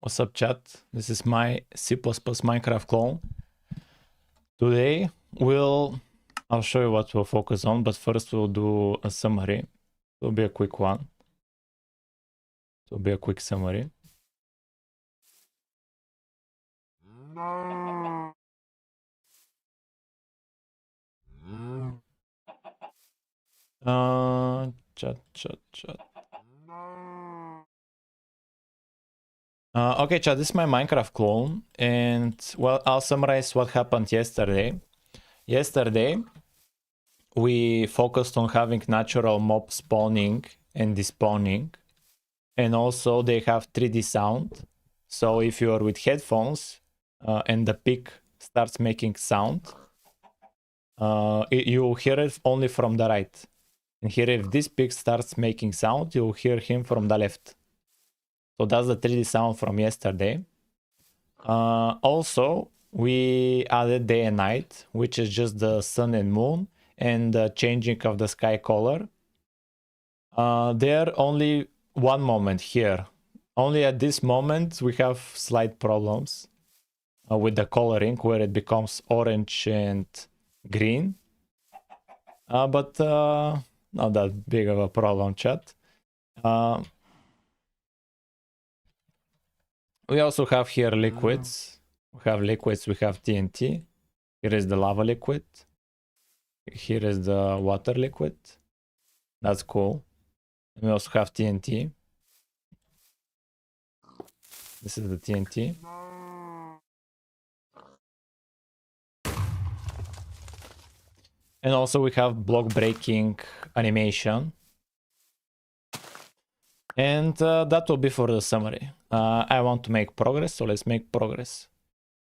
What's up, chat? This is my C++ Minecraft clone. Today I'll show you what we'll focus on, but first we'll do a summary. It'll be a quick one. It'll be a quick summary. Chat. Okay, chat, this is my Minecraft clone, and well, I'll summarize what happened yesterday. Yesterday, we focused on having natural mob spawning and despawning, and also they have 3D sound. So if you are with headphones and the pig starts making sound, you hear it only from the right. And here, if this pig starts making sound, you'll hear him from the left. So that's the 3D sound from yesterday. Also, we added day and night, which is just the sun and moon and the changing of the sky color. There only one moment here. Only at this moment we have slight problems with the coloring, where it becomes orange and green. But not that big of a problem, chat. We also have here liquids. We have liquids, we have TNT. Here is the lava liquid. Here is the water liquid. That's cool. And we also have TNT. This is the TNT. And also we have block breaking animation. And that will be for the summary. I want to make progress, so let's make progress.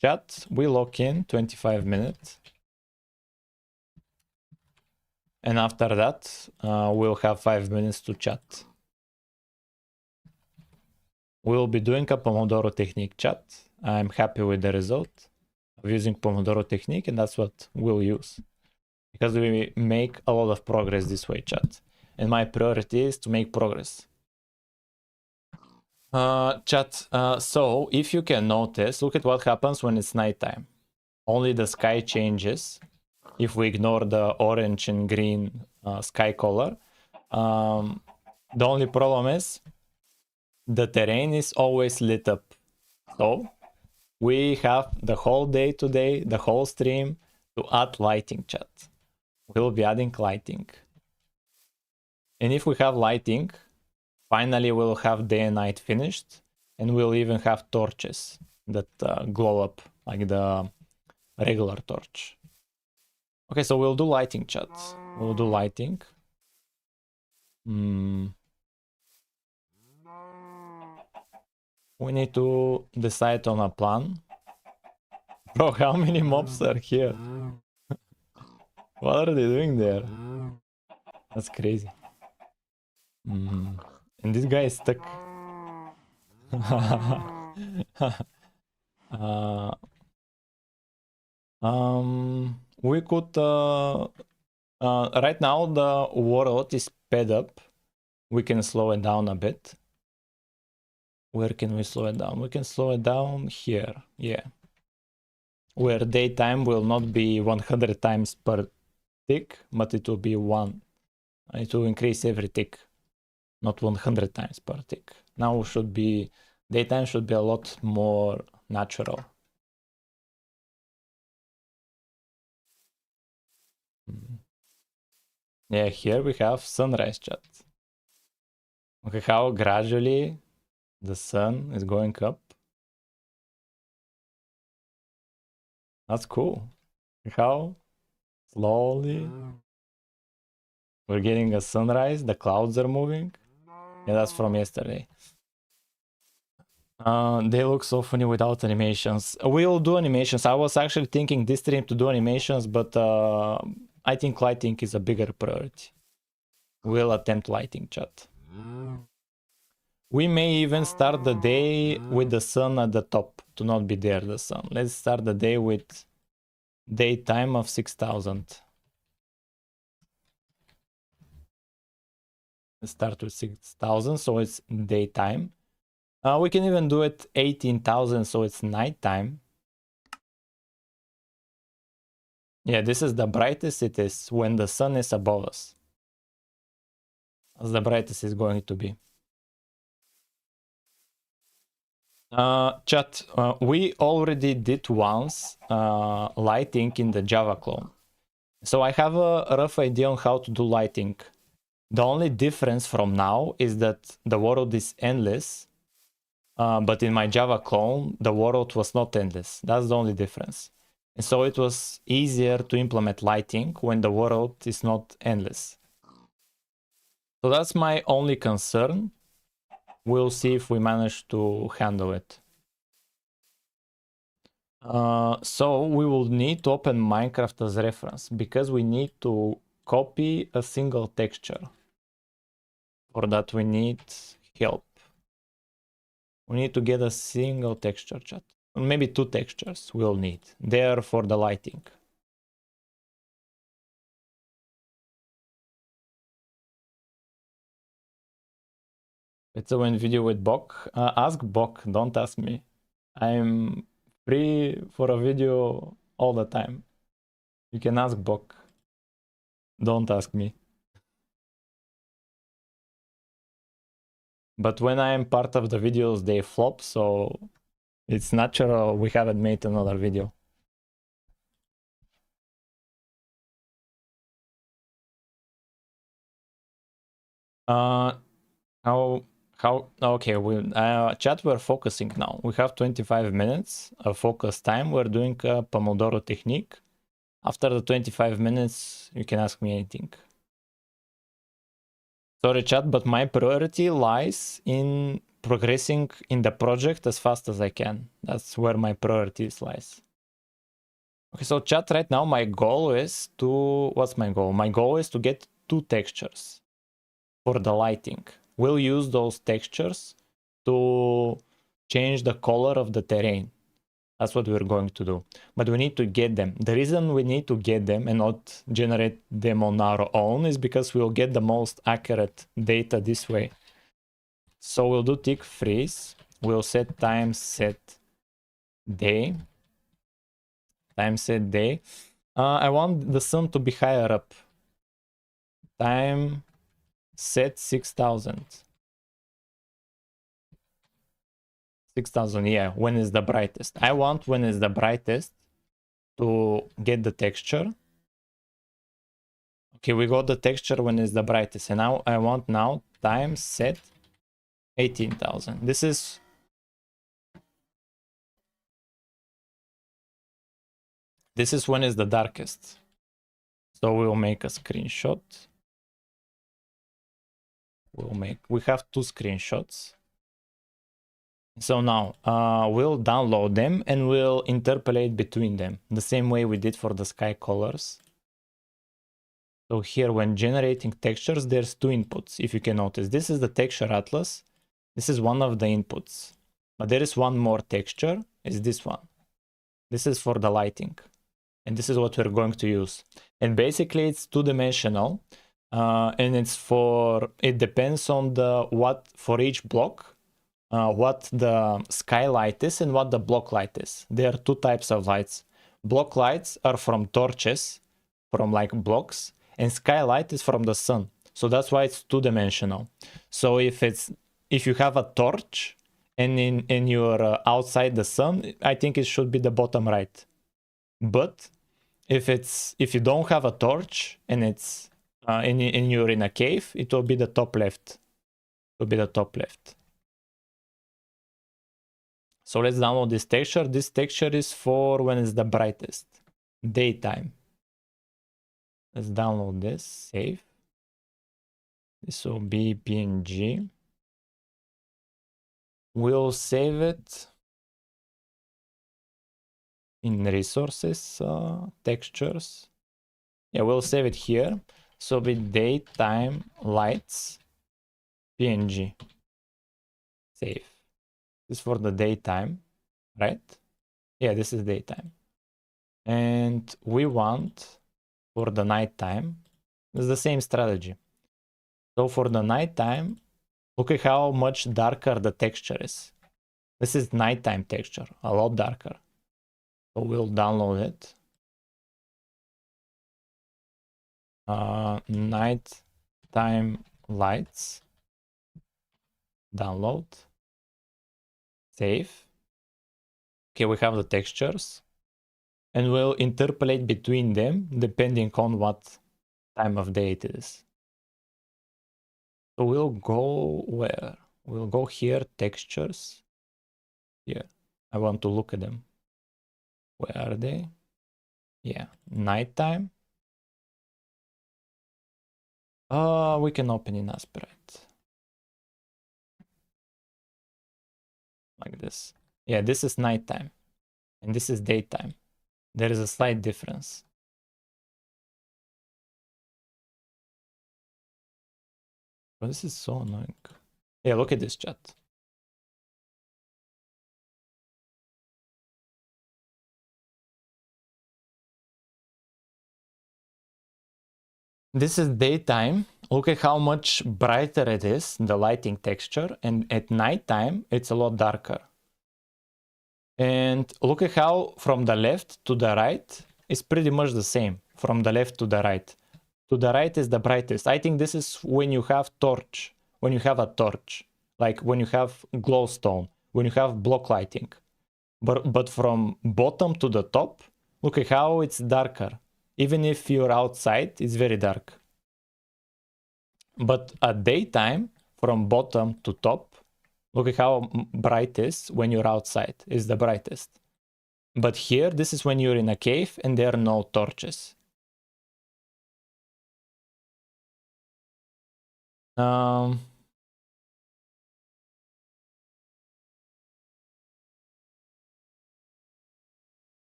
Chat, we lock in 25 minutes. And after that, we'll have 5 minutes to chat. We'll be doing a Pomodoro technique, chat. I'm happy with the result of using Pomodoro technique, and that's what we'll use. Because we make a lot of progress this way, chat. And my priority is to make progress. Chat, so if you can notice, look at what happens when it's nighttime. Only the sky changes. If we ignore the orange and green sky color. The only problem is the terrain is always lit up. So we have the whole day today, the whole stream, to add lighting, chat. We'll be adding lighting. And if we have lighting, finally we'll have day and night finished, and we'll even have torches that glow up like the regular torch. Okay, so we'll do lighting, chat. We'll do lighting. We need to decide on a plan. Bro, how many mobs are here? What are they doing there? That's crazy. And this guy is stuck. We could right now the world is sped up. We can slow it down a bit. Where can we slow it down? We can slow it down here, yeah. Where daytime will not be 100 times per tick, but it will be 1. It will increase every tick, not 100 times per tick. Now should be, daytime should be a lot more natural. Yeah, here we have sunrise, chat. Okay, how gradually the sun is going up. That's cool. How slowly we're getting a sunrise, the clouds are moving. Yeah, that's from yesterday. They look so funny without animations. We'll do animations. I was actually thinking this stream to do animations, but I think lighting is a bigger priority. We'll attempt lighting, chat. We may even start the day with the sun at the top, to not be there, the sun. Let's start the day with daytime of 6000. Let's start with 6000, so it's daytime. We can even do it 18,000, so it's nighttime. Yeah, this is the brightest it is when the sun is above us. As the brightest is going to be. Chat, we already did once lighting in the Java clone. So I have a rough idea on how to do lighting. The only difference from now is that the world is endless, but in my Java clone, the world was not endless. That's the only difference. And so it was easier to implement lighting when the world is not endless. So that's my only concern. We'll see if we manage to handle it. So we will need to open Minecraft as reference because we need to copy a single texture. For that we need help. We need to get a single texture, chat. Or maybe two textures we'll need. There for the lighting. It's a win video with Bok. Ask Bok, don't ask me. I'm free for a video all the time. You can ask Bok. Don't ask me. But when I am part of the videos, they flop, so it's natural we haven't made another video. Okay, chat, we're focusing now. We have 25 minutes of focus time. We're doing a Pomodoro technique. After the 25 minutes, you can ask me anything. Sorry, chat, but my priority lies in progressing in the project as fast as I can. That's where my priorities lies. Okay, so chat, right now my goal is to... What's my goal? My goal is to get two textures for the lighting. We'll use those textures to change the color of the terrain. That's what we're going to do. But we need to get them. The reason we need to get them and not generate them on our own is because we'll get the most accurate data this way. So we'll do tick freeze. We'll set time set day. Time set day. I want the sun to be higher up. Time set 6,000. 6,000, yeah, when is the brightest. I want when is the brightest to get the texture. Okay, we got the texture when is the brightest. And now I want now time set 18,000. This is... This is when is the darkest. So we'll make a screenshot. We have two screenshots. So now we'll download them and we'll interpolate between them the same way we did for the sky colors. So here when generating textures, there's two inputs. If you can notice, this is the texture atlas. This is one of the inputs, but there is one more texture, is this one. This is for the lighting. And this is what we're going to use. And basically it's two-dimensional. And it's it depends on what for each block, what the skylight is and what the block light is. There are two types of lights. Block lights are from torches, from like blocks, and skylight is from the sun. So that's why it's two-dimensional. So if you have a torch and you're outside the sun, I think it should be the bottom right. But if you don't have a torch and it's and you're in a cave, it will be the top left. It will be the top left. So let's download this texture. This texture is for when it's the brightest, daytime. Let's download this, save. This will be PNG. We'll save it in resources, textures. Yeah, we'll save it here. So be daytime lights PNG. Save. This is for the daytime, right? Yeah, this is daytime. And we want for the nighttime, it's the same strategy. So for the nighttime, Look at how much darker the texture is. This is nighttime texture, a lot darker. So we'll download it. Nighttime lights. Download. Save. Okay, we have the textures. And we'll interpolate between them depending on what time of day it is. So we'll go where? We'll go here, textures. Here. I want to look at them. Where are they? Yeah, nighttime. We can open in Aspirate. Like this. Yeah, this is nighttime. And this is daytime. There is a slight difference. But this is so annoying. Yeah, look at this, chat. This is daytime. Look at how much brighter it is, the lighting texture. And at nighttime, it's a lot darker. And look at how from the left to the right is pretty much the same. From the left to the right. To the right is the brightest. I think this is when you have torch. When you have a torch. Like when you have glowstone. When you have block lighting. But from bottom to the top, look at how it's darker. Even if you're outside, it's very dark. But at daytime, from bottom to top, look at how bright it is when you're outside. It's the brightest. But here, this is when you're in a cave and there are no torches.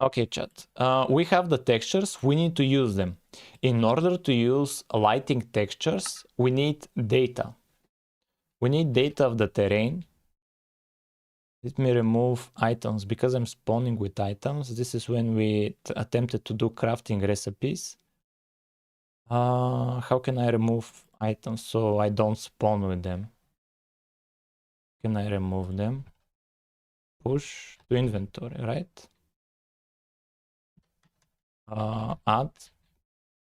Okay, chat. We have the textures. We need to use them. In order to use lighting textures, we need data. We need data of the terrain. Let me remove items because I'm spawning with items. This is when we attempted to do crafting recipes. How can I remove items so I don't spawn with them? Can I remove them? Push to inventory, right? Add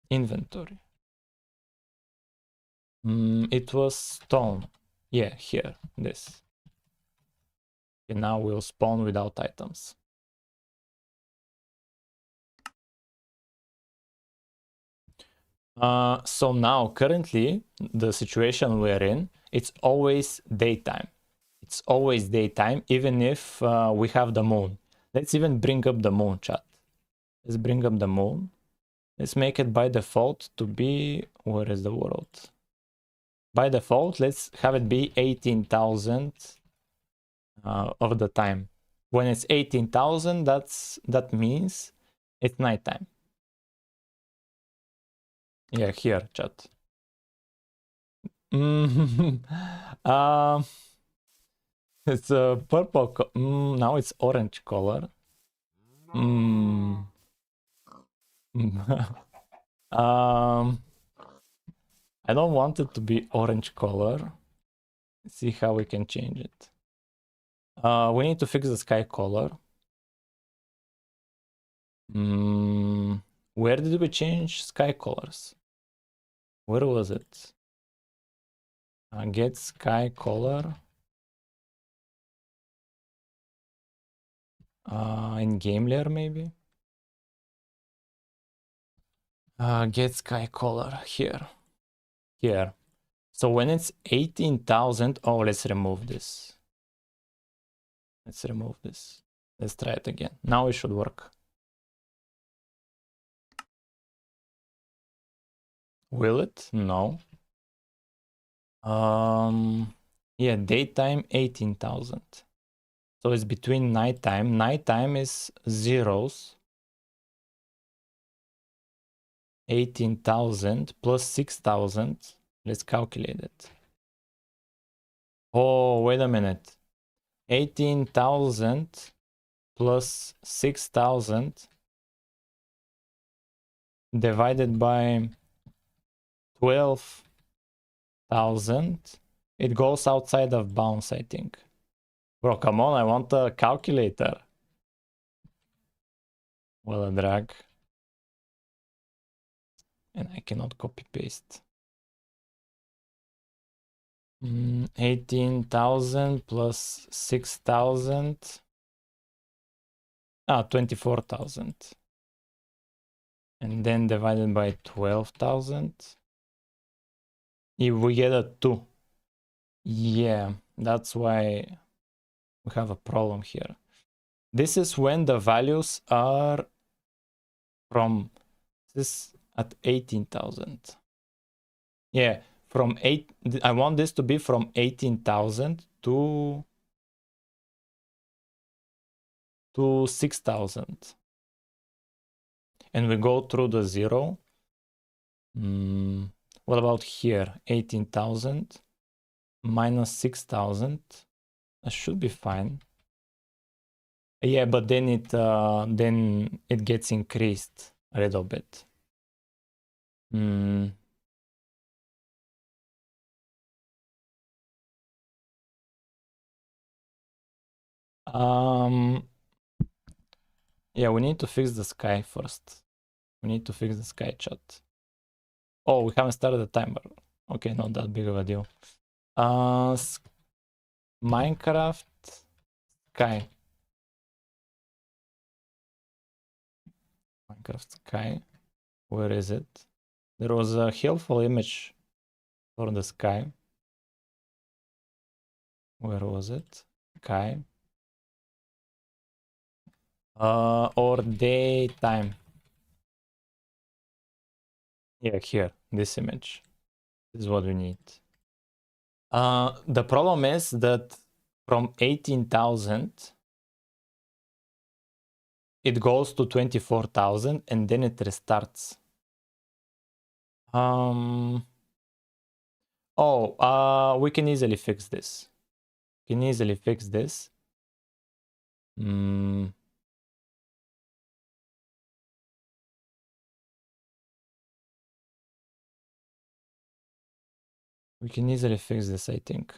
inventory. It was stone. Yeah, here, this. And now we'll spawn without items. So now, currently, the situation we're in, it's always daytime. It's always daytime, even if we have the moon. Let's even bring up the moon, chat. Let's bring up the moon. Let's make it by default to be... Where is the world? By default, let's have it be 18,000 of the time. When it's 18,000, that means it's nighttime. Yeah, here, chat. It's a purple. Now it's orange color. I don't want it to be orange color. Let's see how we can change it. We need to fix the sky color. Where did we change sky colors? Where was it? Get sky color. In game layer maybe? Get sky color here. Here. So when it's 18,000, oh, let's remove this. Let's remove this. Let's try it again. Now it should work. Will it? No. Yeah, daytime 18,000. So it's between nighttime. Nighttime is zeros. 18,000 plus 6,000. Let's calculate it. Oh, wait a minute. 18,000 plus 6,000 divided by 12,000 It goes outside of bounds, I think. Bro, come on, I want a calculator. Well, a drag. And I cannot copy paste. 18,000 plus 6,000. 24,000. And then divided by 12,000. If we get a 2. Yeah, that's why we have a problem here. This is when the values are from this at 18,000. Yeah, from 8. I want this to be from 18,000 to 6,000. And we go through the 0. What about here? 18,000 minus 6,000. That should be fine. Yeah, but then it gets increased a little bit. Yeah, we need to fix the sky first. We need to fix the sky chat. Oh, we haven't started the timer. Okay, not that big of a deal. Minecraft sky. Minecraft sky. Where is it? There was a helpful image for the sky. Where was it? Sky. Or daytime. Yeah, here, this image. This is what we need. The problem is that from 18,000, it goes to 24,000 and then it restarts. We can easily fix this. We can easily fix this. We can easily fix this, I think.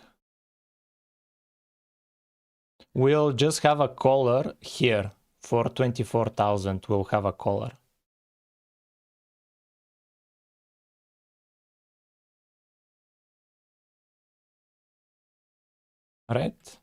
We'll just have a color here for 24,000. We'll have a color. Right?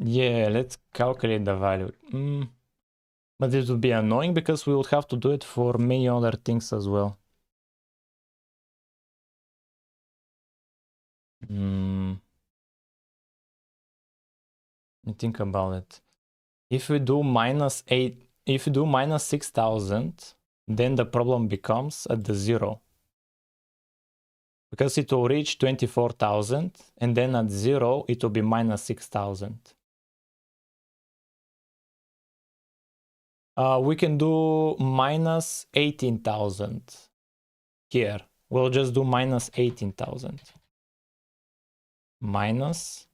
Yeah, let's calculate the value. But it would be annoying because we would have to do it for many other things as well. Think about it. If we do minus 6,000, then the problem becomes at the 0. Because it will reach 24,000 and then at 0 it will be minus 6,000. We can do minus 18,000 here. We'll just do minus 18,000. Minus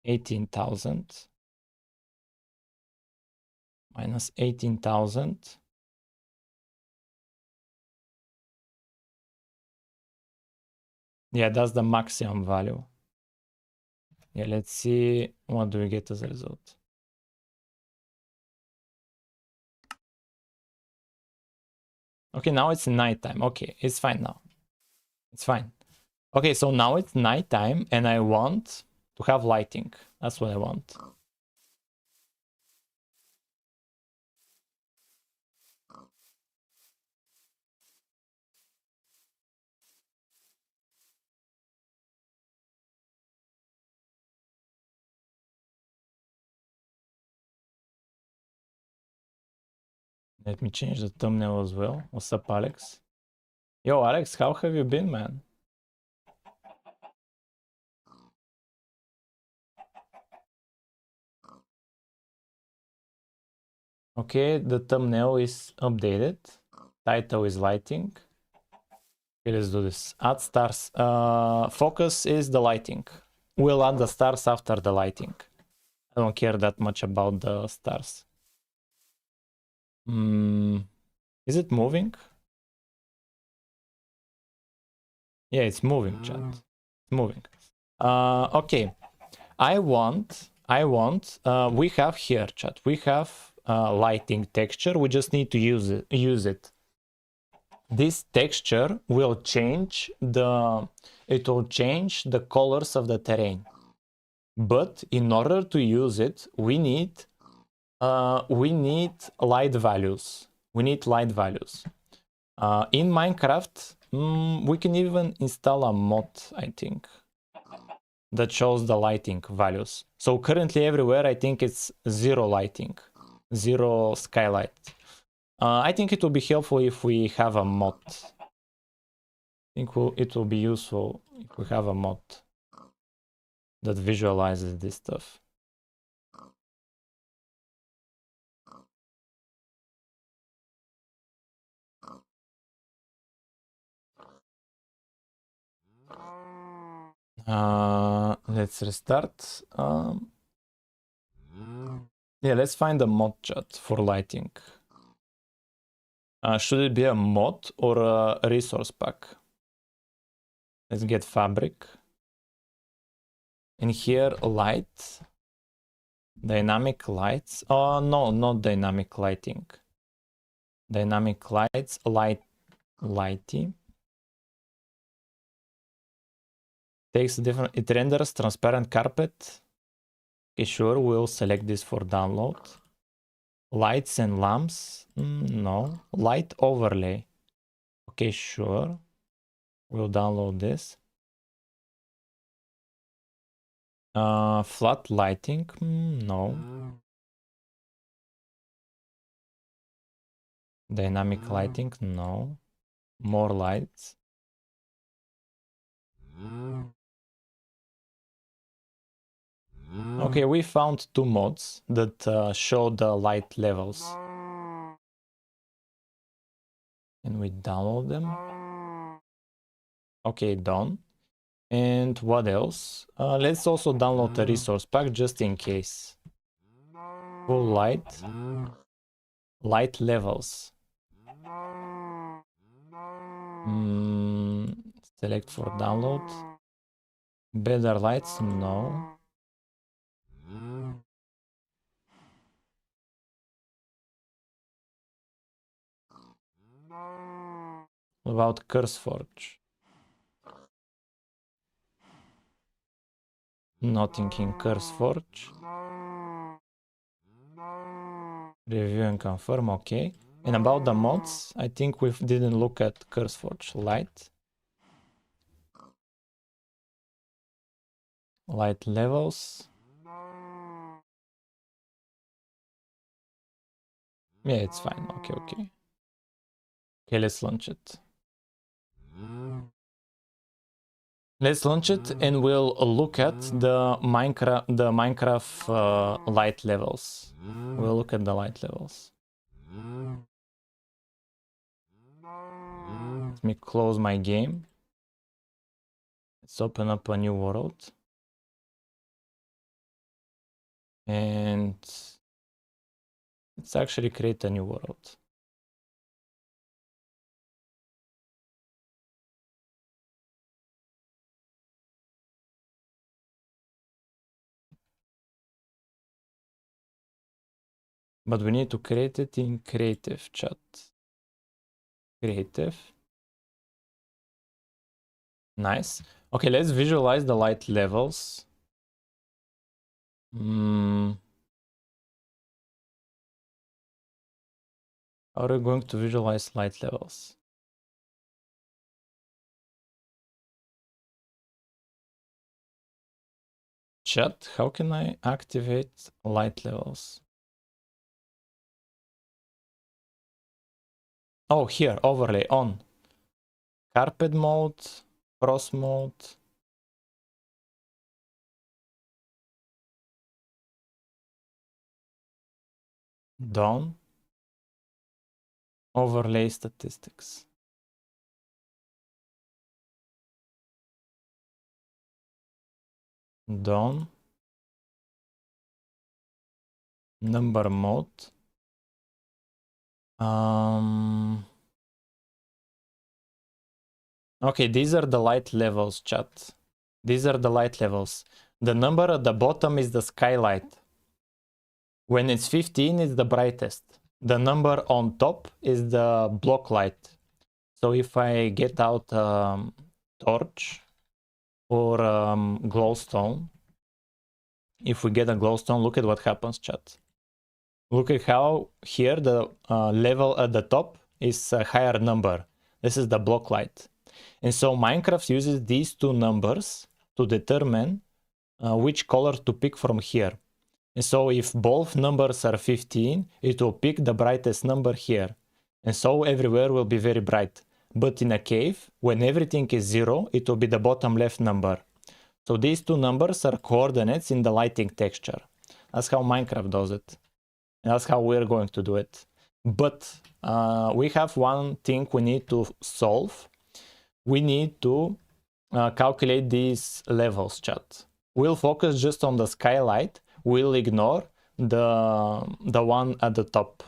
18,000. Minus 18,000. Yeah, that's the maximum value. Yeah, let's see what do we get as a result. Okay, now it's nighttime. Okay, it's fine now. It's fine. Okay, so now it's nighttime and I want to have lighting. That's what I want. Let me change the thumbnail as well. What's up, Alex? Yo, Alex, how have you been, man? Okay, the thumbnail is updated. Title is lighting. Okay, let's do this. Add stars. Focus is the lighting. We'll add the stars after the lighting. don't care that much about the stars. Is it moving? Yeah, it's moving, chat. It's moving. Okay. We have here, chat. We have lighting texture. We just need to use it. This texture will change the colors of the terrain. But in order to use it, we need light values. In Minecraft, we can even install a mod, I think, that shows the lighting values. So currently everywhere, I think it's 0 lighting, 0 skylight. I think it will be helpful if we have a mod. I think it will be useful if we have a mod that visualizes this stuff. Let's restart. Yeah, let's find a mod, chat, for lighting. Should it be a mod or a resource pack? Let's get fabric. And here, light. Dynamic lights. Oh, no, not dynamic lighting. Dynamic lights, lighty. Takes different, it renders transparent carpet. Okay, sure, we'll select this for download. Lights and lamps, no. Light overlay. Okay, sure. We'll download this. Flat lighting, no. Dynamic lighting, no. More lights. Okay, we found 2 mods that show the light levels. And we download them. Okay, done. And what else? Let's also download the resource pack just in case. Full light. Light levels. Select for download. Better lights, no. What about CurseForge? Nothing in CurseForge. Review and confirm, okay. And about the mods, I think we didn't look at CurseForge. Light levels. Yeah, it's fine. Okay. Okay, let's launch it. Let's launch it and we'll look at the Minecraft light levels. We'll look at the light levels. Let me close my game. Let's open up a new world. And let's actually create a new world. But we need to create it in creative, chat. Creative. Nice. Okay, let's visualize the light levels. How are we going to visualize light levels? Chat, how can I activate light levels? Oh, here, overlay on. Carpet mode, cross mode. Done. Overlay statistics. Done. number mode. Okay, these are the light levels, chat. These are the light levels. The number at the bottom is the skylight. When it's 15, it's the brightest. The number on top is the block light. So if I get out torch or glowstone, if we get a glowstone, look at what happens, chat. Look at how here the level at the top is a higher number. This is the block light. And so Minecraft uses these two numbers to determine which color to pick from here. And so if both numbers are 15, it will pick the brightest number here. And so everywhere will be very bright. But in a cave, when everything is 0, it will be the bottom left number. So these two numbers are coordinates in the lighting texture. That's how Minecraft does it. And that's how we're going to do it. But we have one thing we need to solve. We need to calculate these levels, chat. We'll focus just on the skylight. We'll ignore the one at the top.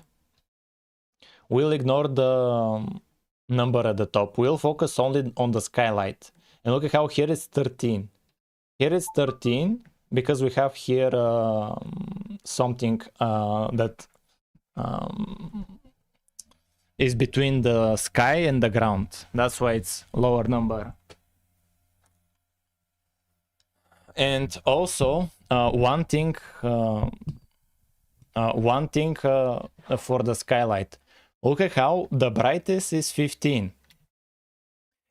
We'll ignore the number at the top. We'll focus only on the skylight. And look at how here it's 13. Here it's 13 because we have here something that is between the sky and the ground. That's why it's lower number. And also one thing for the skylight. Look at how the brightest is 15.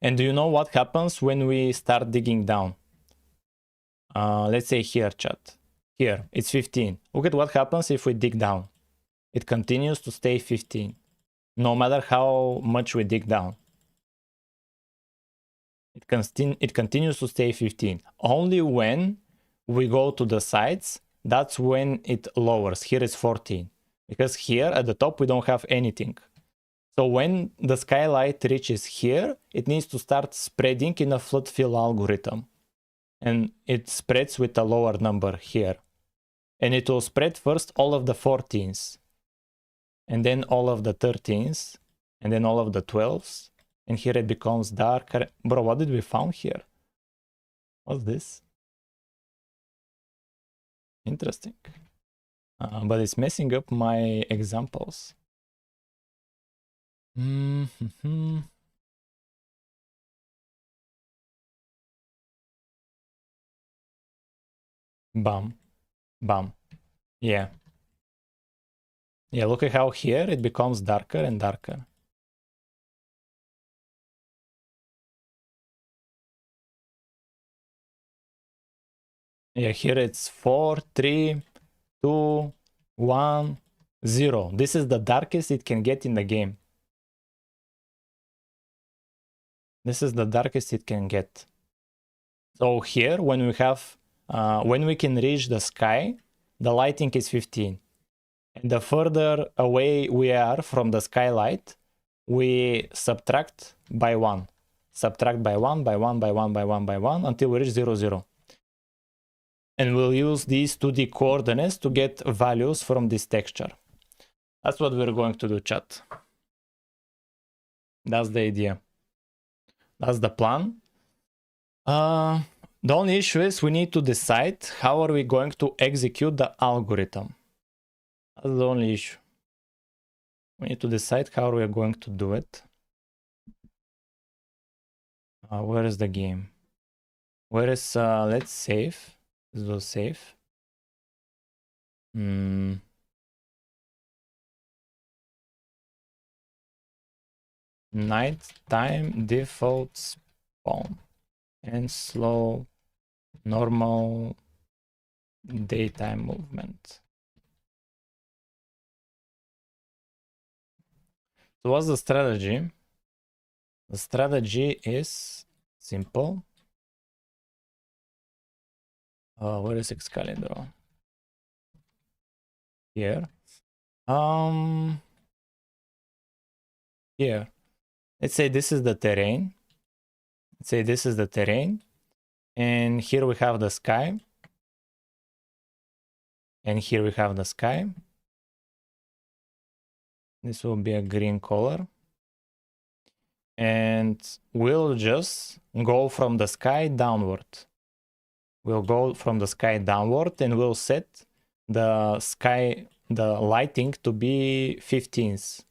And do you know what happens when we start digging down? Let's say here, chat. Here, it's 15. Look at what happens if we dig down. It continues to stay 15, no matter how much we dig down. It continues to stay 15. Only when we go to the sides, that's when it lowers. Here is 14. Because here at the top we don't have anything. So when the skylight reaches here, it needs to start spreading in a flood fill algorithm. And it spreads with a lower number here. And it will spread first all of the 14s. And then all of the 13s. And then all of the 12s. And here it becomes darker. Bro, what did we found here? What's this? Interesting. But it's messing up my examples. Bam. Bam. Yeah. Yeah, look at how here it becomes darker and darker. Yeah, here it's 4, 3, 2, 1, 0. This is the darkest it can get in the game. This is the darkest it can get. So here, when we have, when we can reach the sky, the lighting is 15. And the further away we are from the skylight, we subtract by 1. Subtract by 1, by 1, by 1, by 1, by 1, until we reach 0, 0. And we'll use these 2D coordinates to get values from this texture. That's what we're going to do, chat. That's the idea. That's the plan. The only issue is we need to decide how are we going to execute the algorithm. That's the only issue. We need to decide how we are going to do it. Where is the game? Where is, let's save. This will save. Nighttime default spawn and slow normal daytime movement. So what's the strategy? The strategy is simple. Where is Excalibur? Here. Here. Let's say this is the terrain. Let's say this is the terrain. And here we have the sky. And here we have the sky. This will be a green color. And we'll just go from the sky downward. We'll go from the sky downward and we'll set the sky, the lighting to be 15s.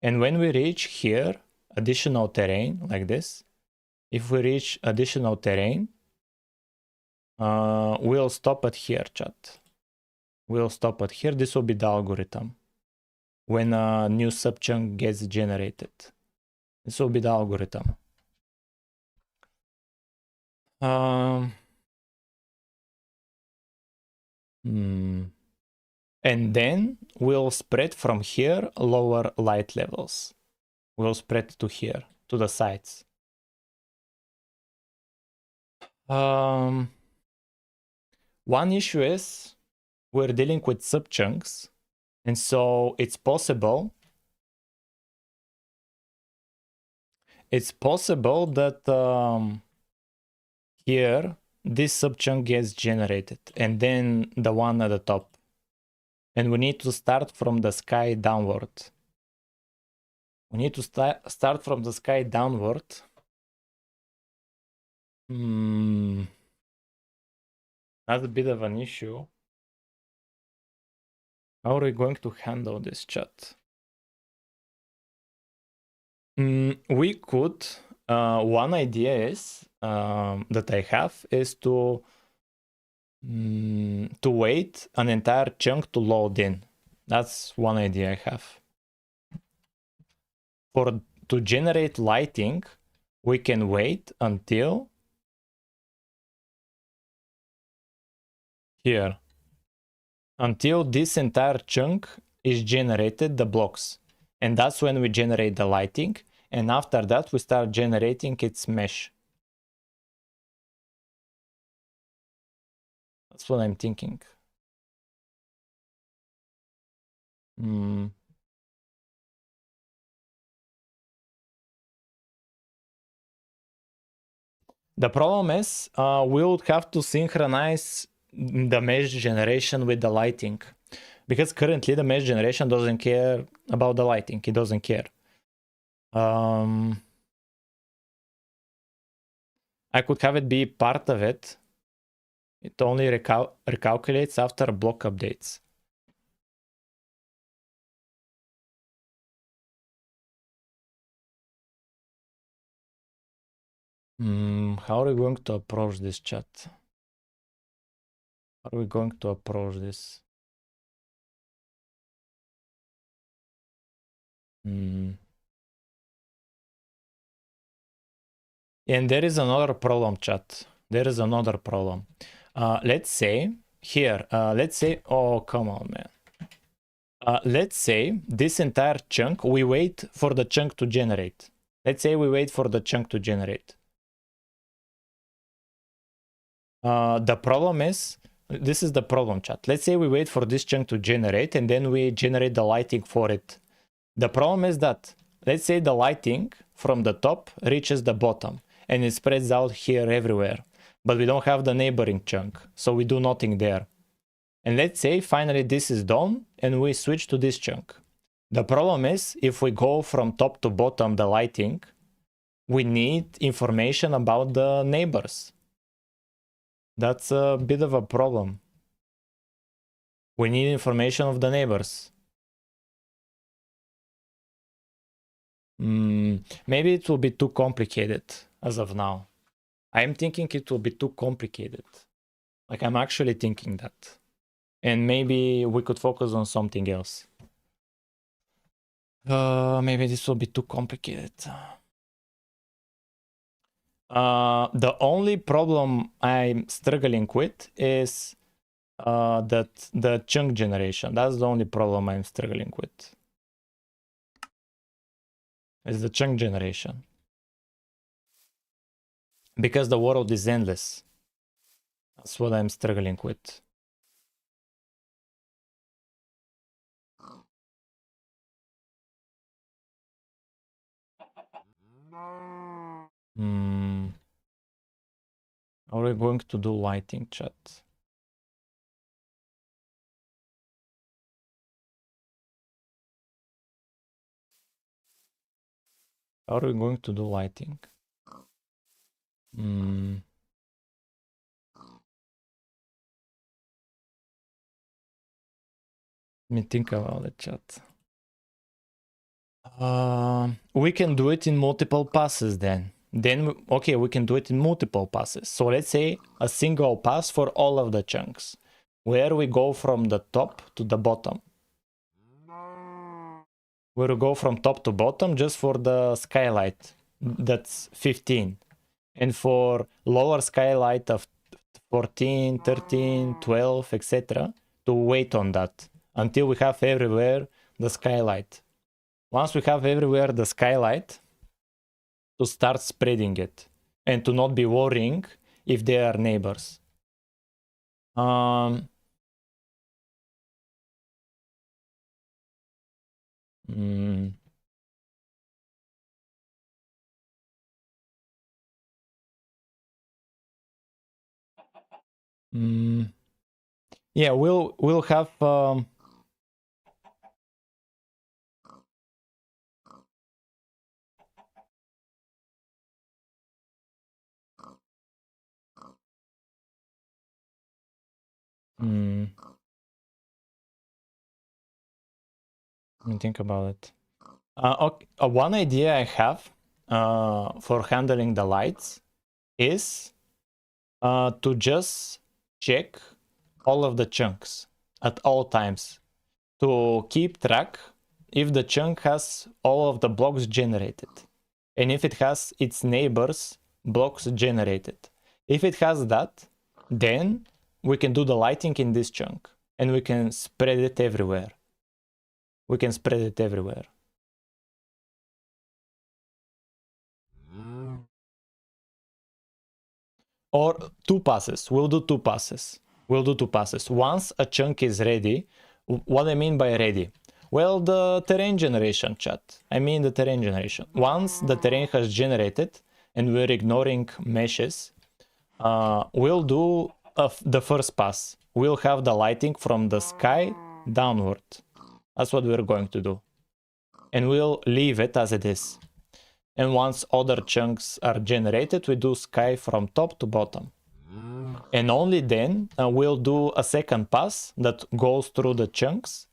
And when we reach here, additional terrain like this, if we reach additional terrain, we'll stop it here, chat. We'll stop it here. This will be the algorithm. When a new subchunk gets generated, this will be the algorithm. And then we'll spread from here lower light levels. We'll spread to here, to the sides. One issue is we're dealing with subchunks, and so it's possible that here this subchunk gets generated, and then the one at the top. And we need to start from the sky downward. We need to start from the sky downward. That's a bit of an issue. How are we going to handle this, chat? We could. One idea is that I have is to wait an entire chunk to load in. That's one idea I have. To generate lighting, we can wait until here, until this entire chunk is generated, the blocks, and that's when we generate the lighting, and after that we start generating its mesh. That's what I'm thinking. The problem is we would have to synchronize the mesh generation with the lighting, because currently the mesh generation doesn't care about the lighting. It doesn't care. I could have it be part of it. It only recalculates after block updates. How are we going to approach this, chat? How are we going to approach this? And there is another problem, chat. There is another problem. Let's say here, let's say, oh, come on, man. Let's say this entire chunk, we wait for the chunk to generate. Let's say we wait for the chunk to generate. The problem is, this is the problem, chat. Let's say we wait for this chunk to generate and then we generate the lighting for it. The problem is that, let's say the lighting from the top reaches the bottom and it spreads out here everywhere, but we don't have the neighboring chunk, so we do nothing there. And let's say finally this is done and we switch to this chunk. The problem is, if we go from top to bottom the lighting, we need information about the neighbors. That's a bit of a problem. We need information of the neighbors. Maybe it will be too complicated as of now. I'm thinking it will be too complicated. Like, I'm actually thinking that. And maybe we could focus on something else. Maybe this will be too complicated. The only problem I'm struggling with is that the chunk generation. That's the only problem I'm struggling with. Is the chunk generation. Because the world is endless. That's what I'm struggling with. Are we going to do lighting, chat? How are we going to do lighting? Let me think about it, chat. We can do it in multiple passes then. Okay, we can do it in multiple passes. So let's say a single pass for all of the chunks, where we go from the top to the bottom. We'll go from top to bottom just for the skylight. That's 15. And for lower skylight of 14, 13, 12, etc., to wait on that until we have everywhere the skylight. Once we have everywhere the skylight, to start spreading it and to not be worrying if they are neighbors. Yeah, we'll have let me think about it. Okay, one idea I have for handling the lights is to just check all of the chunks at all times to keep track if the chunk has all of the blocks generated and if it has its neighbors blocks generated. If it has that, then we can do the lighting in this chunk and we can spread it everywhere. We can spread it everywhere. Or two passes. We'll do two passes. Once a chunk is ready, what I mean by ready? Well, the terrain generation, chat. I mean the terrain generation. Once the terrain has generated and we're ignoring meshes, we'll do the first pass. We'll have the lighting from the sky downward. That's what we're going to do. And we'll leave it as it is. And once other chunks are generated, we do sky from top to bottom. And only then we'll do a second pass that goes through the chunks.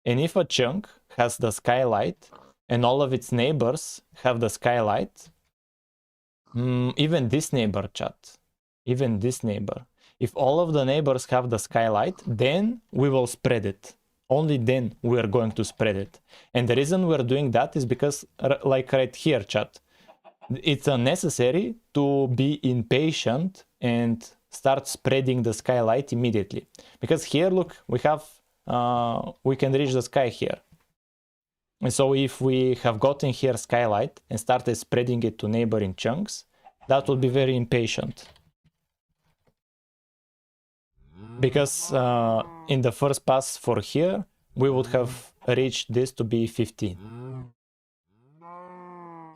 And if a chunk has the skylight and all of its neighbors have the skylight, even this neighbor, chat, even this neighbor, if all of the neighbors have the skylight, then we will spread it. Only then we are going to spread it. And the reason we're doing that is because, like right here, chat, it's necessary to be impatient and start spreading the skylight immediately. Because here, look, we have, we can reach the sky here. And so if we have gotten here skylight and started spreading it to neighboring chunks, that will be very impatient. Because in the first pass for here, we would have reached this to be 15.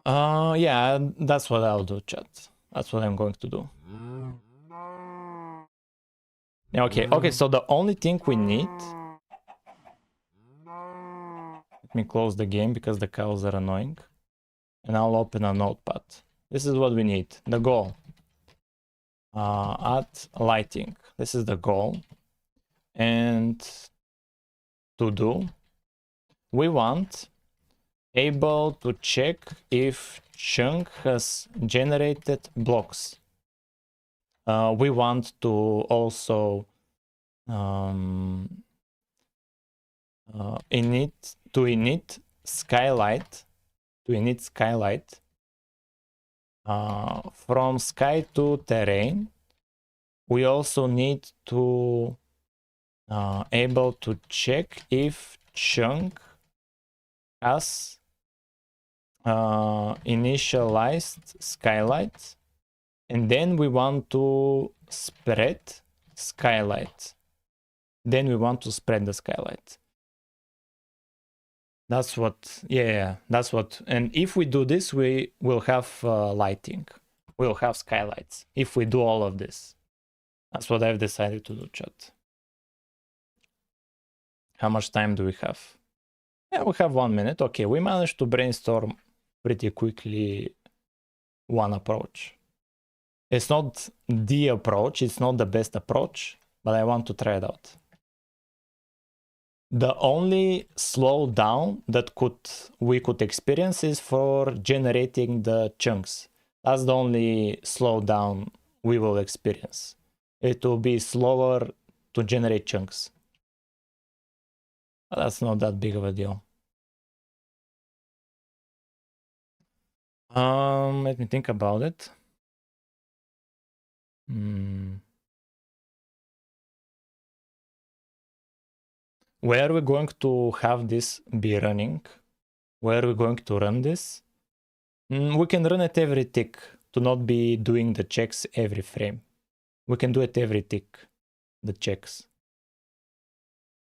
Yeah, that's what I'll do, chat. That's what I'm going to do. Okay, so the only thing we need... Let me close the game because the cows are annoying. And I'll open a notepad. This is what we need, the goal. Add lighting. This is the goal. And to do, we want able to check if chunk has generated blocks. We want to also init skylight from sky to terrain. We also need to able to check if chunk has initialized skylight, and then we want to spread skylight. Then we want to spread the skylight. That's what, yeah, that's what. And if we do this, we will have lighting. We'll have skylights if we do all of this. That's what I've decided to do, chat. How much time do we have? Yeah, we have 1 minute. Okay, we managed to brainstorm pretty quickly one approach. It's not the approach, it's not the best approach, but I want to try it out. The only slowdown that we could experience is for generating the chunks. That's the only slowdown we will experience. It will be slower to generate chunks. But that's not that big of a deal. Let me think about it. Where are we going to have this be running? Where are we going to run this? We can run it every tick to not be doing the checks every frame. We can do it every tick, the checks.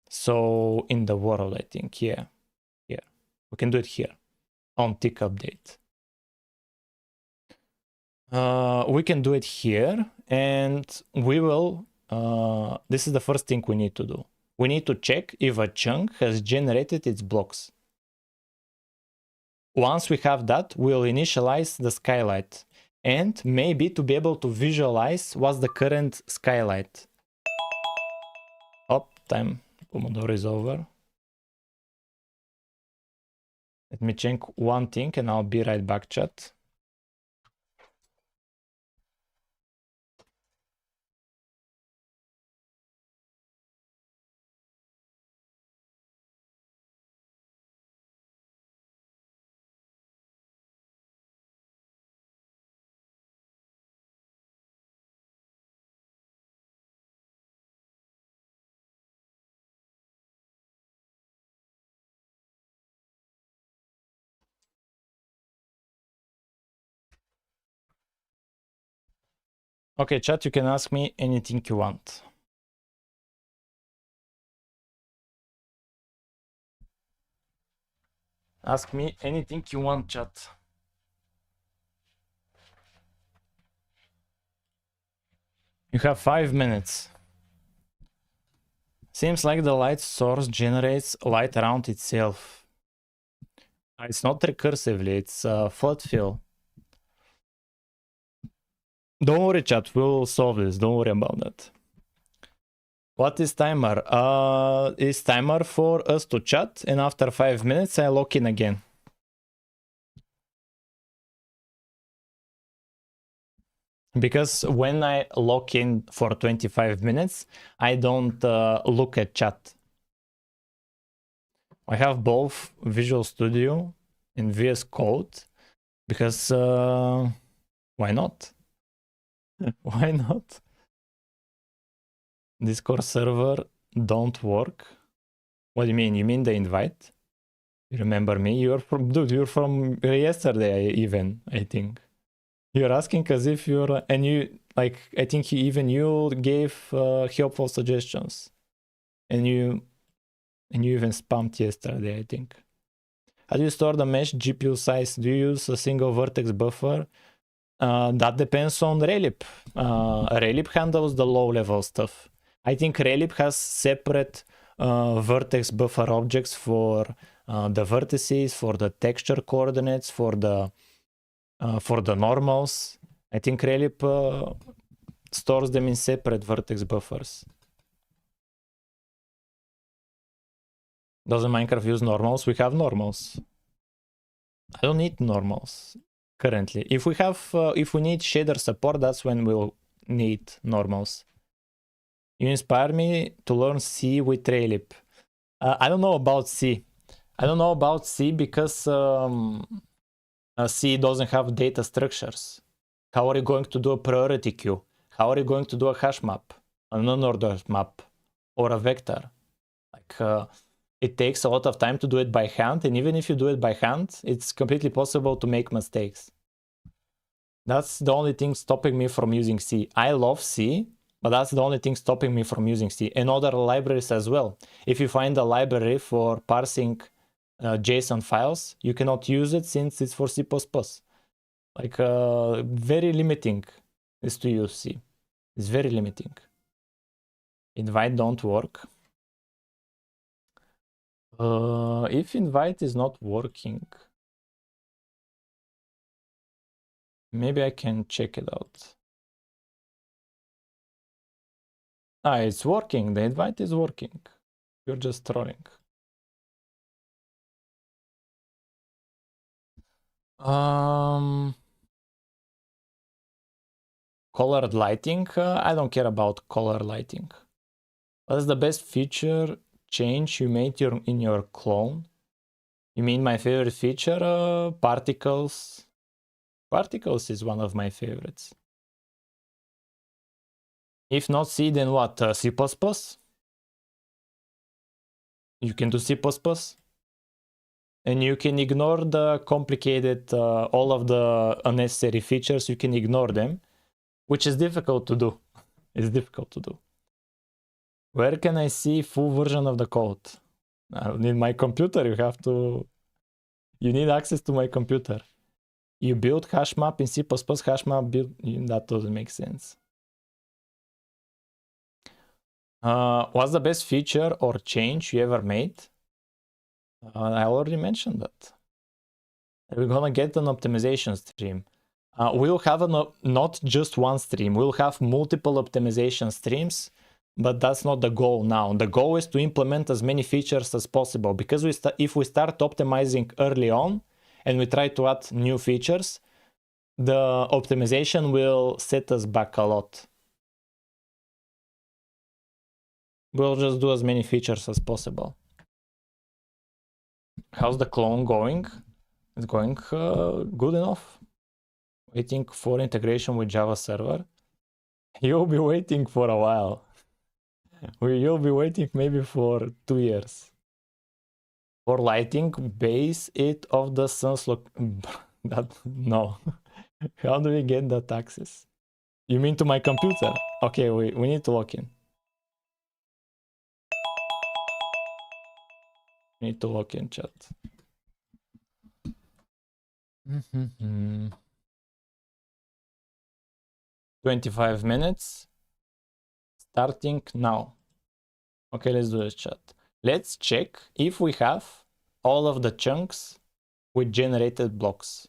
So in the world, I think, yeah. We can do it here on tick update. We can do it here, and we will, this is the first thing we need to do. We need to check if a chunk has generated its blocks. Once we have that, we'll initialize the skylight, and maybe to be able to visualize what's the current skylight. Oh, time Pomodoro is over. Let me check one thing and I'll be right back, chat. Okay, chat, you can ask me anything you want. Ask me anything you want, chat. You have 5 minutes. Seems like the light source generates light around itself. It's not recursively, it's flood fill. Don't worry, chat, we'll solve this. Don't worry about that. What is timer? Is timer for us to chat, and after 5 minutes I log in again. Because when I log in for 25 minutes, I don't look at chat. I have both Visual Studio and VS Code because why not? Why not? Discord server don't work. What do you mean? You mean the invite? You remember me? You're from, dude, you're from yesterday even, I think. You're asking as if you're, and you, like, I think you gave helpful suggestions. And you even spammed yesterday, I think. How do you store the mesh GPU size? Do you use a single vertex buffer? That depends on Relip. Relip handles the low-level stuff. I think Relip has separate vertex buffer objects for the vertices, for the texture coordinates, for the normals. I think Relip stores them in separate vertex buffers. Doesn't Minecraft use normals? We have normals. I don't need normals currently. If we need shader support, that's when we'll need normals. You inspire me to learn C with Raylip. I don't know about C. I don't know about C because C doesn't have data structures. How are you going to do a priority queue? How are you going to do a hash map, a non-ordered map, or a vector? Like, it takes a lot of time to do it by hand, and even if you do it by hand, it's completely possible to make mistakes. That's the only thing stopping me from using C. I love C, but that's the only thing stopping me from using C. And other libraries as well. If you find a library for parsing JSON files, you cannot use it since it's for C++. Like, very limiting is to use C. It's very limiting. Invite don't work. If invite is not working, Maybe I can check it out. Ah, it's working. The invite is working. You're just trolling. Colored lighting. I don't care about color lighting. What's the best feature change you made in your clone? You mean my favorite feature? Particles. Particles is one of my favorites. If not C, then what? C++? You can do C++? And you can ignore the complicated, all of the unnecessary features, you can ignore them, which is difficult to do. It's difficult to do. Where can I see full version of the code? I don't need my computer, you need access to my computer. You build hash map in C++, hash map build, that doesn't make sense. What's the best feature or change you ever made? I already mentioned that. We're gonna get an optimization stream. We'll have not just one stream, we'll have multiple optimization streams, but that's not the goal now. The goal is to implement as many features as possible, because if we start optimizing early on and we try to add new features, the optimization will set us back a lot. We'll just do as many features as possible. How's the clone going? It's going good enough. Waiting for integration with Java server. You'll be waiting for a while. You'll be waiting maybe for 2 years. For lighting, base it of the sun's no. How do we get that access? You mean to my computer? Okay, we need to log in. We need to log in, chat. 25 minutes. Starting now. Okay, let's do this, chat. Let's check if we have all of the chunks with generated blocks.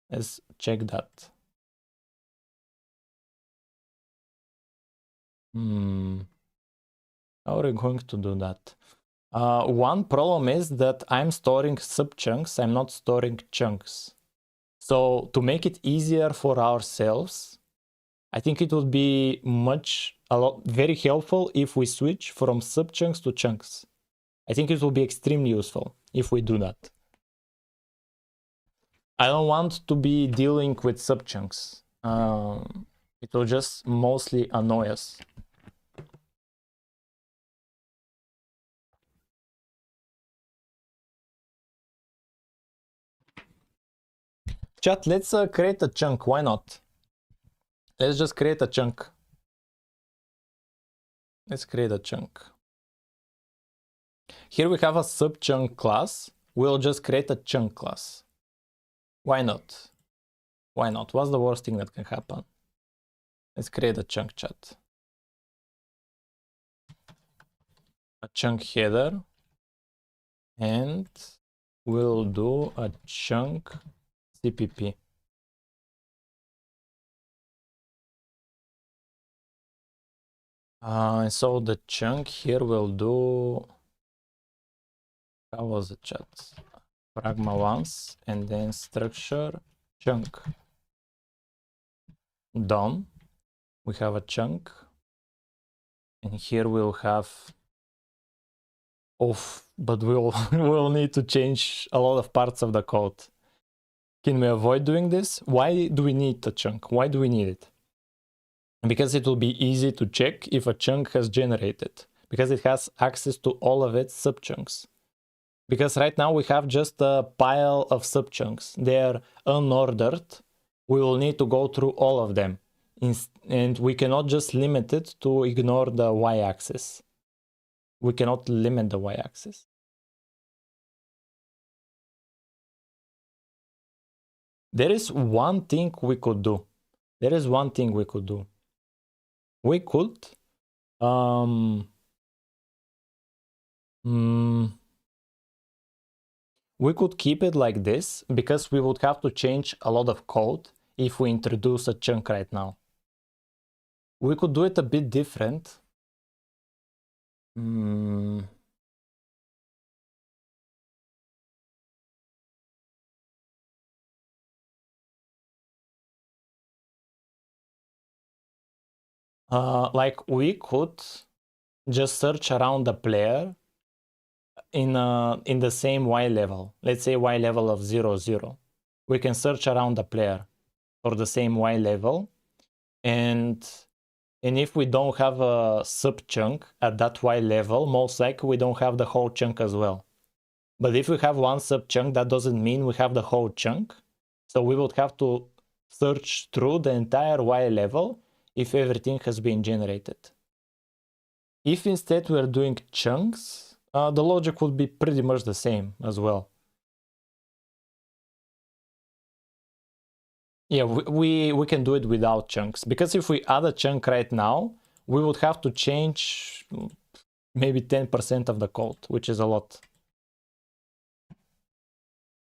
Let's check that. How are we going to do that? One problem is that I'm storing subchunks, I'm not storing chunks. So to make it easier for ourselves, I think it would be very helpful if we switch from subchunks to chunks. I think it will be extremely useful if we do that. I don't want to be dealing with subchunks. It will just mostly annoy us. Chat, let's create a chunk. Why not? Let's just create a chunk. Let's create a chunk. Here we have a subchunk class. We'll just create a chunk class. Why not? Why not? What's the worst thing that can happen? Let's create a chunk, chat. A chunk header. And we'll do a chunk CPP. So the chunk here will do, how was the chat? Pragma once, and then structure chunk. Done. We have a chunk. And here we'll have but we'll need to change a lot of parts of the code. Can we avoid doing this? Why do we need a chunk? Why do we need it? Because it will be easy to check if a chunk has generated, because it has access to all of its subchunks. Because right now we have just a pile of subchunks. They're unordered. We will need to go through all of them. And we cannot just limit it to ignore the y-axis. We cannot limit the y-axis. There is one thing we could do. There is one thing we could do. We could we could keep it like this, because we would have to change a lot of code, if we introduce a chunk right now. We could do it a bit different. Like we could just search around the player in the same Y level. Let's say Y level of 0, 0. We can search around the player for the same Y level, and if we don't have a sub chunk at that Y level, most likely we don't have the whole chunk as well. But if we have one sub chunk, that doesn't mean we have the whole chunk. So we would have to search through the entire Y level if everything has been generated. If instead we're doing chunks, the logic would be pretty much the same as well. Yeah, we can do it without chunks, because if we add a chunk right now, we would have to change maybe 10% of the code, which is a lot.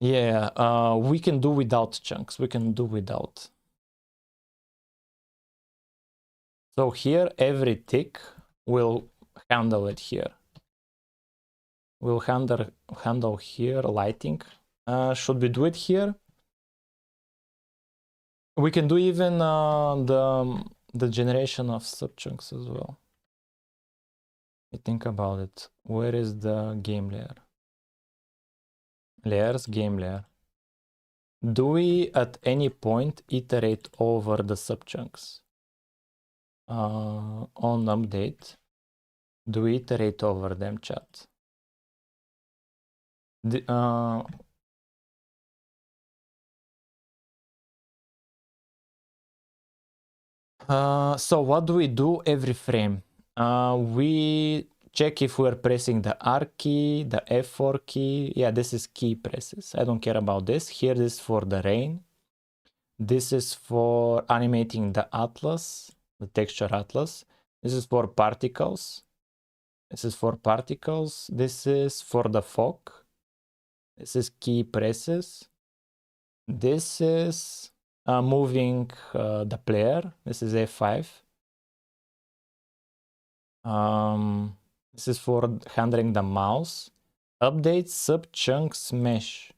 Yeah, we can do without chunks. We can do without. So here, every tick will handle it here. We'll handle here lighting. Should we do it here? We can do even the generation of subchunks as well. Think about it. Where is the game layer? Layers, game layer. Do we at any point iterate over the subchunks? On update, do we iterate over them, chat? So what do we do every frame? We check if we're pressing the R key, the F4 key. Yeah, this is key presses. I don't care about this. Here, this is for the rain. This is for animating the atlas, the texture atlas. This is for particles. This is for particles. This is for the fog. This is key presses. This is moving the player. This is F5. This is for handling the mouse. Update subchunks mesh.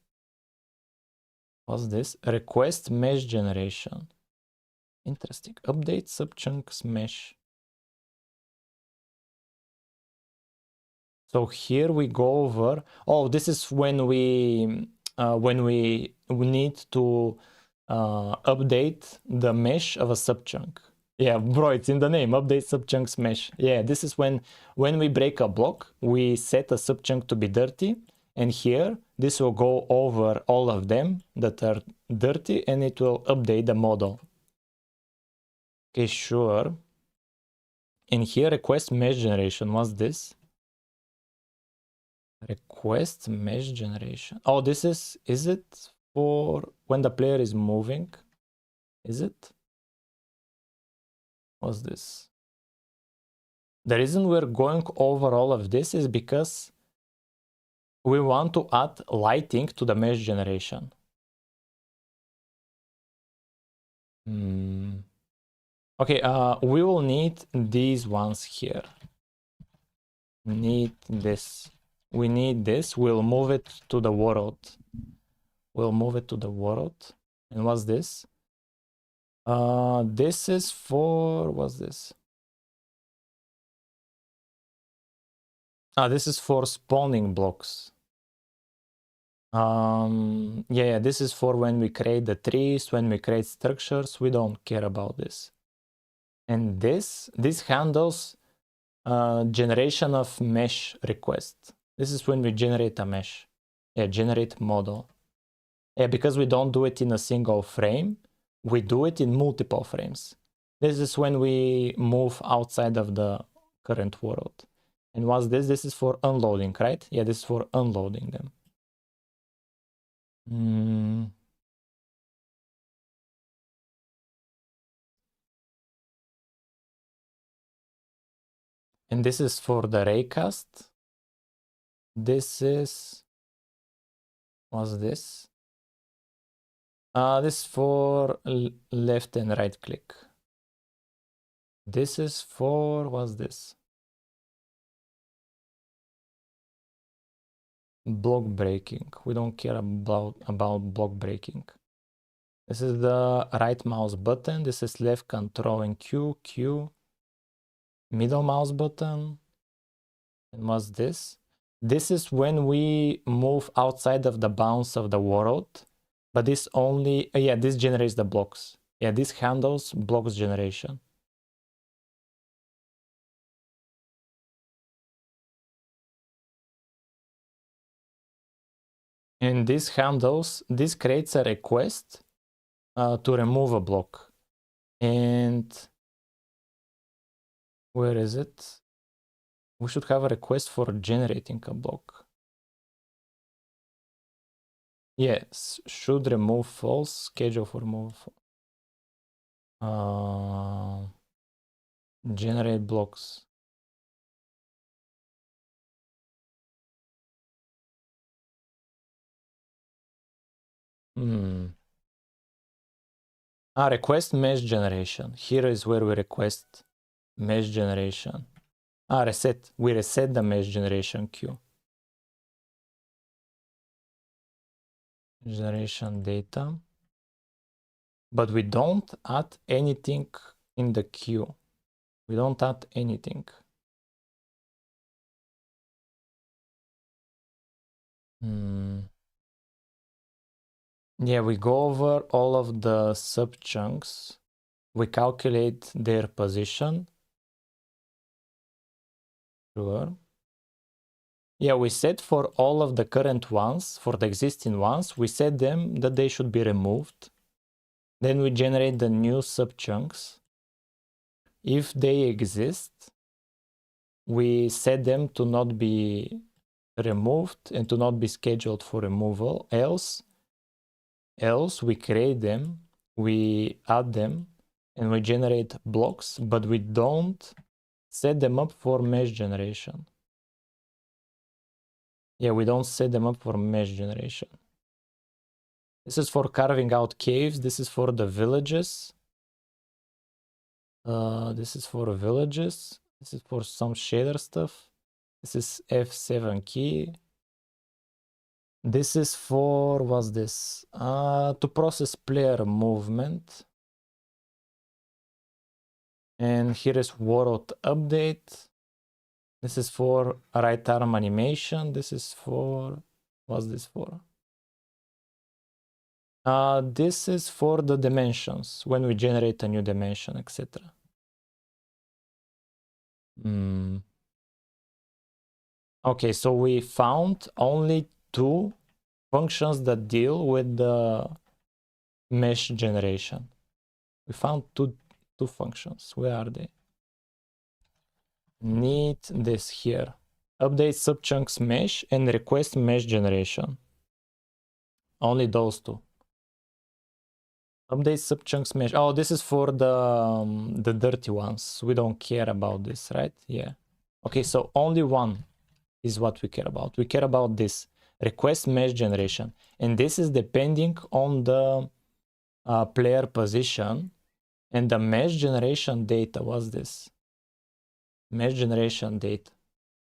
What's this? Request mesh generation. Interesting. Update subchunks mesh. So here we go over. Oh, this is when we need to update the mesh of a subchunk. Yeah, bro, it's in the name, update subchunks mesh. Yeah, this is when we break a block, we set a subchunk to be dirty, and here this will go over all of them that are dirty, and it will update the model. Okay, sure. And here, request mesh generation. What's this? Request mesh generation. Oh, this is it for when the player is moving? Is it? What's this? The reason we're going over all of this is because we want to add lighting to the mesh generation. Okay, we will need these ones here. Need this. We need this. We'll move it to the world. We'll move it to the world. And what's this? This is for, what's this? This is for spawning blocks. Yeah, this is for when we create the trees, when we create structures. We don't care about this. And this handles generation of mesh request. This is when we generate a mesh. Yeah, generate model. Yeah, because we don't do it in a single frame, we do it in multiple frames. This is when we move outside of the current world. And what's this? This is for unloading, right? Yeah, this is for unloading them. And this is for the raycast. This is, what's this? This is for left and right click. This is for, what's this? Block breaking. We don't care about block breaking. This is the right mouse button. This is left control and Q, middle mouse button. And what's this? This is when we move outside of the bounds of the world, but this only, yeah, this generates the blocks. Yeah, this handles blocks generation. And this creates a request to remove a block. And where is it? We should have a request for generating a block. Yes, should remove false, schedule for remove. Generate blocks. Request mesh generation. Here is where we request mesh generation. Reset. We reset the mesh generation queue. Generation data. But we don't add anything in the queue. We don't add anything. Yeah, we go over all of the subchunks. We calculate their position. Sure. Yeah, we set for all of the current ones, for the existing ones, we set them that they should be removed. Then we generate the new subchunks. If they exist, we set them to not be removed and to not be scheduled for removal. Else we create them, we add them, and we generate blocks, but we don't set them up for mesh generation. Yeah, we don't set them up for mesh generation. This is for carving out caves. This is for the villages. This is for villages. This is for some shader stuff. This is F7 key. This is for, what's this? To process player movement. And here is world update. This is for right arm animation. This is for, what's this for? This is for the dimensions, when we generate a new dimension, etc. Okay, so we found only two functions that deal with the mesh generation. We found two functions. Where are they? Need this here. Update subchunks mesh and request mesh generation. Only those two. Update subchunks mesh. Oh, this is for the dirty ones. We don't care about this, right? Yeah. Okay, so only one is what we care about. We care about this request mesh generation, and this is depending on the player position and the mesh generation data. What's this? Mesh generation data.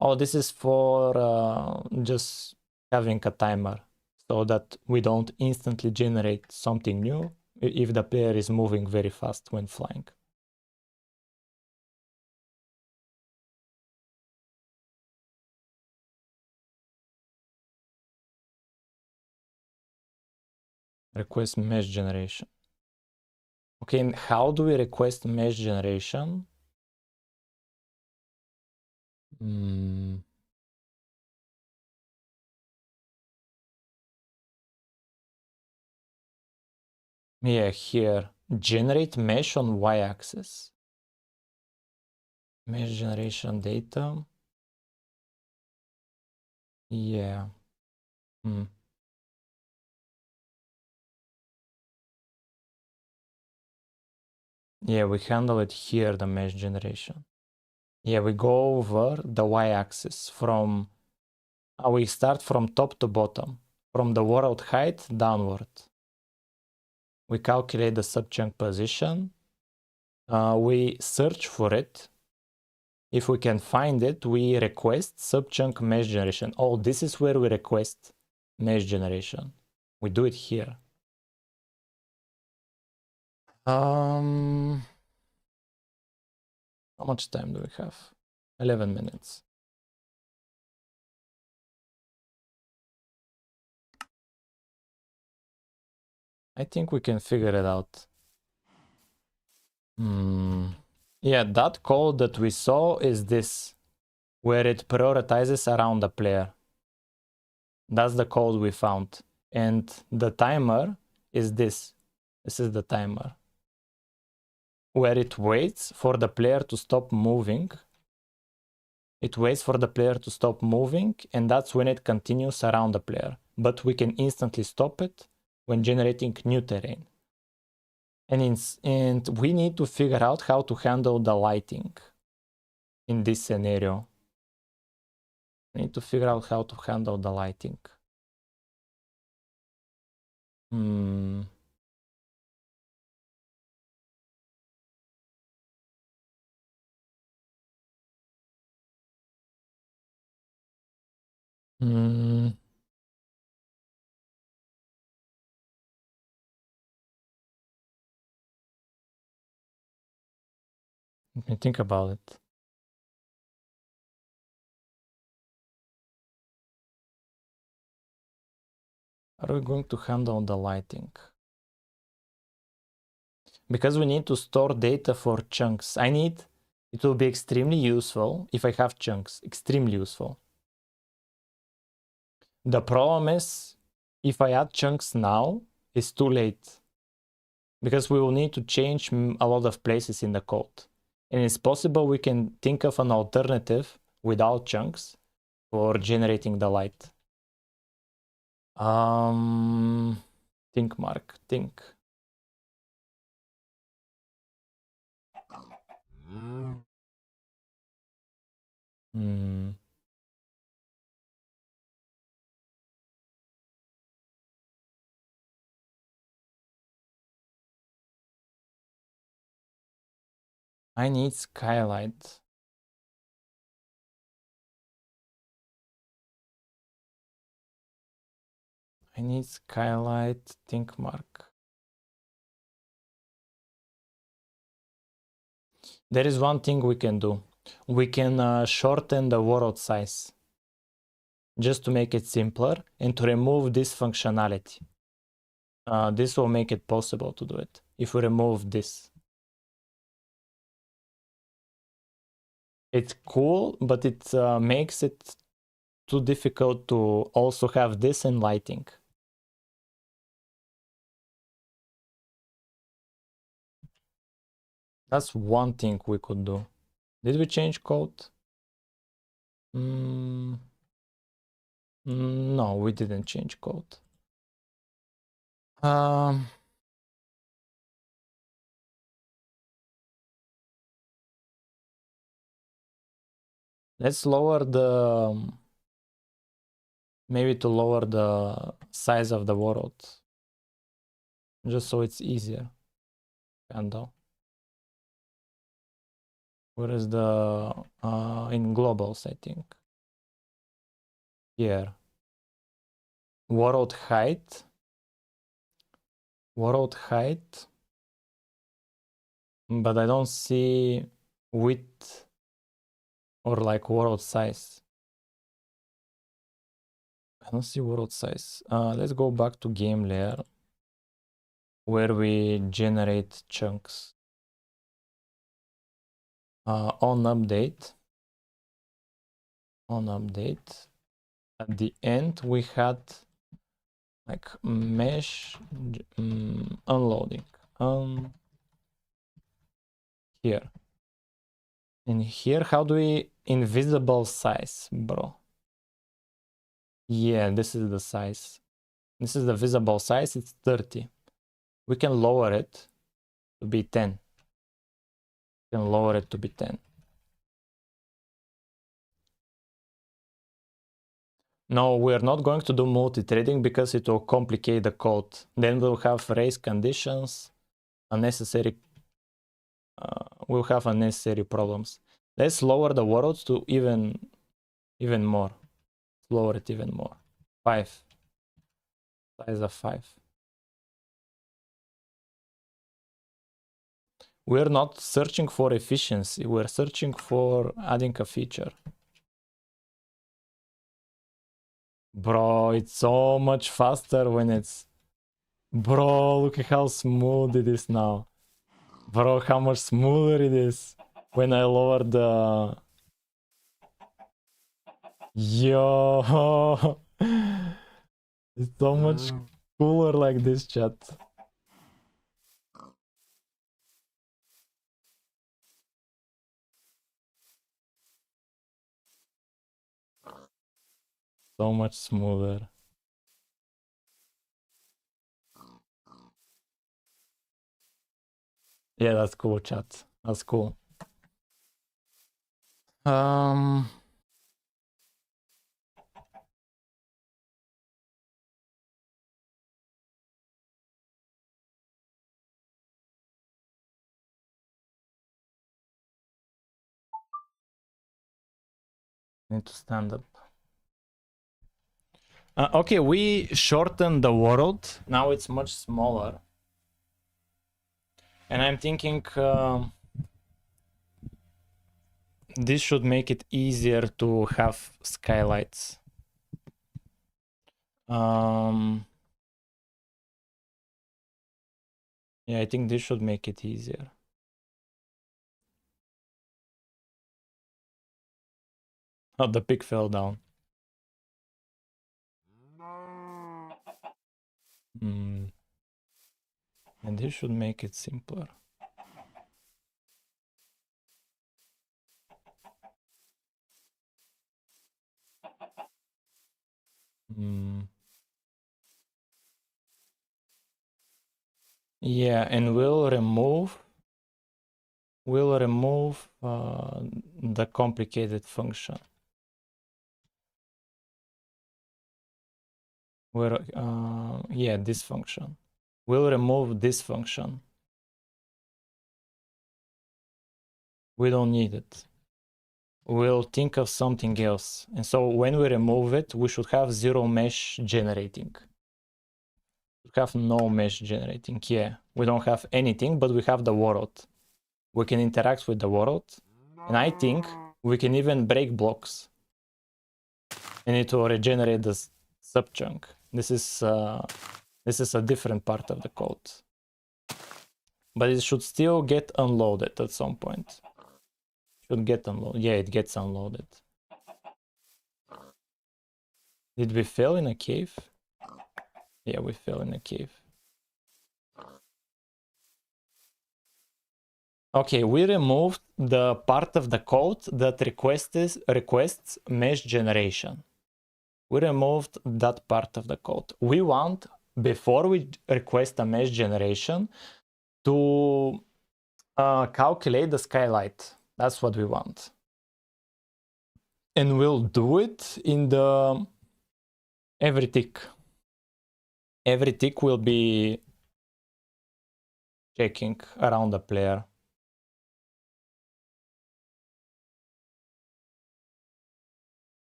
Oh, this is for just having a timer so that we don't instantly generate something new if the player is moving very fast when flying. Request mesh generation. Okay, and how do we request mesh generation? Yeah, here, generate mesh on y-axis. Mesh generation data. Yeah. Yeah, we handle it here, the mesh generation. Yeah, we go over the y-axis from, we start from top to bottom, from the world height downward. We calculate the subchunk position. We search for it. If we can find it, we request subchunk mesh generation. Oh, this is where we request mesh generation. We do it here. How much time do we have? 11 minutes. I think we can figure it out. Yeah, that code that we saw is this, where it prioritizes around the player. That's the code we found. And the timer is this. This is the timer, where it waits for the player to stop moving. It waits for the player to stop moving, and that's when it continues around the player. But we can instantly stop it when generating new terrain. And we need to figure out how to handle the lighting in this scenario. We need to figure out how to handle the lighting. Let me think about it. How are we going to handle the lighting? Because we need to store data for chunks. It will be extremely useful if I have chunks, extremely useful. The problem is, if I add chunks now, it's too late. Because we will need to change a lot of places in the code. And it's possible we can think of an alternative without chunks for generating the light. Think, Mark, think. I need skylight. I need skylight, think mark. There is one thing we can do. We can shorten the world size. Just to make it simpler and to remove this functionality. This will make it possible to do it. If we remove this. It's cool, but it makes it too difficult to also have this in lighting. That's one thing we could do. Did we change code? No, we didn't change code. Let's lower the... maybe to lower the size of the world. Just so it's easier. Handle. Where is the... in globals, I think. Here. World height. World height. But I don't see width or like world size. I don't see world size. Let's go back to game layer where we generate chunks. On update. At the end we had like mesh unloading. Here. And here, how do we invisible size, bro? Yeah, this is the size. This is the visible size, it's 30. We can lower it to be 10. We can lower it to be 10. No, we're not going to do multi-threading because it will complicate the code. Then we'll have race conditions, unnecessary. We'll have unnecessary problems. Let's lower the worlds to even more. Lower it even more. 5. Size of 5. We're not searching for efficiency. We're searching for adding a feature. Bro, it's so much faster when it's... Bro, look at how smooth it is now. Bro, how much smoother it is when I lower the... Yo! It's so much cooler like this, chat. So much smoother. Yeah, that's cool, chat. That's cool. Need to stand up. Okay, we shortened the world. Now it's much smaller. And I'm thinking this should make it easier to have skylights. Yeah, I think this should make it easier. Oh, the pig fell down. And this should make it simpler. Yeah, and we'll remove the complicated function. Yeah, this function. We'll remove this function. We don't need it. We'll think of something else. And so when we remove it, we should have zero mesh generating. We have no mesh generating. Yeah, we don't have anything, but we have the world. We can interact with the world. And I think we can even break blocks. And it will regenerate the subchunk. This is a different part of the code. But it should still get unloaded at some point. Should get unloaded. Yeah, it gets unloaded. Did we fail in a cave? Yeah, we fell in a cave. Okay, we removed the part of the code that requests mesh generation. We removed that part of the code. We want, before we request a mesh generation, to calculate the skylight. That's what we want. And we'll do it in the every tick. Every tick will be checking around the player.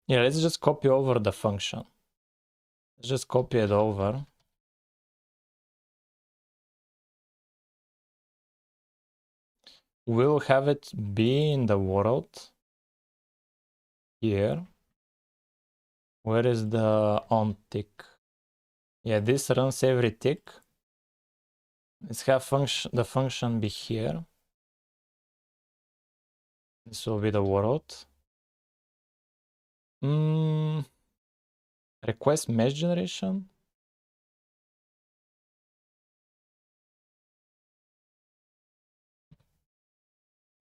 Yeah, let's just copy over the function. Let's just copy it over. We'll have it be in the world here. Where is the on tick? Yeah, this runs every tick. Let's have the function be here. This will be the world. Request mesh generation.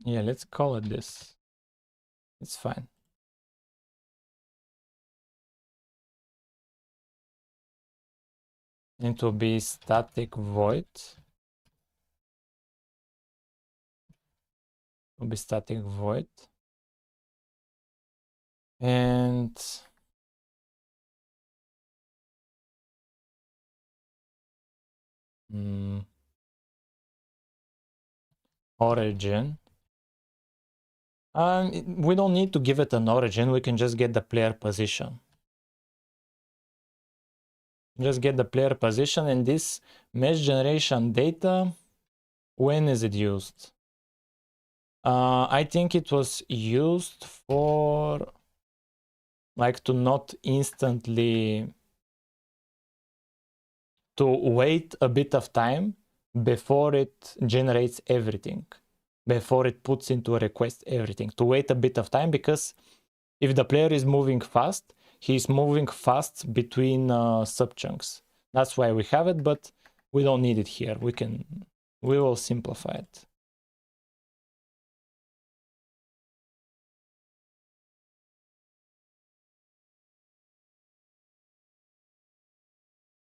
Yeah, let's call it this. It's fine. It will be static void will be static void. And origin. We don't need to give it an origin. We can just get the player position. Just get the player position, and this mesh generation data, when is it used? I think it was used for like to not instantly, to wait a bit of time before it generates everything, before it puts into a request everything, to wait a bit of time, because if the player is moving fast, he's moving fast between subchunks. That's why we have it, but we don't need it here. We will simplify it.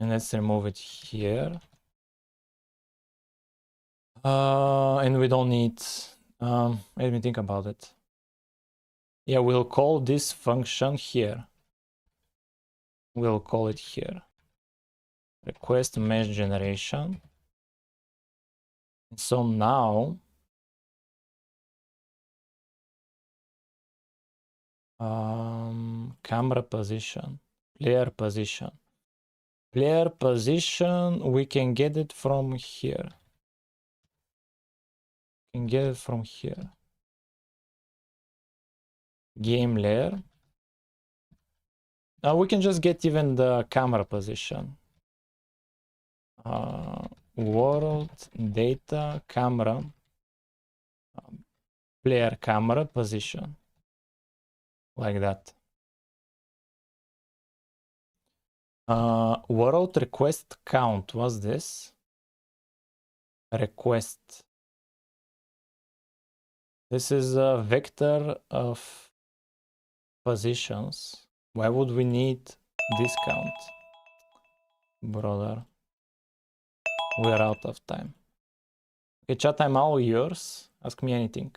And let's remove it here. And we don't need, let me think about it. Yeah, we'll call this function here. We'll call it here. Request mesh generation. So now, camera position, player position. Player position, we can get it from here. We can get it from here. Game layer. We can just get even the camera position. World data camera, player camera position, like that. World request count, what's this? Request. This is a vector of positions. Why would we need this count? Brother, we're out of time. Okay, chat, I'm all yours. Ask me anything.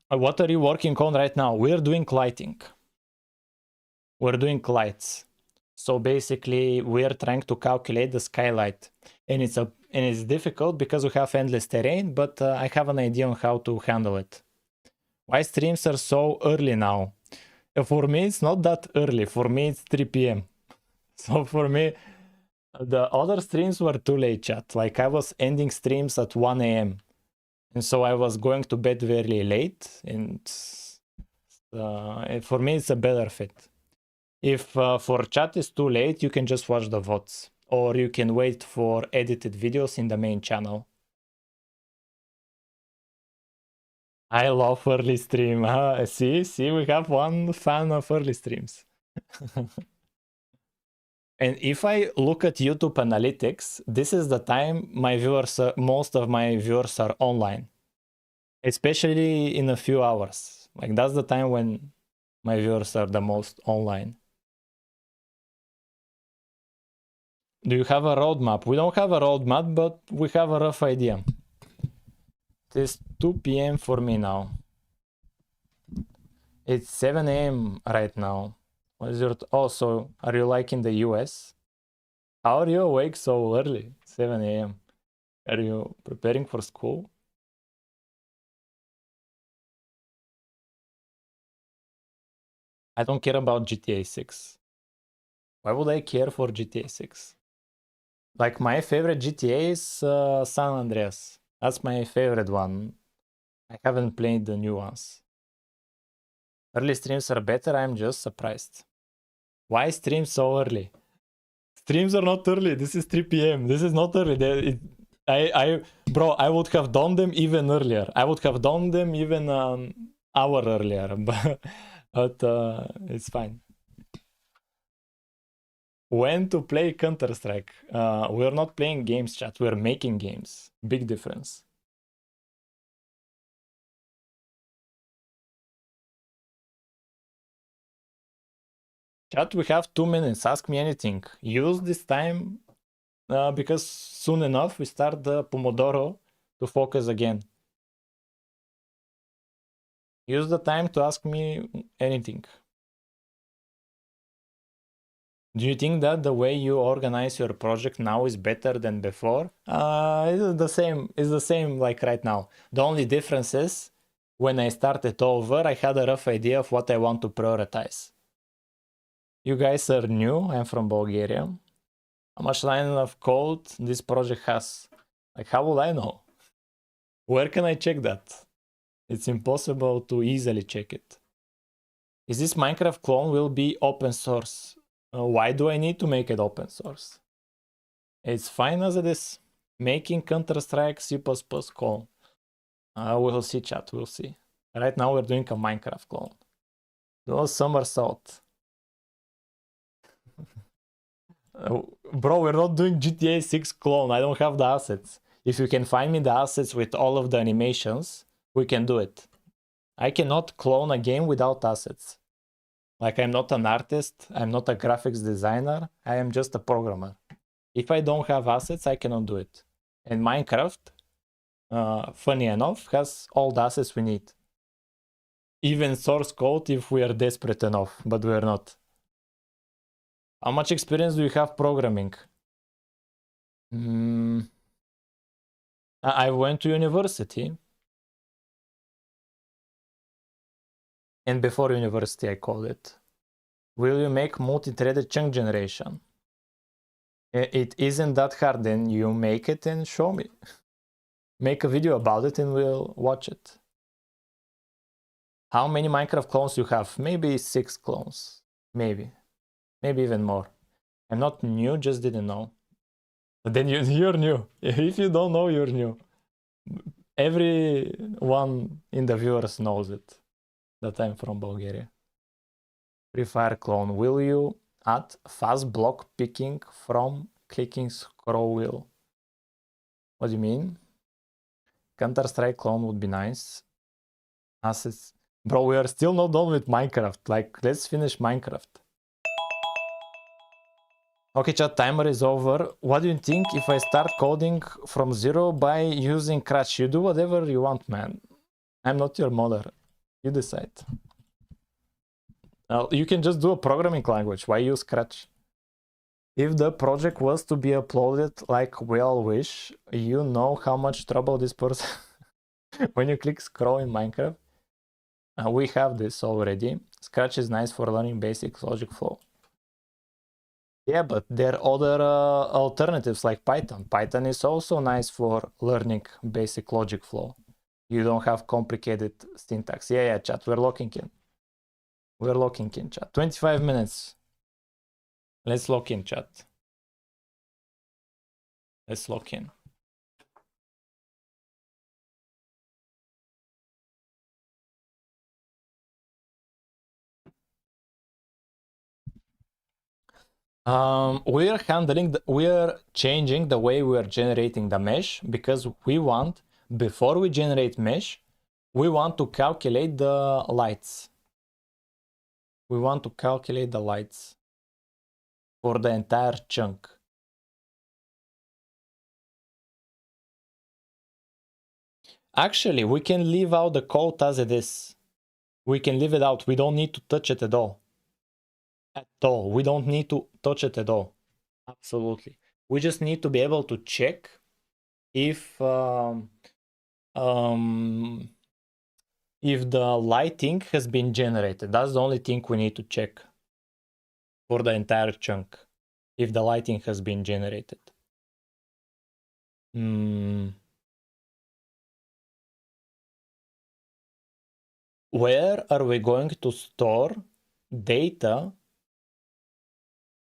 What are you working on right now? We're doing lighting. We're doing lights. So basically, we're trying to calculate the skylight, and it's difficult because we have endless terrain. But I have an idea on how to handle it. Why streams are so early now? For me, it's not that early. For me, it's 3 p.m. So for me, the other streams were too late, chat. Like I was ending streams at 1 a.m. And so I was going to bed very late. And for me, it's a better fit. If for chat is too late, you can just watch the VODs. Or you can wait for edited videos in the main channel. I love early stream. See, we have one fan of early streams. And if I look at YouTube analytics, this is the time my viewers, most of my viewers are online, especially in a few hours. Like that's the time when my viewers are the most online. Do you have a roadmap? We don't have a roadmap, but we have a rough idea. It is 2 p.m. for me now. It's 7 a.m. right now. What is your so are you like in the US? How are you awake so early? 7 a.m. Are you preparing for school? I don't care about GTA 6. Why would I care for GTA 6? Like my favorite GTA is San Andreas. That's my favorite one. I haven't played the new ones. Early streams are better, I'm just surprised. Why stream so early? Streams are not early. This is 3 p.m. This is not early. Bro, I would have done them even earlier. I would have done them even an hour earlier, but it's fine. When to play Counter-Strike? We're not playing games, chat. We're making games. Big difference. Chat, we have 2 minutes. Ask me anything. Use this time because soon enough we start the Pomodoro to focus again. Use the time to ask me anything. Do you think that the way you organize your project now is better than before? It's the same. It's the same like right now. The only difference is when I started over, I had a rough idea of what I want to prioritize. You guys are new. I'm from Bulgaria. How much line of code this project has? Like, how will I know? Where can I check that? It's impossible to easily check it. Is this Minecraft clone will be open source? Why do I need to make it open source? It's fine as it is. Making Counter-Strike C++ clone. We'll see, chat, we'll see. Right now we're doing a Minecraft clone. Do a somersault. Bro, we're not doing GTA 6 clone. I don't have the assets. If you can find me the assets with all of the animations, we can do it. I cannot clone a game without assets. Like, I'm not an artist, I'm not a graphics designer, I am just a programmer. If I don't have assets, I cannot do it. And Minecraft, funny enough, has all the assets we need. Even source code if we are desperate enough, but we are not. How much experience do you have programming? I went to university. And before university, I called it. Will you make multi-threaded chunk generation? It isn't that hard. Then you make it and show me. Make a video about it and we'll watch it. How many Minecraft clones you have? Maybe 6 clones. Maybe even more. I'm not new, just didn't know. But then you're new. If you don't know, you're new. Everyone in the viewers knows it, that I'm from Bulgaria. Free Fire clone. Will you add fast block picking from clicking scroll wheel? What do you mean? Counter-Strike clone would be nice. Assets. Bro, we are still not done with Minecraft. Like, let's finish Minecraft. Okay, chat, timer is over. What do you think if I start coding from zero by using Scratch? You do whatever you want, man. I'm not your mother. You decide. You can just do a programming language. Why use Scratch? If the project was to be uploaded like we all wish, you know how much trouble this person... When you click scroll in Minecraft, we have this already. Scratch is nice for learning basic logic flow. Yeah, but there are other alternatives like Python. Python is also nice for learning basic logic flow. You don't have complicated syntax. Yeah, chat, we're locking in. We're locking in, chat. 25 minutes. Let's lock in, chat. Let's lock in. We're changing the way we are generating the mesh because we want, before we generate mesh, we want to calculate the lights. We want to calculate the lights for the entire chunk. Actually, we can leave out the code as it is. We can leave it out. We don't need to touch it at all. At all. We don't need to touch it at all. Absolutely. We just need to be able to check if the lighting has been generated. That's the only thing we need to check for the entire chunk, if the lighting has been generated. Where are we going to store data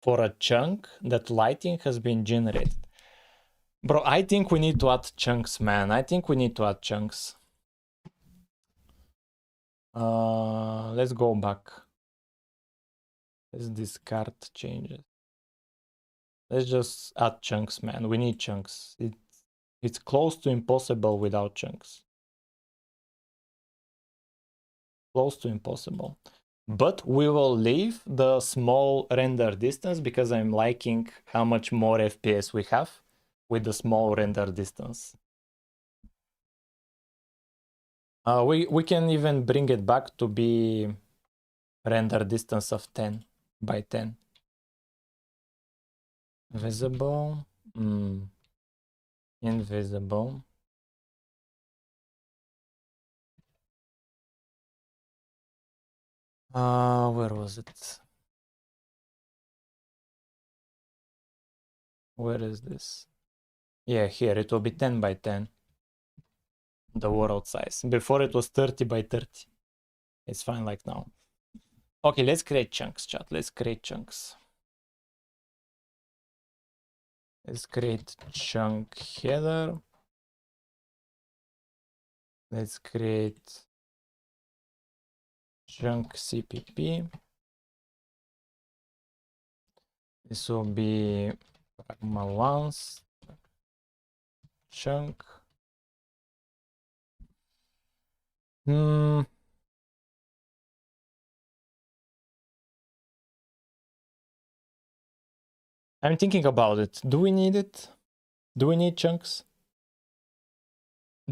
for a chunk that lighting has been generated? Bro, I think we need to add chunks, man. I think we need to add chunks. Let's go back. Let's discard changes. Let's just add chunks, man. We need chunks. It's close to impossible without chunks. Close to impossible. but we will leave the small render distance because I'm liking how much more FPS we have with the small render distance. We can even bring it back to be render distance of 10 by 10. Visible, invisible. Where was it? Where is this? Yeah, here it will be 10 by 10. The world size. Before it was 30 by 30. It's fine like now. Okay, let's create chunks, chat. Let's create chunks. Let's create chunk header. Let's create chunk CPP. This will be pragma once chunk. I'm thinking about it. Do we need it? Do we need chunks?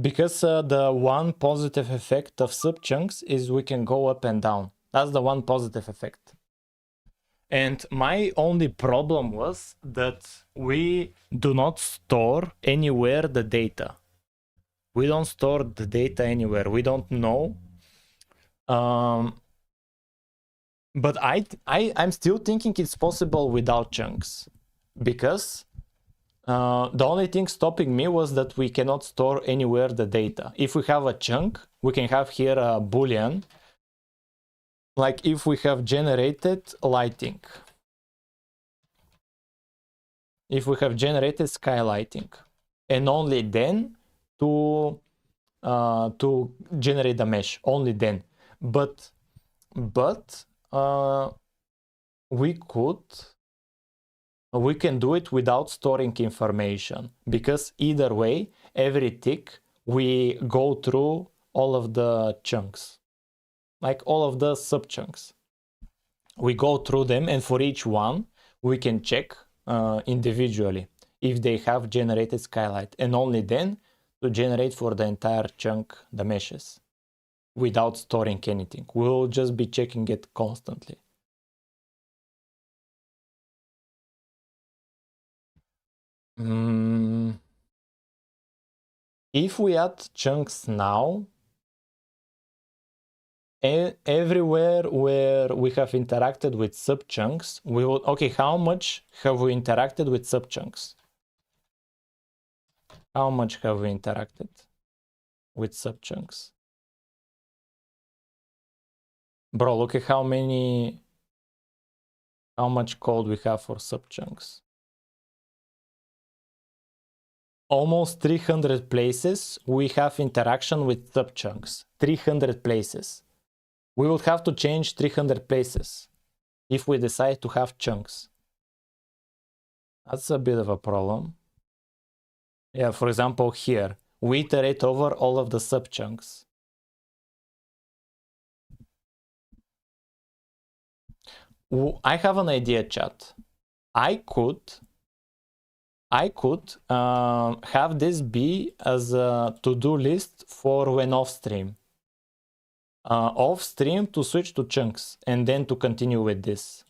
Because the one positive effect of subchunks is we can go up and down. That's the one positive effect. And my only problem was that we do not store anywhere the data. We don't store the data anywhere. We don't know. But I'm still thinking it's possible without chunks. Because the only thing stopping me was that we cannot store anywhere the data. If we have a chunk, we can have here a boolean. Like if we have generated lighting. If we have generated skylighting. And only then to generate the mesh. Only then. But we can do it without storing information, because either way, every tick we go through all of the chunks, like all of the subchunks. We go through them, and for each one we can check individually if they have generated skylight, and only then to generate for the entire chunk the meshes without storing anything. We'll just be checking it constantly. If we add chunks now, everywhere where we have interacted with subchunks, we will, okay, how much have we interacted with subchunks? How much have we interacted with subchunks? Bro, look at how much code we have for subchunks. Almost 300 places we have interaction with subchunks. 300 places. We will have to change 300 places if we decide to have chunks. That's a bit of a problem. Yeah, for example, here, we iterate over all of the subchunks. I have an idea, chat. I could have this be as a to-do list for when off-stream. Off-stream to switch to chunks and then to continue with this.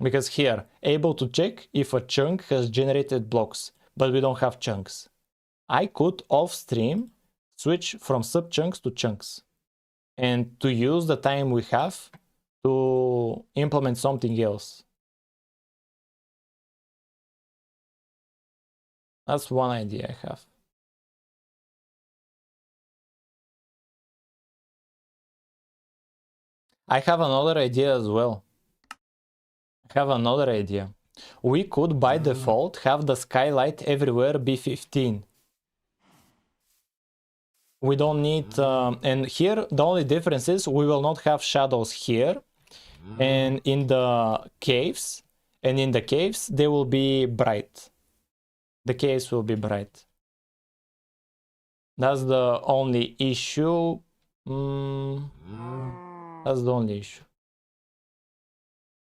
Because here, able to check if a chunk has generated blocks, but we don't have chunks. I could off-stream switch from subchunks to chunks and to use the time we have to implement something else. That's one idea I have. I have another idea as well. We could, by default, have the skylight everywhere be 15. We don't need, and here the only difference is we will not have shadows here, and in the caves, they will be bright. The caves will be bright. That's the only issue. That's the only issue.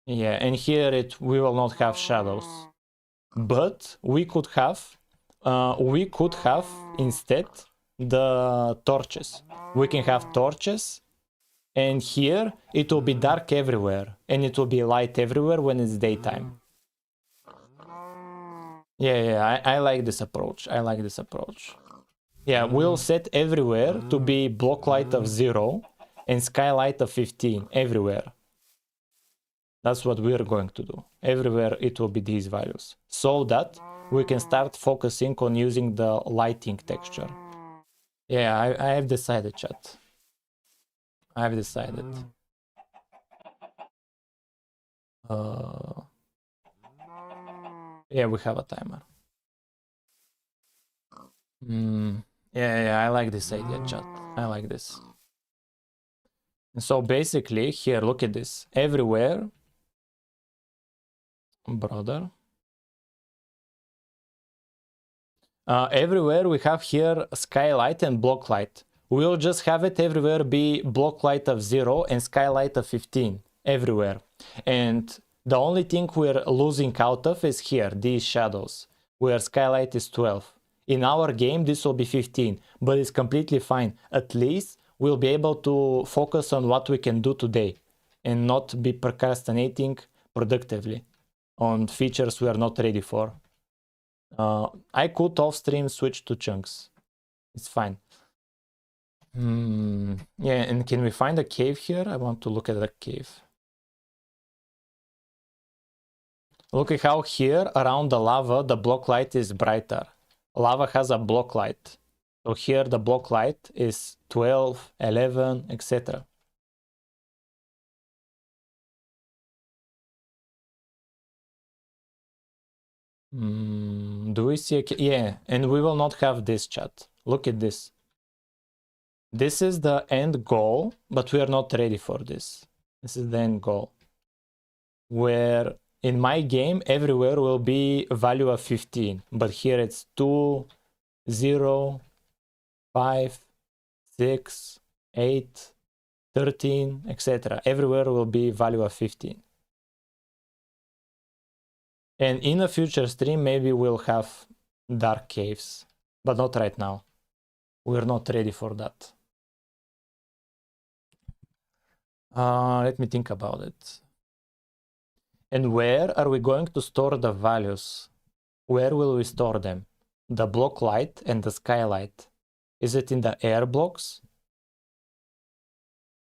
Yeah, and here we will not have shadows, but we could have instead the torches. We can have torches, and here it will be dark everywhere, and it will be light everywhere when it's daytime. Yeah, I like this approach. I like this approach. Yeah, we'll set everywhere to be block light of 0 and skylight of 15 everywhere. That's what we're going to do. Everywhere it will be these values, so that we can start focusing on using the lighting texture. Yeah, I have decided, chat. I've decided. Yeah, we have a timer. Yeah, I like this idea, chat. I like this. And so basically, here, look at this. Everywhere, brother. Everywhere we have here skylight and block light. We'll just have it everywhere be block light of 0 and skylight of 15 everywhere. And the only thing we're losing out of is here, these shadows, where skylight is 12. In our game, this will be 15, but it's completely fine. At least we'll be able to focus on what we can do today and not be procrastinating productively on features we are not ready for. I could off stream switch to chunks. It's fine. Yeah, and can we find a cave here? I want to look at the cave. Look at how here around the lava, the block light is brighter. Lava has a block light. So here the block light is 12, 11, etc. Do we see a cave? Yeah, and we will not have this, chat. Look at this. This is the end goal, but we are not ready for this. This is the end goal. Where in my game, everywhere will be a value of 15, but here it's 2, 0, 5, 6, 8, 13, etc. Everywhere will be value of 15. And in a future stream, maybe we'll have dark caves, but not right now. We're not ready for that. Let me think about it. And where are we going to store the values? Where will we store them? The block light and the skylight. Is it in the air blocks?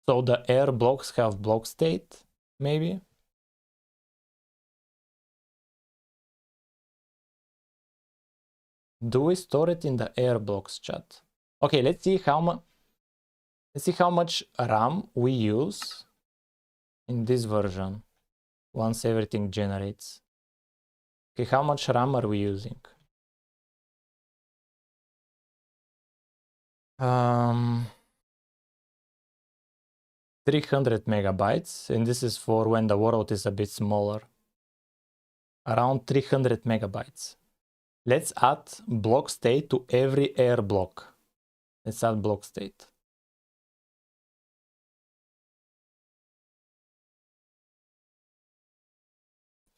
So the air blocks have block state, maybe? Do we store it in the air blocks, chat? Okay, let's see how much RAM we use in this version once everything generates. Okay, how much RAM are we using? 300 megabytes, and this is for when the world is a bit smaller. Around 300 megabytes. Let's add block state to every air block. Let's add block state.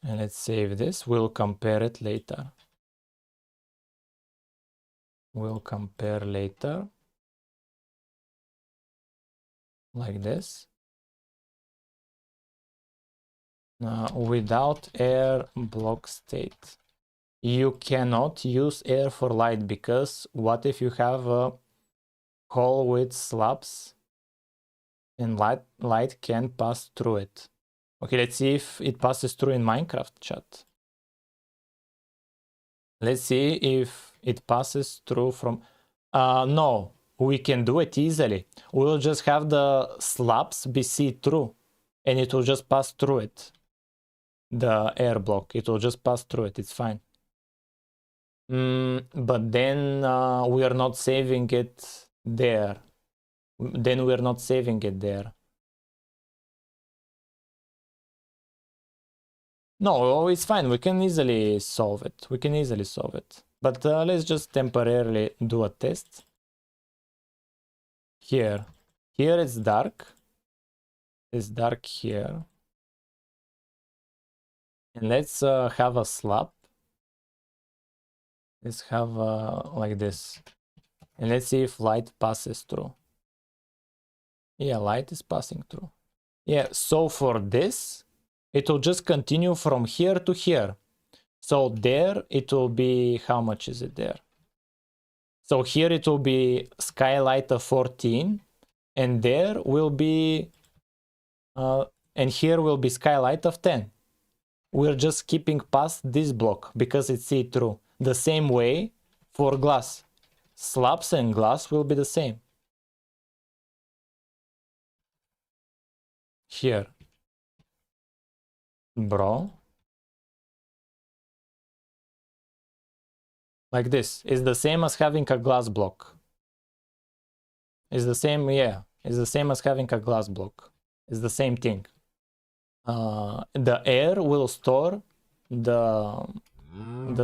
And let's save this. We'll compare it later. We'll compare later. Like this. Without air block state. You cannot use air for light, because what if you have a hole with slabs and light can pass through it? Okay, let's see if it passes through in Minecraft, chat. Let's see if it passes through from... no, we can do it easily. We'll just have the slabs be see-through, and it will just pass through it. The air block, it will just pass through it, it's fine. But then we are not saving it there. Then we're not saving it there. No, it's fine. We can easily solve it. We can easily solve it. But let's just temporarily do a test. Here it's dark. It's dark here. And let's have a slab. Let's have like this. And let's see if light passes through. Yeah, light is passing through. Yeah, so for this, it will just continue from here to here. So there it will be, how much is it there? So here it will be skylight of 14, and there will be, and here will be skylight of 10. We're just skipping past this block because it's see-through. The same way for glass. Slabs and glass will be the same. Here. Bro. Like this. It's the same as having a glass block. It's the same, yeah. It's the same as having a glass block. It's the same thing. The air will store the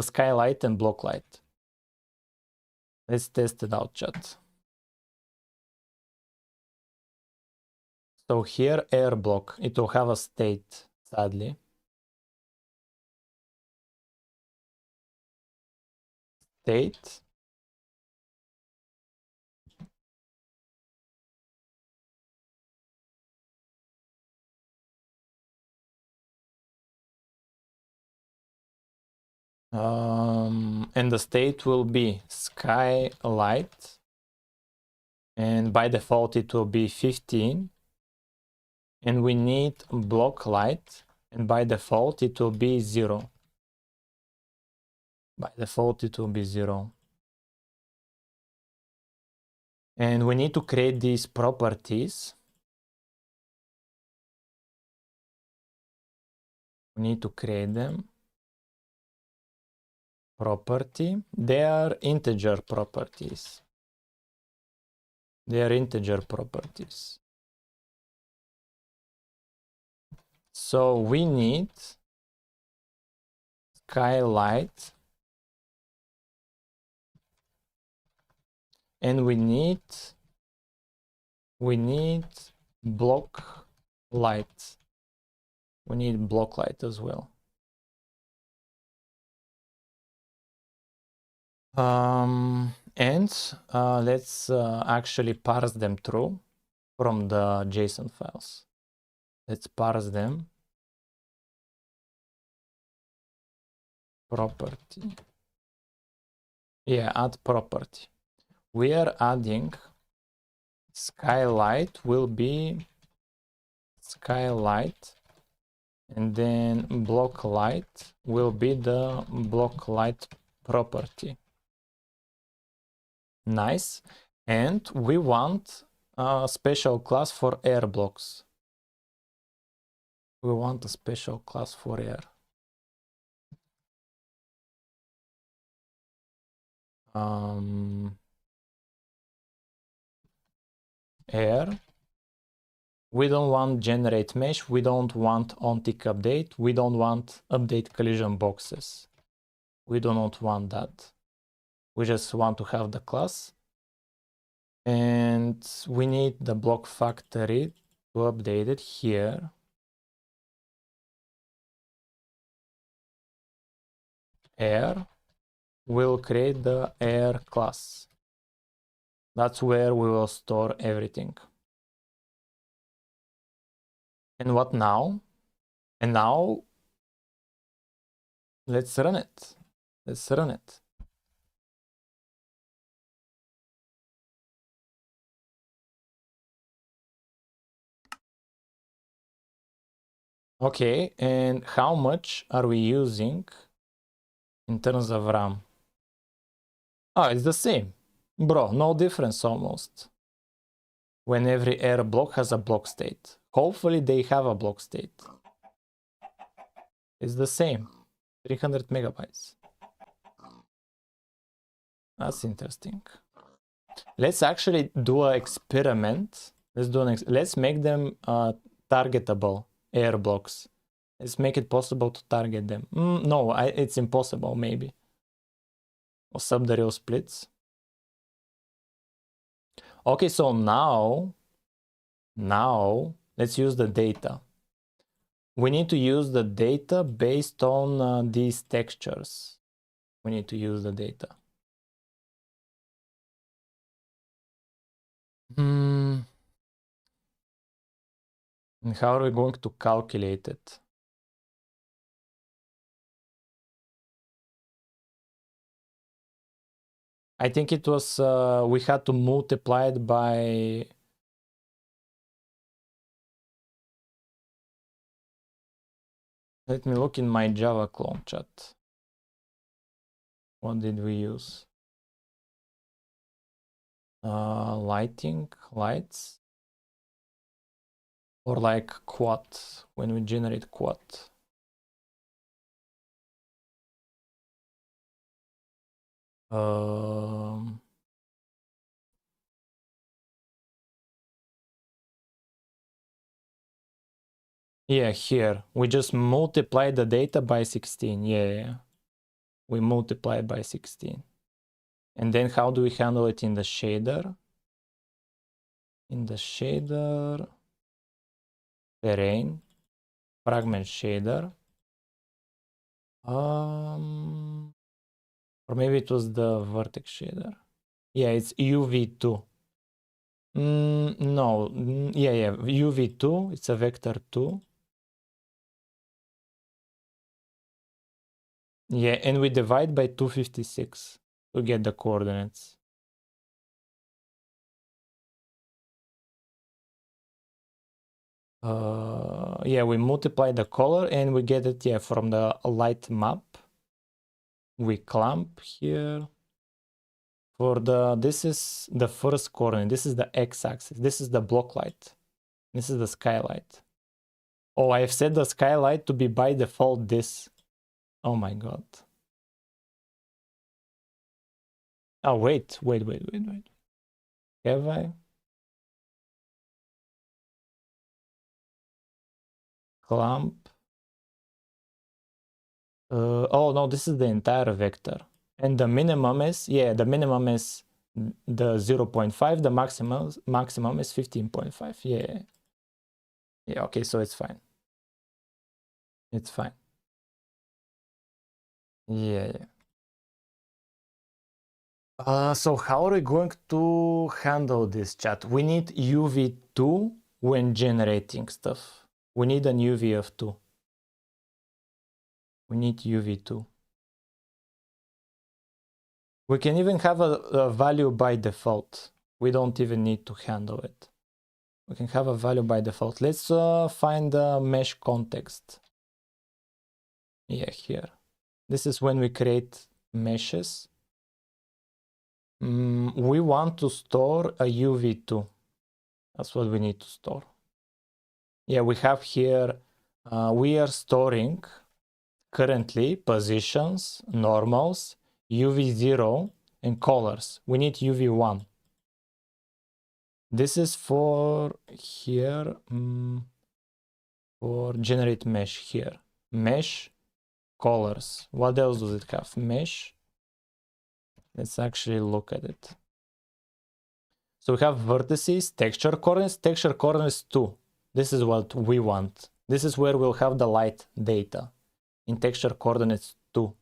skylight and block light. Let's test it out, chat. So here, air block, it will have a state, sadly. State. And the state will be skylight. And by default, it will be 15. And we need block light. And by default, it will be 0. By default, it will be 0. And we need to create these properties. We need to create them. Property. They are integer properties. They are integer properties. So we need skylight. And we need block light. We need block light as well. Let's actually parse them through from the JSON files. Let's parse them. Property. Yeah, add property. We are adding skylight will be skylight, and then block light will be the block light property. Nice. And we want a special class for air blocks. We want a special class for air. Air. We don't want generate mesh. We don't want onTick update. We don't want update collision boxes. We do not want that. We just want to have the class. And we need the block factory to update it here. Air. We'll create the air class. That's where we will store everything. And what now? And now, let's run it. Let's run it. Okay, and how much are we using in terms of RAM? Oh, it's the same. Bro, no difference almost. When every air block has a block state. Hopefully they have a block state. It's the same. 300 megabytes. That's interesting. Let's actually do an experiment. Let's make them targetable air blocks. Let's make it possible to target them. No, it's impossible, maybe. Or subderil splits. Okay, so now let's use the data. we need to use the data based on these textures. We need to use the data. And how are we going to calculate it? I think it was, we had to multiply it by... Let me look in my Java clone chat. What did we use? Lights? Or like quad, when we generate quad. Yeah, here we just multiply the data by 16. Yeah, we multiply by 16. And then how do we handle it in the shader? In the shader, terrain, fragment shader. Or maybe it was the vertex shader. Yeah, it's UV2. No, yeah, UV2, it's a vector 2. Yeah, and we divide by 256 to get the coordinates. Yeah, we multiply the color and we get it, yeah, from the light map. We clamp here. For the, this is the first coordinate, this is the x-axis, this is the block light, this is the skylight. Oh, I have set the skylight to be by default this. Oh my god. Oh, wait. Have I? Clamp. Oh no, this is the entire vector. And the minimum is, yeah, the minimum is the 0.5, the maximum is 15.5. Yeah. Yeah, okay, so it's fine. It's fine. Yeah. So how are we going to handle this, chat? We need UV2 when generating stuff. We need an UV of 2. We need UV2. We can even have a value by default. We don't even need to handle it. We can have a value by default. Let's find the mesh context. Yeah, here. This is when we create meshes. We want to store a UV2. That's what we need to store. Yeah, we have here, we are storing currently positions, normals, UV0, and colors. We need UV1. This is for here, for generate mesh here. Mesh, colors. What else does it have? Mesh. Let's actually look at it. So we have vertices, texture coordinates 2. This is what we want. This is where we'll have the light data. In texture coordinates 2.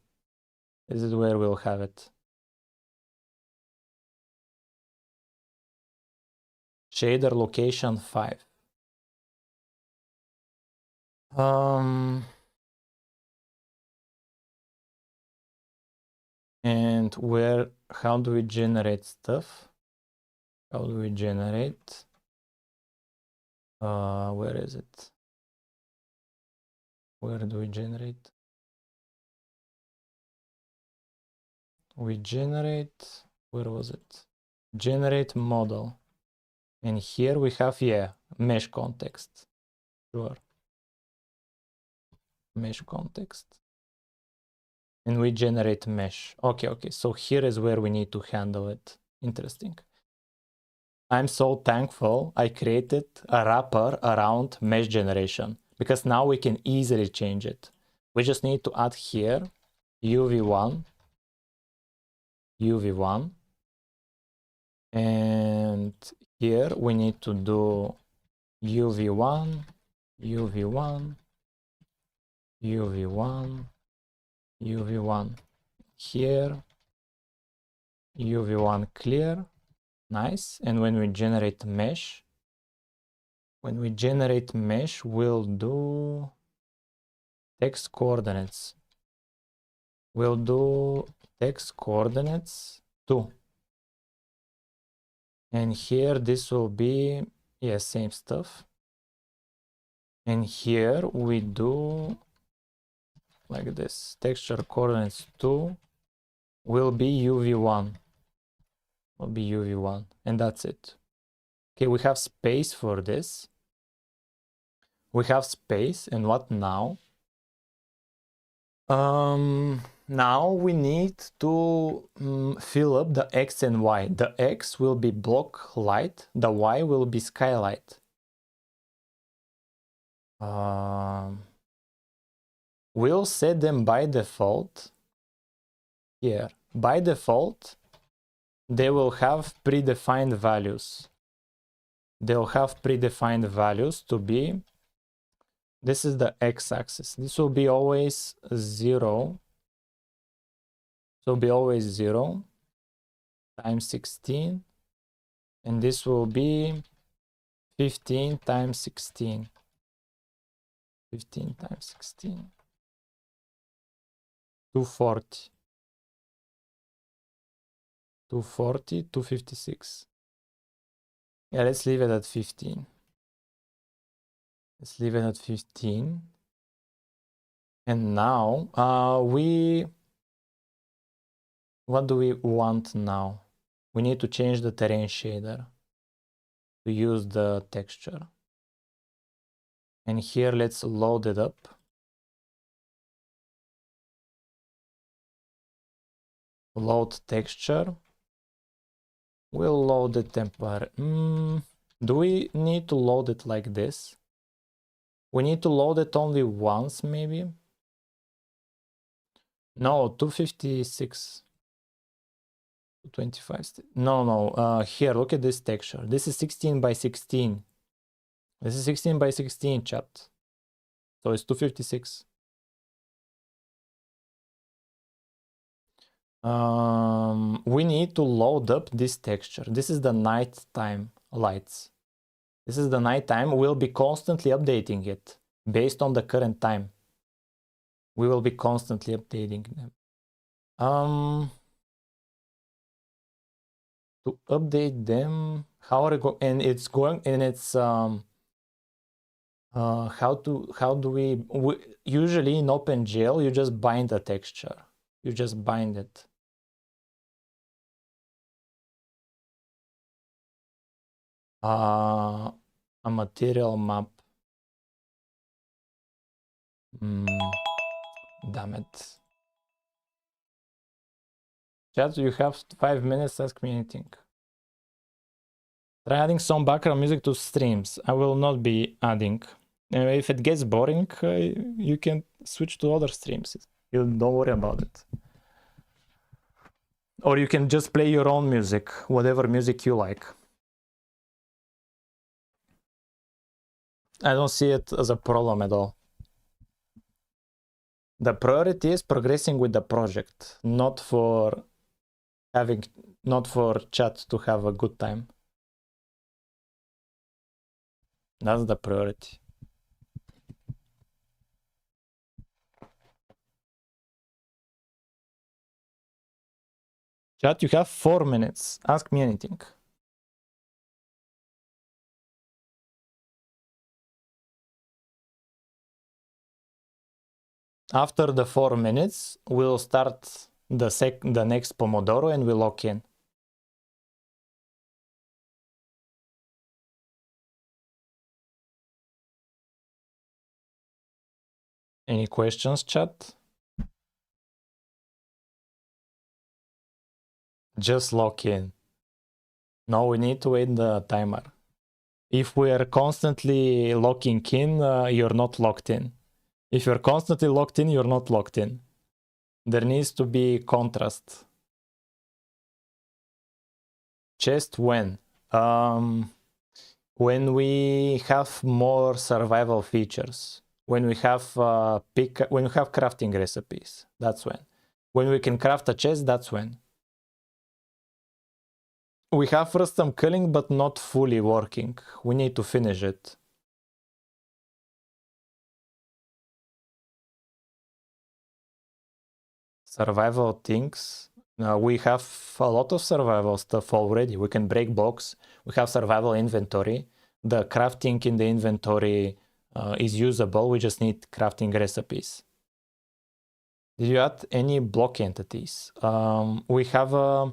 This is where we'll have it. Shader location 5. And where, how do we generate stuff? How do we generate? Where is it? Where do we generate? We generate, where was it? Generate model. And here we have, yeah, mesh context. Sure. Mesh context. And we generate mesh. Okay, so here is where we need to handle it. Interesting. I'm so thankful I created a wrapper around mesh generation, because now we can easily change it. We just need to add here UV1, and here we need to do UV1, UV1, UV1 here, UV1 clear, nice. And when we generate mesh, we'll do text coordinates. We'll do text coordinates 2. And here this will be, yeah, same stuff. And here we do like this, texture coordinates 2 will be UV1. And that's it. Okay, we have space for this. We have space, and what now? Now we need to fill up the X and Y. The X will be block light, the Y will be skylight. We'll set them by default here. By default, they will have predefined values. They'll have predefined values to be, this is the x-axis. This will be always 0. So be always 0 times 16. And this will be 15 times 16. 15 times 16. 240. 240, 256. Yeah, let's leave it at 15. Let's leave it at 15. And now what do we want now? We need to change the terrain shader to use the texture. And here let's load it up. Load texture. We'll load it temporarily. Do we need to load it like this? We need to load it only once, maybe? No, 256. 25. No. Here, look at this texture. This is 16 by 16. This is 16 by 16, chat. So it's 256. We need to load up this texture. This is the nighttime lights. This is the nighttime. We'll be constantly updating it based on the current time. We will be constantly updating them. To update them, how are go? And it's going, and it's how do we usually in OpenGL you just bind a texture. You just bind it. A material map. Damn it. Chat, you have 5 minutes, ask me anything. Try adding some background music to streams. I will not be adding. If it gets boring, you can switch to other streams. Don't worry about it. Or you can just play your own music, whatever music you like. I don't see it as a problem at all. The priority is progressing with the project, not for chat to have a good time. That's the priority. Chat, you have 4 minutes. Ask me anything. After the 4 minutes, we'll start the next Pomodoro and we'll lock in. Any questions, chat? Just lock in. No, we need to wait the timer. If we are constantly locking in, you're not locked in. If you're constantly locked in, you're not locked in. There needs to be contrast. Just when? When we have more survival features. when we have when we have crafting recipes. That's when we can craft a chest. That's when we have some killing, but not fully working. We need to finish it. Survival things. We have a lot of survival stuff already. We can break blocks. We have survival inventory. The crafting in the inventory is usable. We just need crafting recipes. Did you add any block entities? We have a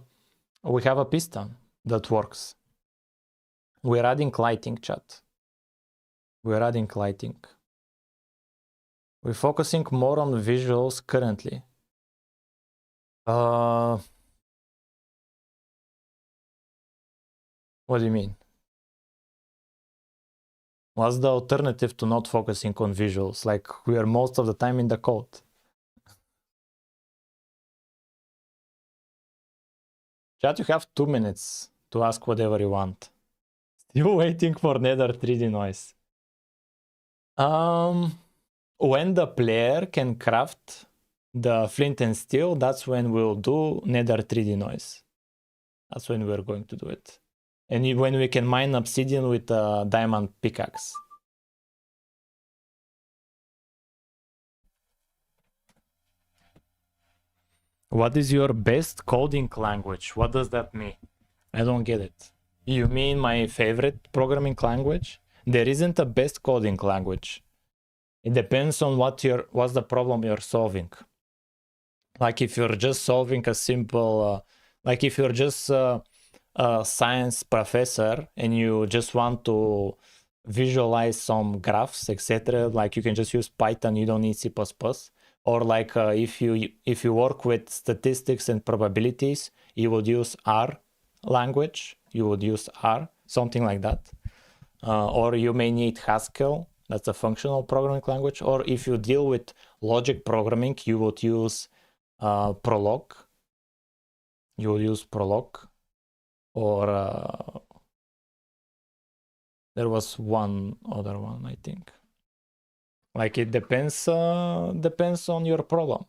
piston that works. We're adding lighting, chat. We're adding lighting. We're focusing more on visuals currently. What do you mean? What's the alternative to not focusing on visuals? Like, we are most of the time in the code. Chat, you have 2 minutes to ask whatever you want. Still waiting for Nether 3D noise. When the player can craft the flint and steel, that's when we'll do Nether 3D noise. That's when we're going to do it. And when we can mine obsidian with a diamond pickaxe. What is your best coding language? What does that mean? I don't get it. You mean my favorite programming language? There isn't a best coding language. It depends on what's the problem you're solving. Like if you're just solving a simple, like if you're just a science professor and you just want to visualize some graphs, etc., like you can just use Python. You don't need C++. Or like if you work with statistics and probabilities, you would use R language. You would use R, something like that. Or you may need Haskell. That's a functional programming language. Or if you deal with logic programming, you would use Prolog. You will use Prolog. Or there was one other one, I think. Like it depends on your problem.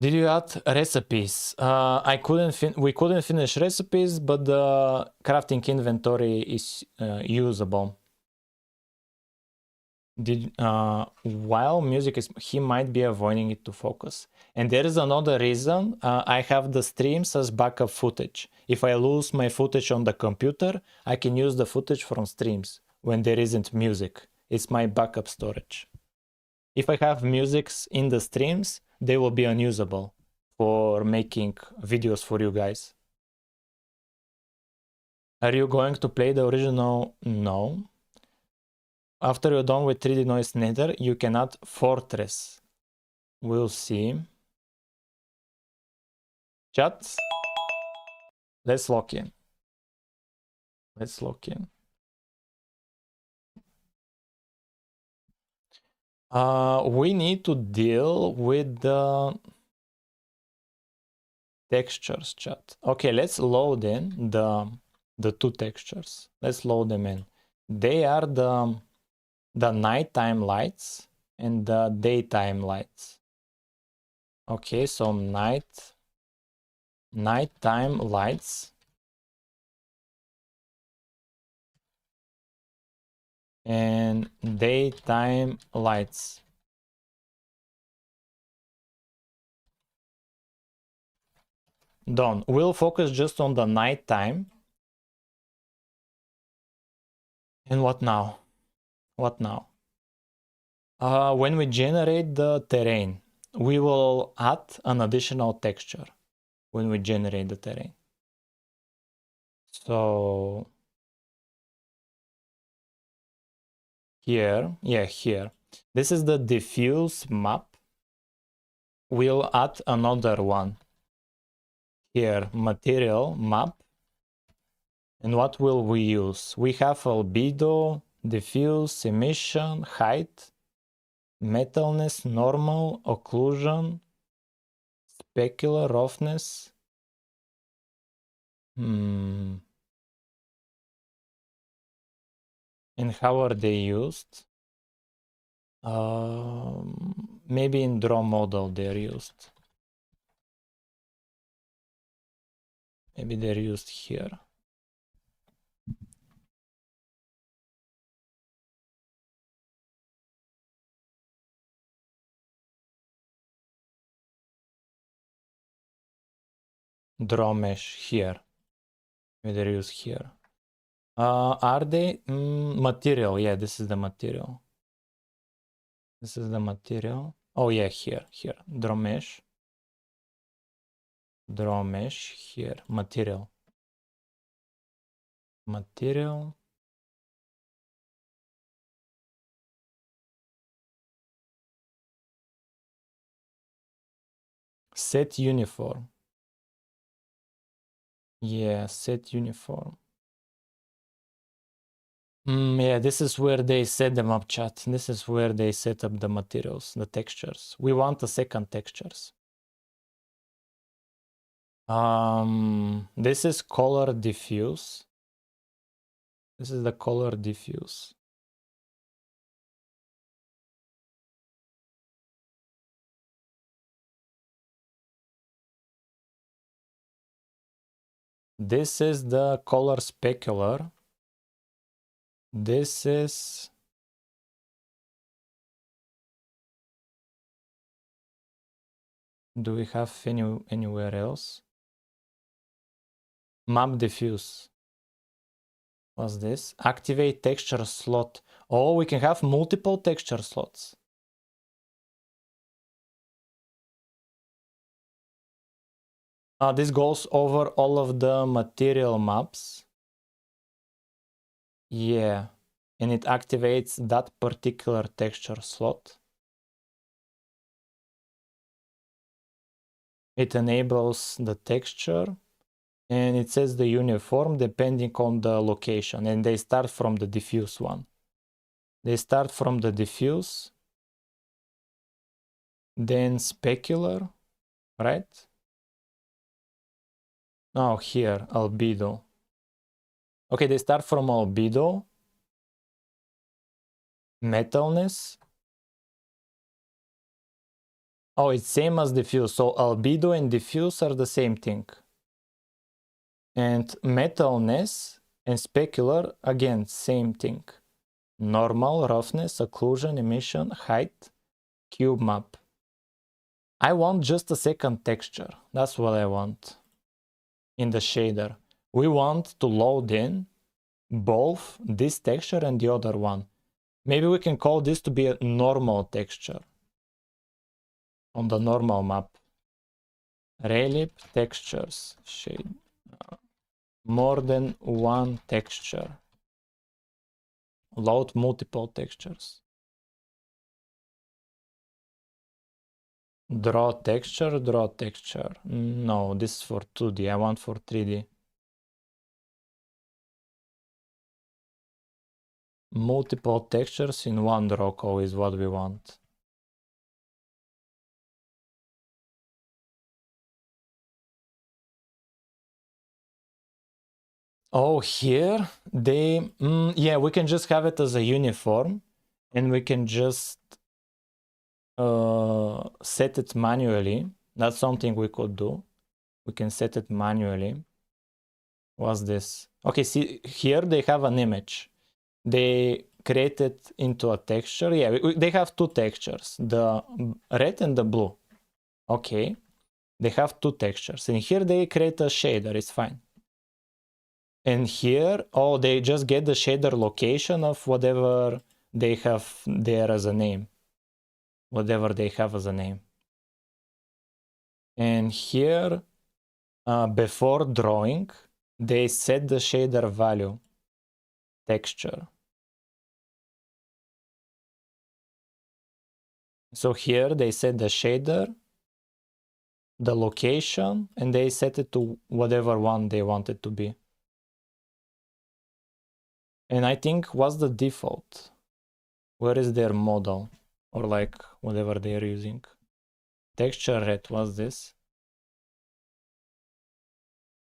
Did you add recipes? We couldn't finish recipes, but the crafting inventory is usable. While music is, he might be avoiding it to focus. And there is another reason. I have the streams as backup footage. If I lose my footage on the computer, I can use the footage from streams when there isn't music. It's my backup storage. If I have musics in the streams, they will be unusable for making videos for you guys. Are you going to play the original? No. After you're done with 3D Noise Nether, you can add Fortress. We'll see. Chat. Let's lock in. Let's lock in. We need to deal with the textures, chat. Okay, let's load in the two textures. Let's load them in. They are the nighttime lights and the daytime lights. Okay, so nighttime lights and daytime lights. Done. We'll focus just on the nighttime. And what now? What now? When we generate the terrain, we will add an additional texture when we generate the terrain. So here, here. This is the diffuse map. We'll add another one. Here, material map. And what will we use? We have albedo, diffuse, emission, height, metalness, normal, occlusion, specular, roughness. And how are they used? Maybe in draw model they're used. Maybe they're used here. Draw mesh here. Maybe they're used here. Are they material? Yeah, this is the material. This is the material. Oh yeah, here. Draw mesh here. Material. Set uniform. Yeah, set uniform. Yeah, this is where they set them up, chat. This is where they set up the materials, the textures. We want the second textures. This is color diffuse. This is the color diffuse. This is the color specular. This is... Do we have anywhere else? Map diffuse. What's this? Activate texture slot. Oh, we can have multiple texture slots. This goes over all of the material maps. Yeah, and it activates that particular texture slot. It enables the texture, and it says the uniform depending on the location, and they start from the diffuse one. They start from the diffuse, then specular, right? Oh, here, albedo. Okay, they start from albedo, metalness. Oh, it's same as diffuse. So albedo and diffuse are the same thing. And metalness and specular, again, same thing. Normal, roughness, occlusion, emission, height, cube map. I want just a second texture. That's what I want in the shader. We want to load in both this texture and the other one. Maybe we can call this to be a normal texture on the normal map. Relief textures, shade. More than one texture. Load multiple textures. Draw texture. No, this is for 2D. I want for 3D. Multiple textures in one draw call is what we want. Oh, here they, yeah, we can just have it as a uniform, and we can just set it manually. That's something we could do. We can set it manually. What's this? Okay, see, here they have an image. They create it into a texture. Yeah, they have two textures, the red and the blue. Okay, they have two textures, and here they create a shader. It's fine. And here, oh, they just get the shader location of whatever they have there as a name. Whatever they have as a name. And here, before drawing, they set the shader value, texture. So here they set the shader, the location, and they set it to whatever one they want it to be. And I think, what's the default? Where is their model? Or like whatever they're using. Texture red, what's this?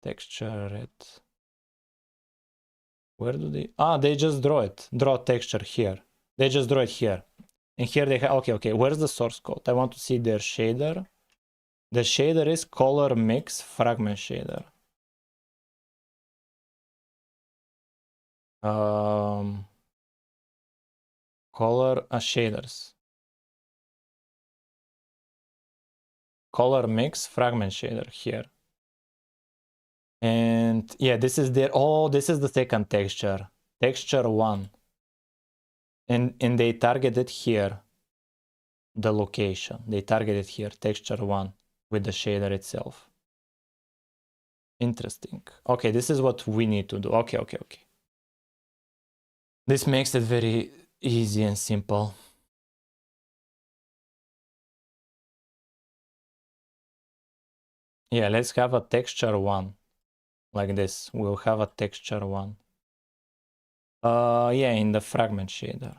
Texture red. Where do they? They just draw it. Draw texture here. They just draw it here. And here they have, okay, where's the source code? I want to see their shader. The shader is color mix fragment shader. Color shaders. Color mix fragment shader here. And yeah, this is their, oh, this is the second texture. Texture 1. And they targeted here the location. They targeted here texture 1 with the shader itself. Interesting. Okay, this is what we need to do. Okay. This makes it very easy and simple. Yeah, let's have a texture 1 like this. We'll have a texture 1. Yeah, in the fragment shader.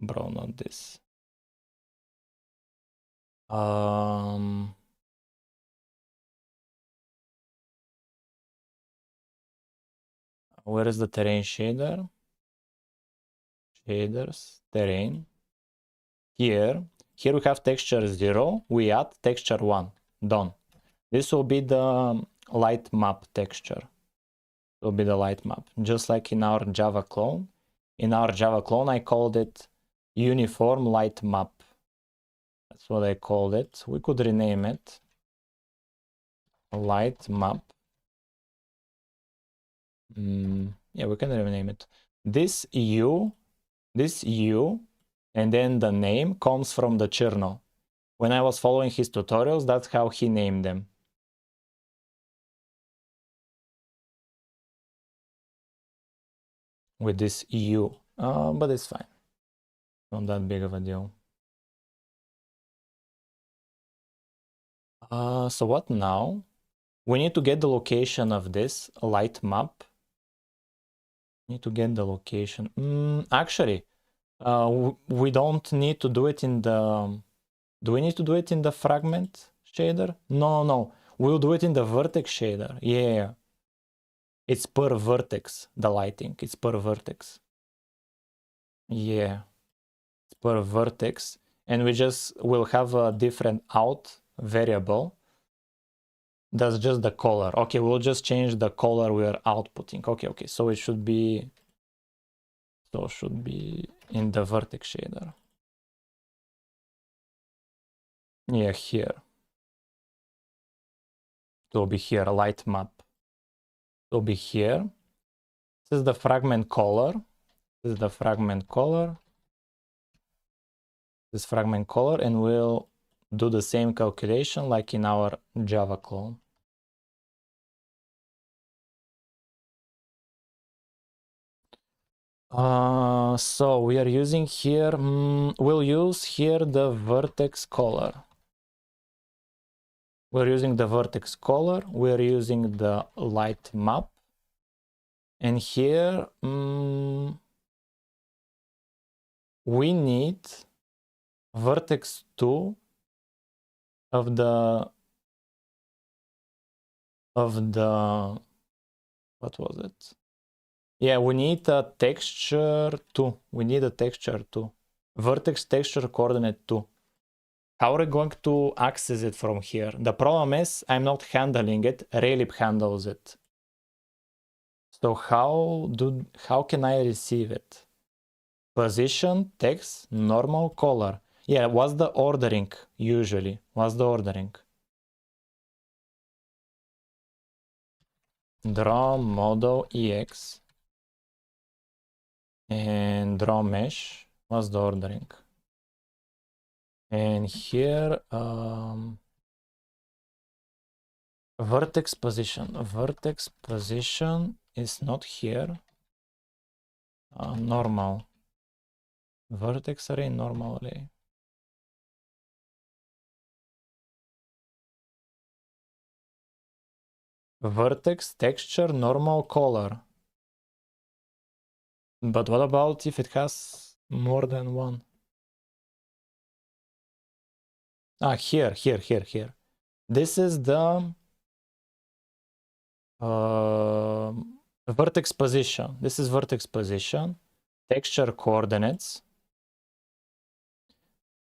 Bro, not this. Where is the terrain shader? Shaders, terrain. Here we have texture 0. We add texture 1. Done. This will be the light map texture. It will be the light map, just like in our Java clone. In our Java clone, I called it uniform light map. That's what I called it. We could rename it light map. Yeah, we can rename it. This U, and then the name comes from the Cherno. When I was following his tutorials, that's how he named them. With this U, but it's fine. Not that big of a deal. So what now? We need to get the location of this light map. Need to get the location. Actually, we don't need to do it in the... Do we need to do it in the fragment shader? No. We'll do it in the vertex shader. Yeah. It's per vertex, the lighting. It's per vertex. Yeah. It's per vertex. And we just will have a different out variable. That's just the color. Okay, we'll just change the color we are outputting. Okay. So it should be... So it should be in the vertex shader. Yeah, here. It will be here, light map. It will be here. This is the fragment color. This is the fragment color. This fragment color, and we'll do the same calculation like in our Java clone. So we are using here, we'll use here the vertex color. We're using the vertex color, we're using the light map. And here, we need vertex 2 of the, what was it? Yeah, we need a texture 2. We need a texture 2. Vertex texture coordinate 2. How are we going to access it from here? The problem is I'm not handling it. Raylib handles it. So how can I receive it? Position, text, normal, color. Yeah, what's the ordering usually? What's the ordering? Draw model EX and draw mesh. What's the ordering? And here, vertex position. Vertex position is not here. Normal. Vertex array, normal array. Vertex, texture, normal, color. But what about if it has more than one? Here. This is the vertex position. This is vertex position. Texture coordinates.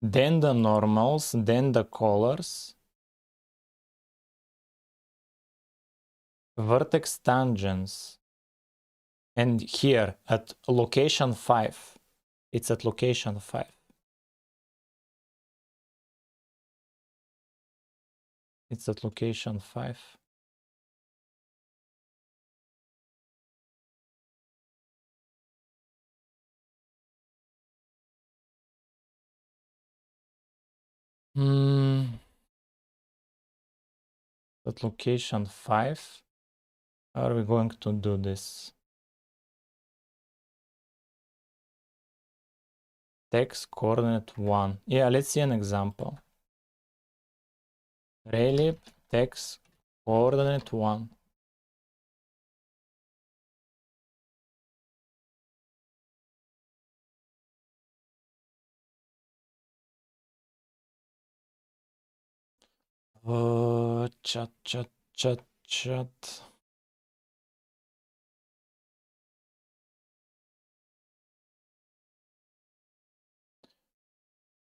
then the normals, then the colors, vertex tangents, and here at location 5, it's at location 5. It's at location 5. At location 5, how are we going to do this? Text coordinate 1. Yeah, let's see an example. Relib text coordinate 1. Chat.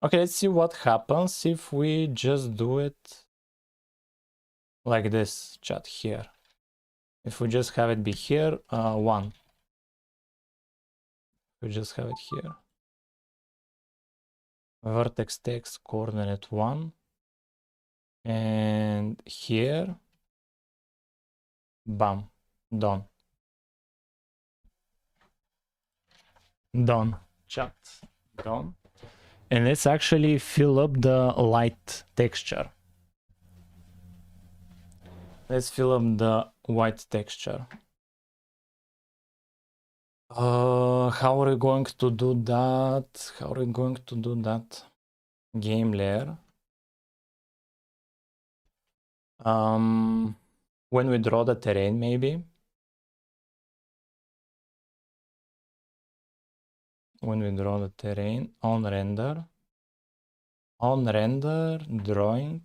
Okay, let's see what happens if we just do it like this, chat here. If we just have it be here, 1. We just have it here. Vertex text coordinate 1. And here, bam, done. Done, chat, done. And let's actually fill up the light texture. Let's fill up the white texture. How are we going to do that? Game layer. When we draw the terrain, maybe. When we draw the terrain on render, drawing.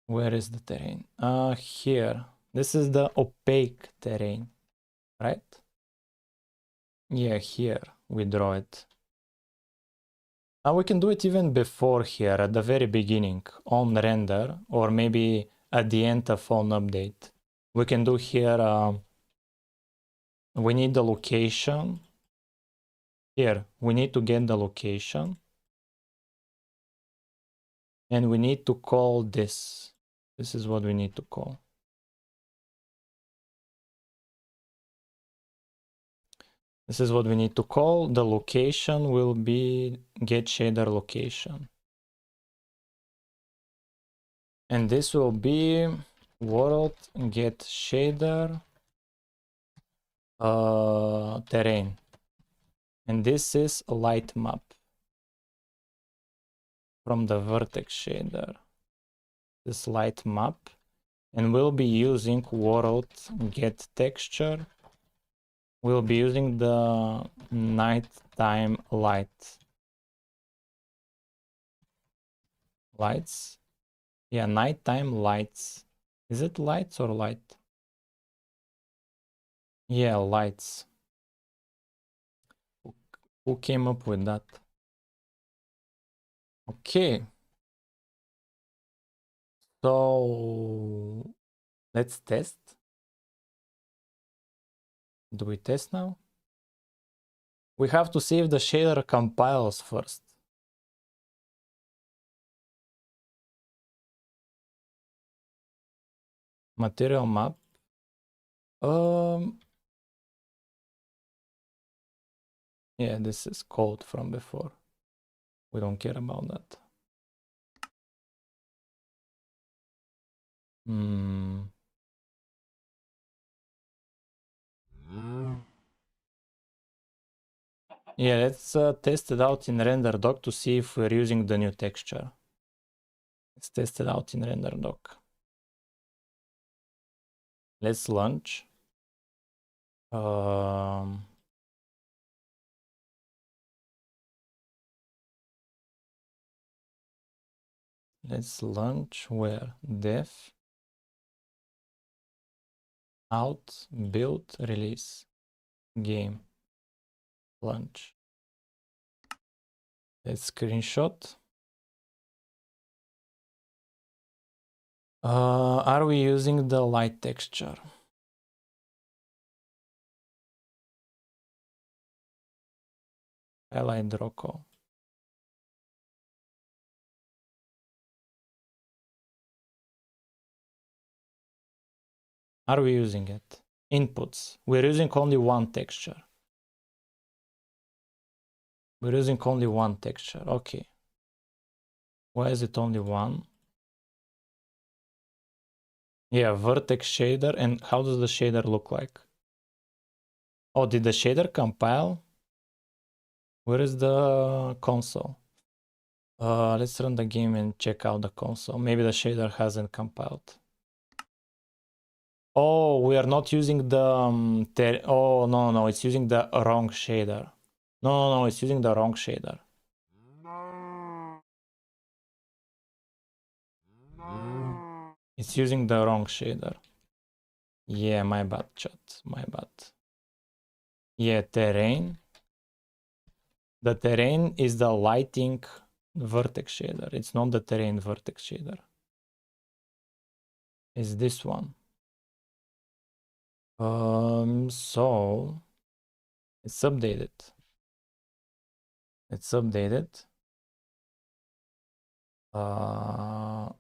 Where is the terrain? Here. This is the opaque terrain, right? Yeah, here we draw it. Now we can do it even before here, at the very beginning, on render, or maybe at the end of phone update. We can do here, we need the location. Here, we need to get the location. And we need to call this. This is what we need to call. This is what we need to call. The location will be get shader location. And this will be world get shader terrain. And this is a light map from the vertex shader. This light map. And we'll be using world get texture. We'll be using the nighttime lights. Yeah, nighttime lights. Is it lights or light? Yeah, lights. Who came up with that? Okay. So let's test. Do we test now? We have to see if the shader compiles first. Material map. Yeah, this is code from before. We don't care about that. Yeah, let's test it out in render doc to see if we're using the new texture. Let's test it out in render doc. Let's launch. Let's launch where dev out build release game launch. Let's screenshot. Are we using the light texture? Highlight Rocco. Are we using it? Inputs. We're using only one texture. We're using only one texture. Okay. Why is it only one? Yeah, vertex shader. And how does the shader look like? Oh, did the shader compile? Where is the console? Let's run the game and check out the console. Maybe the shader hasn't compiled. Oh, we are not using the oh no, it's using the wrong shader. No, it's using the wrong shader. It's using the wrong shader. Yeah, my bad, chat. My bad. Yeah, terrain. The terrain is the lighting vertex shader. It's not the terrain vertex shader. It's this one. So it's updated. It's updated.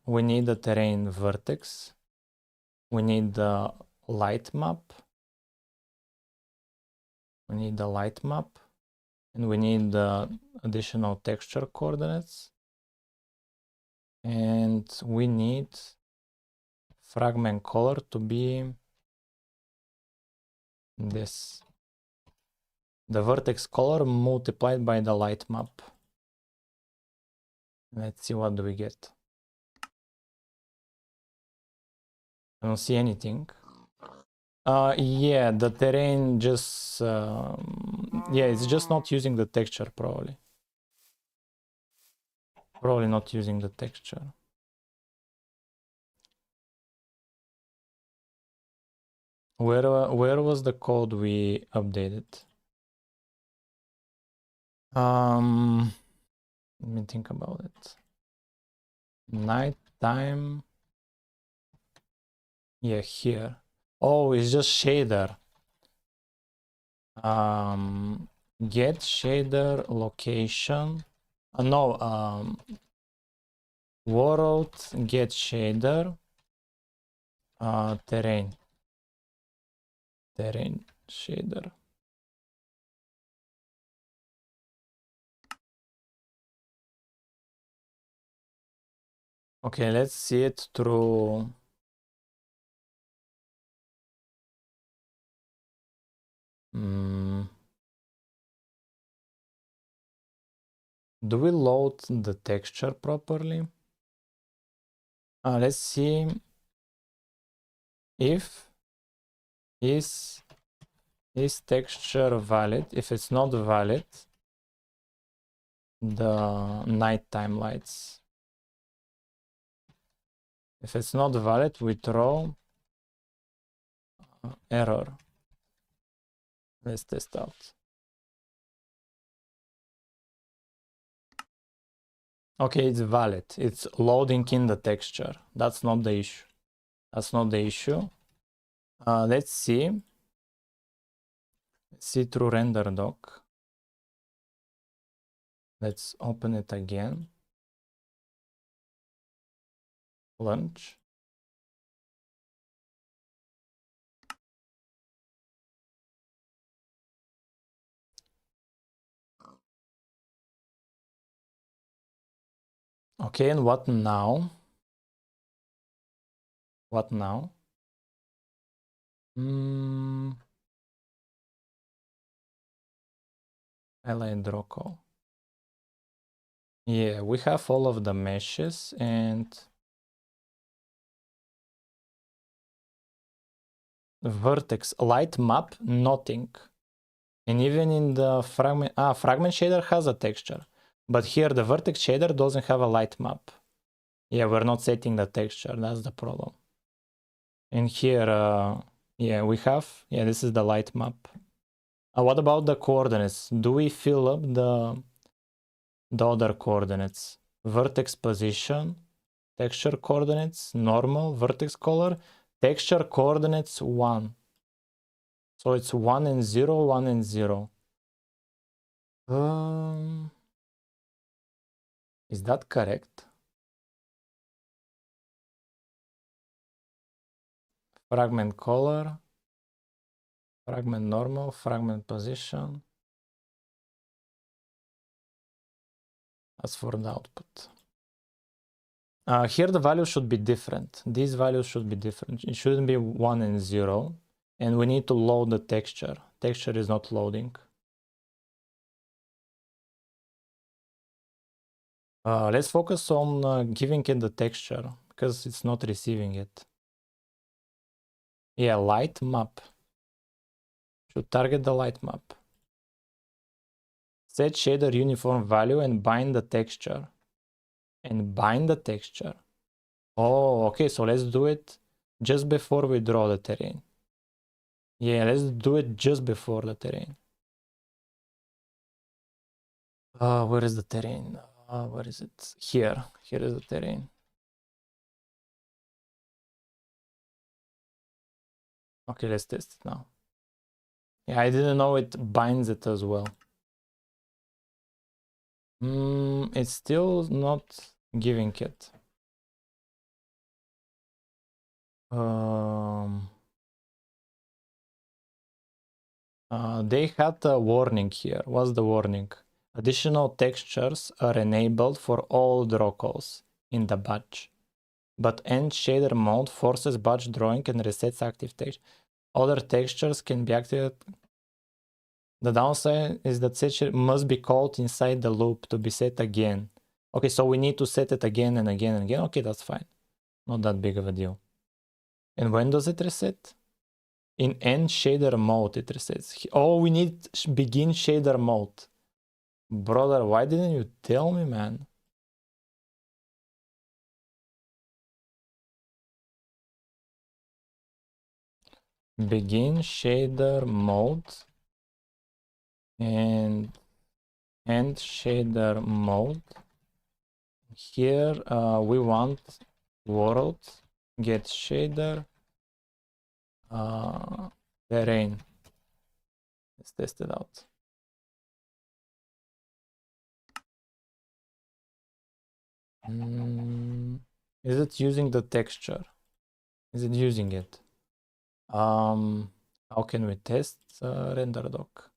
We need the terrain vertex. We need the light map. We need the light map. And we need the additional texture coordinates. And we need fragment color to be this. The vertex color multiplied by the light map. Let's see what do we get. I don't see anything. Yeah, the terrain just yeah, it's just not using the texture probably. Probably not using the texture. Where was the code we updated? Let me think about it. Nighttime. Yeah, here. Oh, it's just shader. Get shader location. No, world get shader. Terrain shader. Okay, let's see it through. Do we load the texture properly? Let's see if is texture valid. If it's not valid, the nighttime lights. If it's not valid, we throw error. Let's test out. Okay, it's valid. It's loading in the texture. That's not the issue. That's not the issue. Let's see. See through render doc. Let's open it again. Launch. Okay, and what now? What now? Highlight Rocco. Yeah, we have all of the meshes and vertex light map, nothing. And even in the fragment, fragment shader has a texture, but here the vertex shader doesn't have a light map. Yeah, we're not setting the texture, that's the problem. And here, yeah, we have, yeah, this is the light map. What about the coordinates? Do we fill up the other coordinates. Vertex position, texture coordinates, normal, vertex color, texture coordinates 1. So it's 1 and 0, 1 and 0. Is that correct? Fragment color, fragment normal, fragment position. As for the output. Here the value should be different. These values should be different. It shouldn't be 1 and 0. And we need to load the texture. Texture is not loading. Let's focus on giving it the texture because it's not receiving it. Yeah, light map. Should target the light map. Set shader uniform value and bind the texture. And bind the texture. Oh, okay, so let's do it just before we draw the terrain. Yeah, let's do it just before the terrain. Where is the terrain? Where is it? Here. Here is the terrain. Okay, let's test it now. Yeah, I didn't know it binds it as well. It's still not giving it. They had a warning here. What's the warning? Additional textures are enabled for all draw calls in the batch, but end shader mode forces batch drawing and resets active texture. Other textures can be activated. The downside is that set must be called inside the loop to be set again. Okay, so we need to set it again and again and again. Okay, that's fine. Not that big of a deal. And when does it reset? In end shader mode it resets. Oh, we need begin shader mode. Brother, why didn't you tell me, man? Begin shader mode and end shader mode. Here we want world, get shader, terrain. Let's test it out. Is it using the texture? Is it using it? How can we test render doc?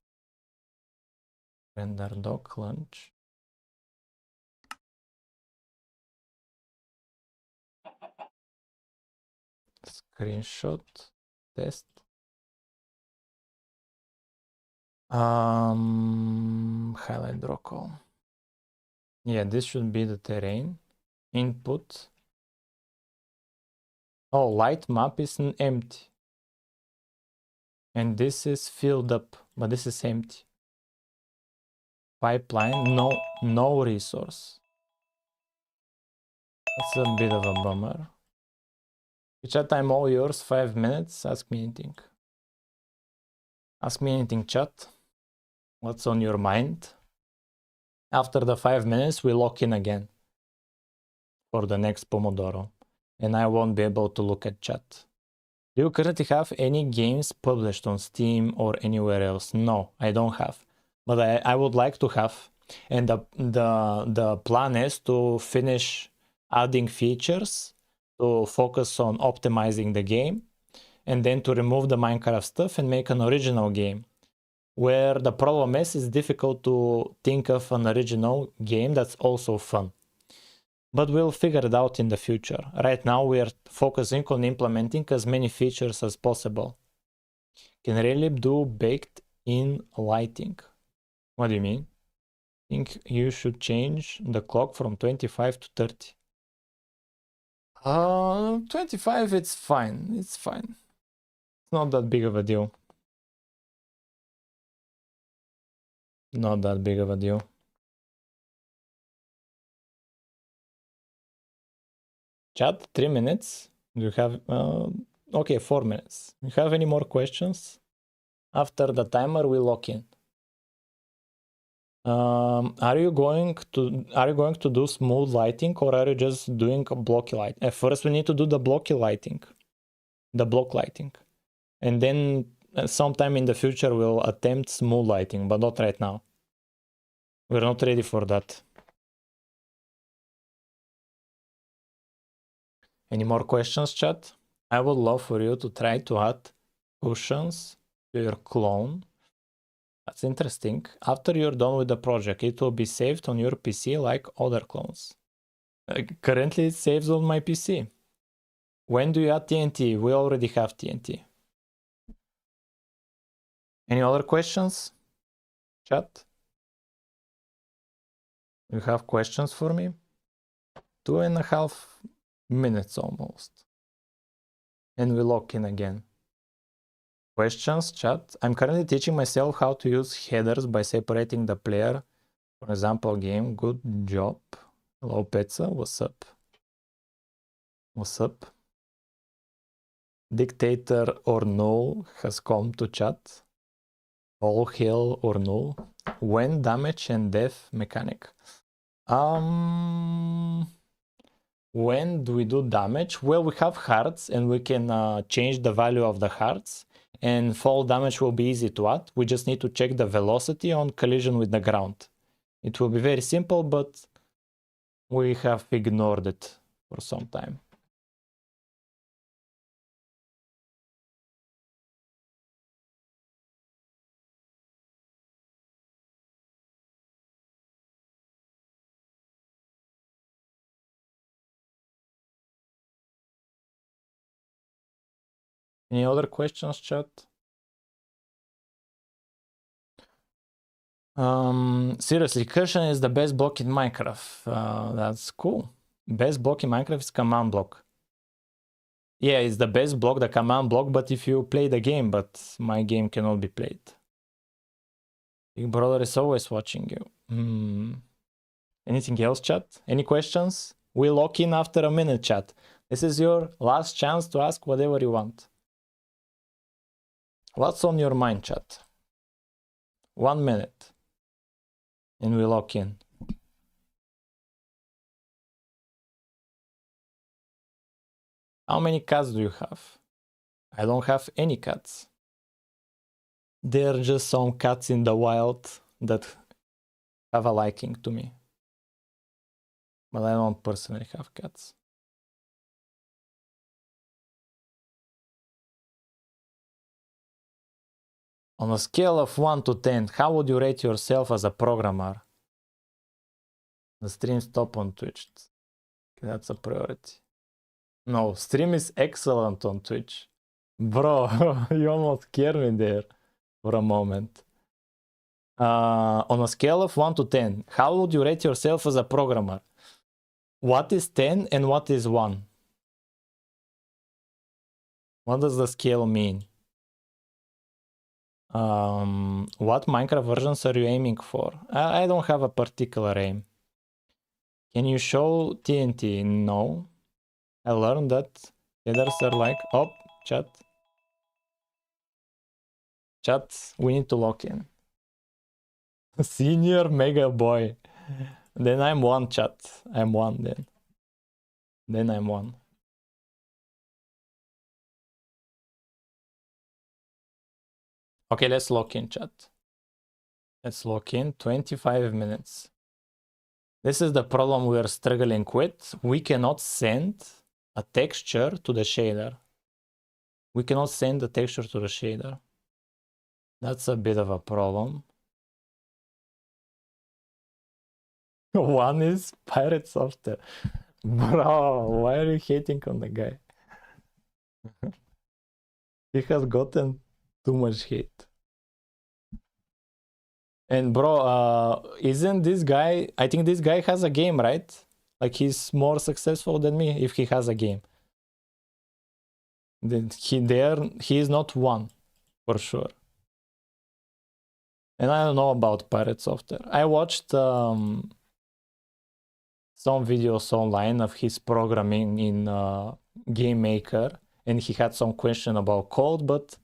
Render doc launch. Screenshot test. Highlight draw call. Yeah, this should be the terrain. Input. Oh, light map is empty. And this is filled up, but this is empty. Pipeline, no resource. That's a bit of a bummer. Chat, I'm all yours, 5 minutes. Ask me anything. Ask me anything, chat. What's on your mind? After the 5 minutes, we lock in again for the next Pomodoro. And I won't be able to look at chat. Do you currently have any games published on Steam or anywhere else? No, I don't have. But I would like to have. And the plan is to finish adding features, to focus on optimizing the game, and then to remove the Minecraft stuff and make an original game. Where the problem is, it's difficult to think of an original game that's also fun. But we'll figure it out in the future. Right now we are focusing on implementing as many features as possible. Can really do baked in lighting. What do you mean? Think you should change the clock from 25 to 30. 25, it's fine. It's fine. It's not that big of a deal. Not that big of a deal. Chat, 3 minutes. Do you have... okay, 4 minutes. Do you have any more questions? After the timer, we lock in. Are you going to do smooth lighting, or are you just doing blocky light? At first we need to do the blocky lighting, the block lighting, and then sometime in the future we'll attempt smooth lighting, but not right now. We're not ready for that. Any more questions, chat? I would love for you to try to add cushions to your clone. That's interesting. After you're done with the project, it will be saved on your PC like other clones. Currently, it saves on my PC. When do you add TNT? We already have TNT. Any other questions, chat? You have questions for me? 2.5 minutes almost. And we lock in again. Questions, chat? I'm currently teaching myself how to use headers by separating the player. For example, game. Good job. Hello, Petsa. What's up? What's up? Dictator or null has come to chat. All hail or null. When damage and death mechanic. When do we do damage? Well, we have hearts and we can change the value of the hearts, and fall damage will be easy to add. We just need to check the velocity on collision with the ground. It will be very simple, but we have ignored it for some time. Any other questions, chat? Seriously, cushion is the best block in Minecraft. That's cool. Best block in Minecraft is command block. Yeah, it's the best block, the command block, but if you play the game, but my game cannot be played. Big brother is always watching you. Anything else, chat? Any questions? We lock in after a minute, chat. This is your last chance to ask whatever you want. What's on your mind, chat? 1 minute. And we lock in. How many cats do you have? I don't have any cats. There are just some cats in the wild that have a liking to me. But I don't personally have cats. On a scale of 1 to 10, how would you rate yourself as a programmer? The stream stop on Twitch. That's a priority. No, stream is excellent on Twitch. Bro, you almost scared me there for a moment. On a scale of 1 to 10, how would you rate yourself as a programmer? What is 10 and what is 1? What does the scale mean? What Minecraft versions are you aiming for? I don't have a particular aim. Can you show TNT? No. I learned that headers are like, oh, chat. Chat, we need to lock in. Senior mega boy. Then I'm 1, chat. I'm 1 then. Then I'm 1. Okay, let's lock in, chat. Let's lock in 25 minutes. This is the problem we are struggling with. We cannot send a texture to the shader. We cannot send the texture to the shader. That's a bit of a problem. 1 is Pirate Software. Bro, why are you hating on the guy? He has gotten too much hate. And bro, isn't this guy, I think this guy has a game, right? Like he's more successful than me if he has a game. Then he is not 1 for sure. And I don't know about Pirate Software. I watched some videos online of his programming in Game Maker, and he had some question about code, but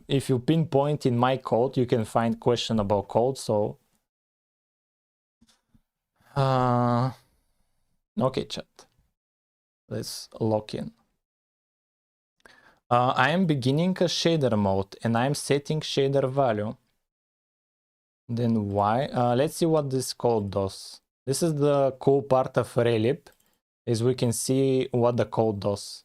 if you pinpoint in my code, you can find question about code, so Okay, chat. Let's lock in. I am beginning a shader mode and I'm setting shader value. Then why? Let's see what this code does. This is the cool part of Relib, is we can see what the code does.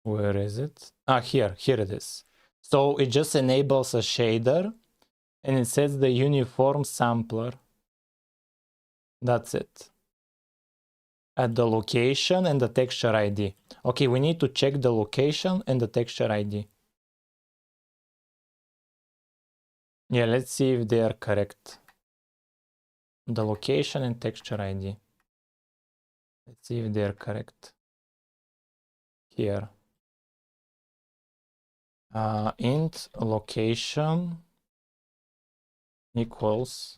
Where is it? Here it is. So it just enables a shader and it sets the uniform sampler. That's it. At the location and the texture ID. Okay, we need to check the location and the texture ID. Yeah, let's see if they are correct. The location and texture ID. Let's see if they are correct. Here. Int location equals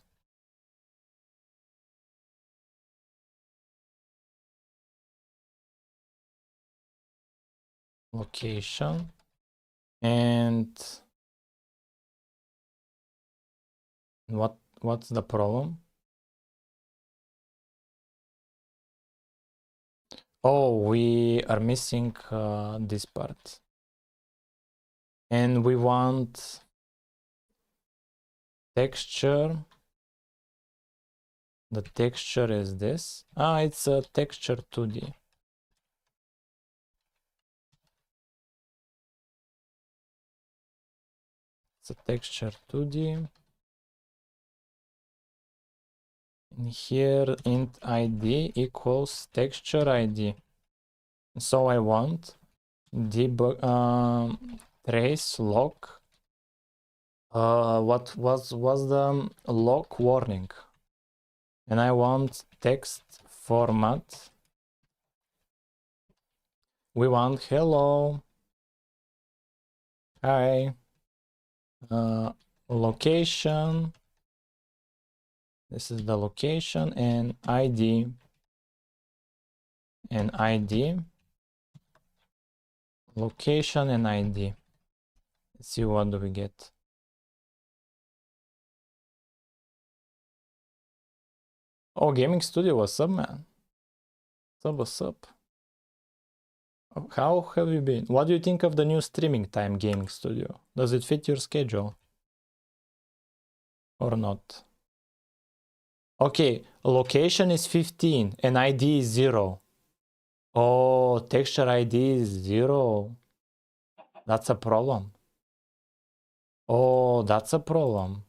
location, and what's the problem? Oh, we are missing this part, and we want texture. The texture is this. It's a texture 2D. It's a texture 2D. And here int ID equals texture ID. So I want debug trace lock. What was the lock warning? And I want text format. We want hello, hi, location. This is the location and ID. And ID, location and ID. Let's see what do we get. Oh, Gaming Studio, what's up, man? What's up? How have you been? What do you think of the new streaming time, Gaming Studio? Does it fit your schedule? Or not? Okay, location is 15 and ID is 0. Oh, texture ID is 0. That's a problem. Oh, that's a problem.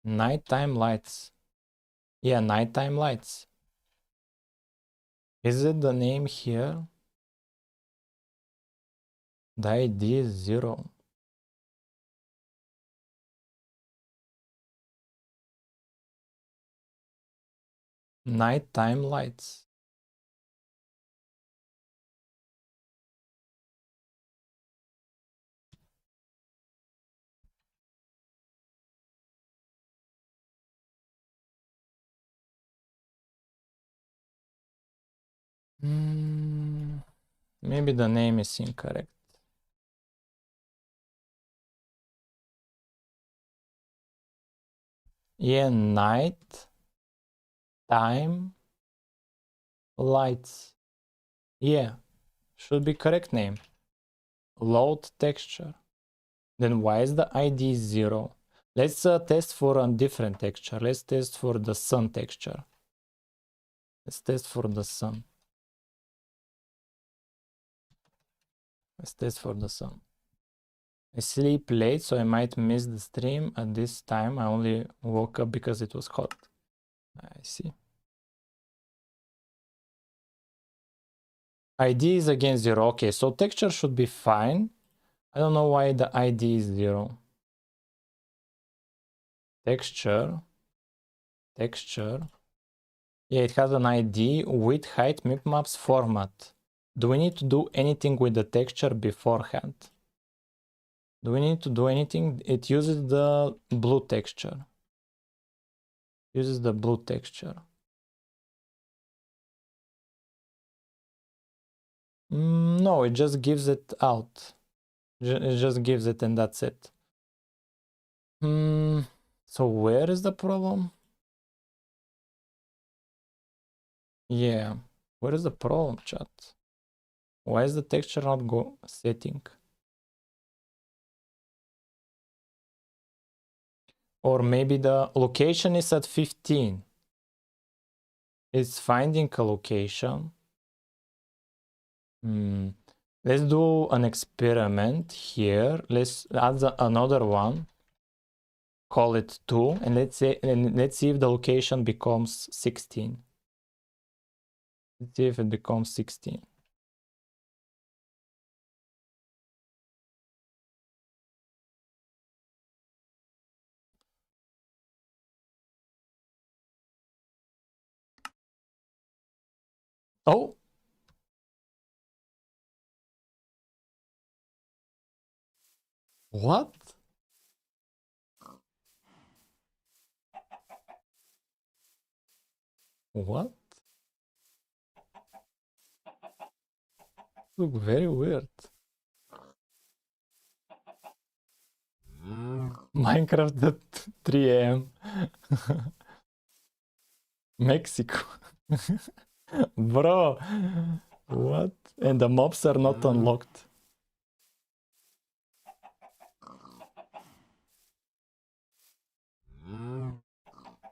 Nighttime lights. Yeah, nighttime lights. Is it the name here? The ID is 0. Nighttime lights. Maybe the name is incorrect. Yeah, night time lights. Yeah, should be correct name. Load texture. Then why is the ID 0? Let's test for a different texture. Let's test for the sun texture. Let's test for the sun. Let's test for the sun. I sleep late, so I might miss the stream at this time. I only woke up because it was hot. I see. ID is again 0. Okay, so texture should be fine. I don't know why the ID is 0. Texture. Yeah, it has an ID, width, height, map maps, format. Do we need to do anything with the texture beforehand? Do we need to do anything? It uses the blue texture. Uses the blue texture. No, it just gives it out. It just gives it and that's it. So where is the problem? Yeah, where is the problem, chat? Why is the texture not setting? Or maybe the location is at 15. It's finding a location. Let's do an experiment here. Let's add another one. Call it 2, and let's see if the location becomes 16. Let's see if it becomes 16. Oh! What? What? Look very weird. Minecraft at 3 a.m. Mexico. Bro, what? And the mobs are not unlocked.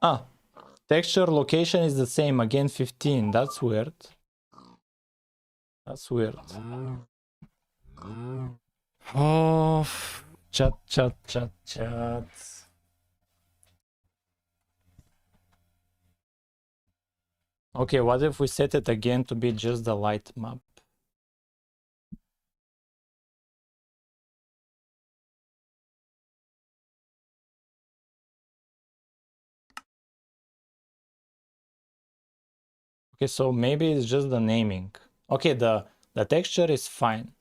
Ah, texture location is the same, again 15. That's weird. That's weird. Oh, chat. Okay, what if we set it again to be just the light map? Okay, so maybe it's just the naming. Okay, the texture is fine.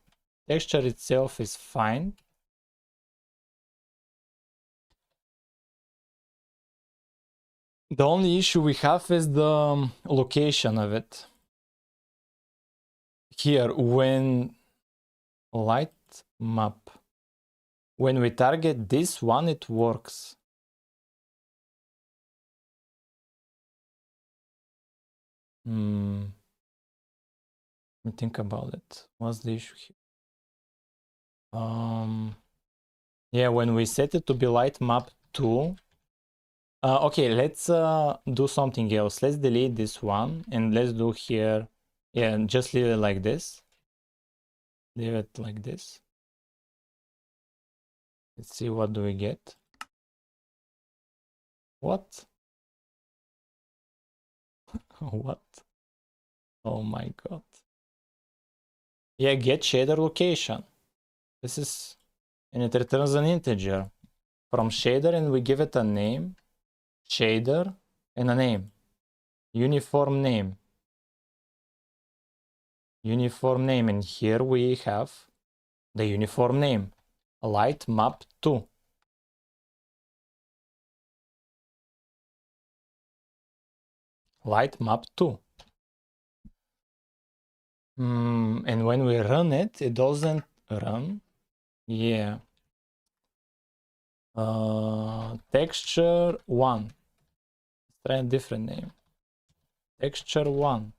Texture itself is fine. The only issue we have is the location of it. Here, when light map, when we target this one, it works. Let me think about it. What's the issue here? Yeah, when we set it to be light map 2. Okay, let's do something else. Let's delete this one and let's do here. Yeah, just leave it like this. Leave it like this. Let's see what do we get. What? What? Oh my god. Yeah, get shader location. This is, and it returns an integer from shader, and we give it a name, shader, and a name, uniform name. Uniform name, and here we have the uniform name, light map 2. Light map 2. And when we run it, it doesn't run. Yeah. Texture 1. Let's try a different name. Texture 1.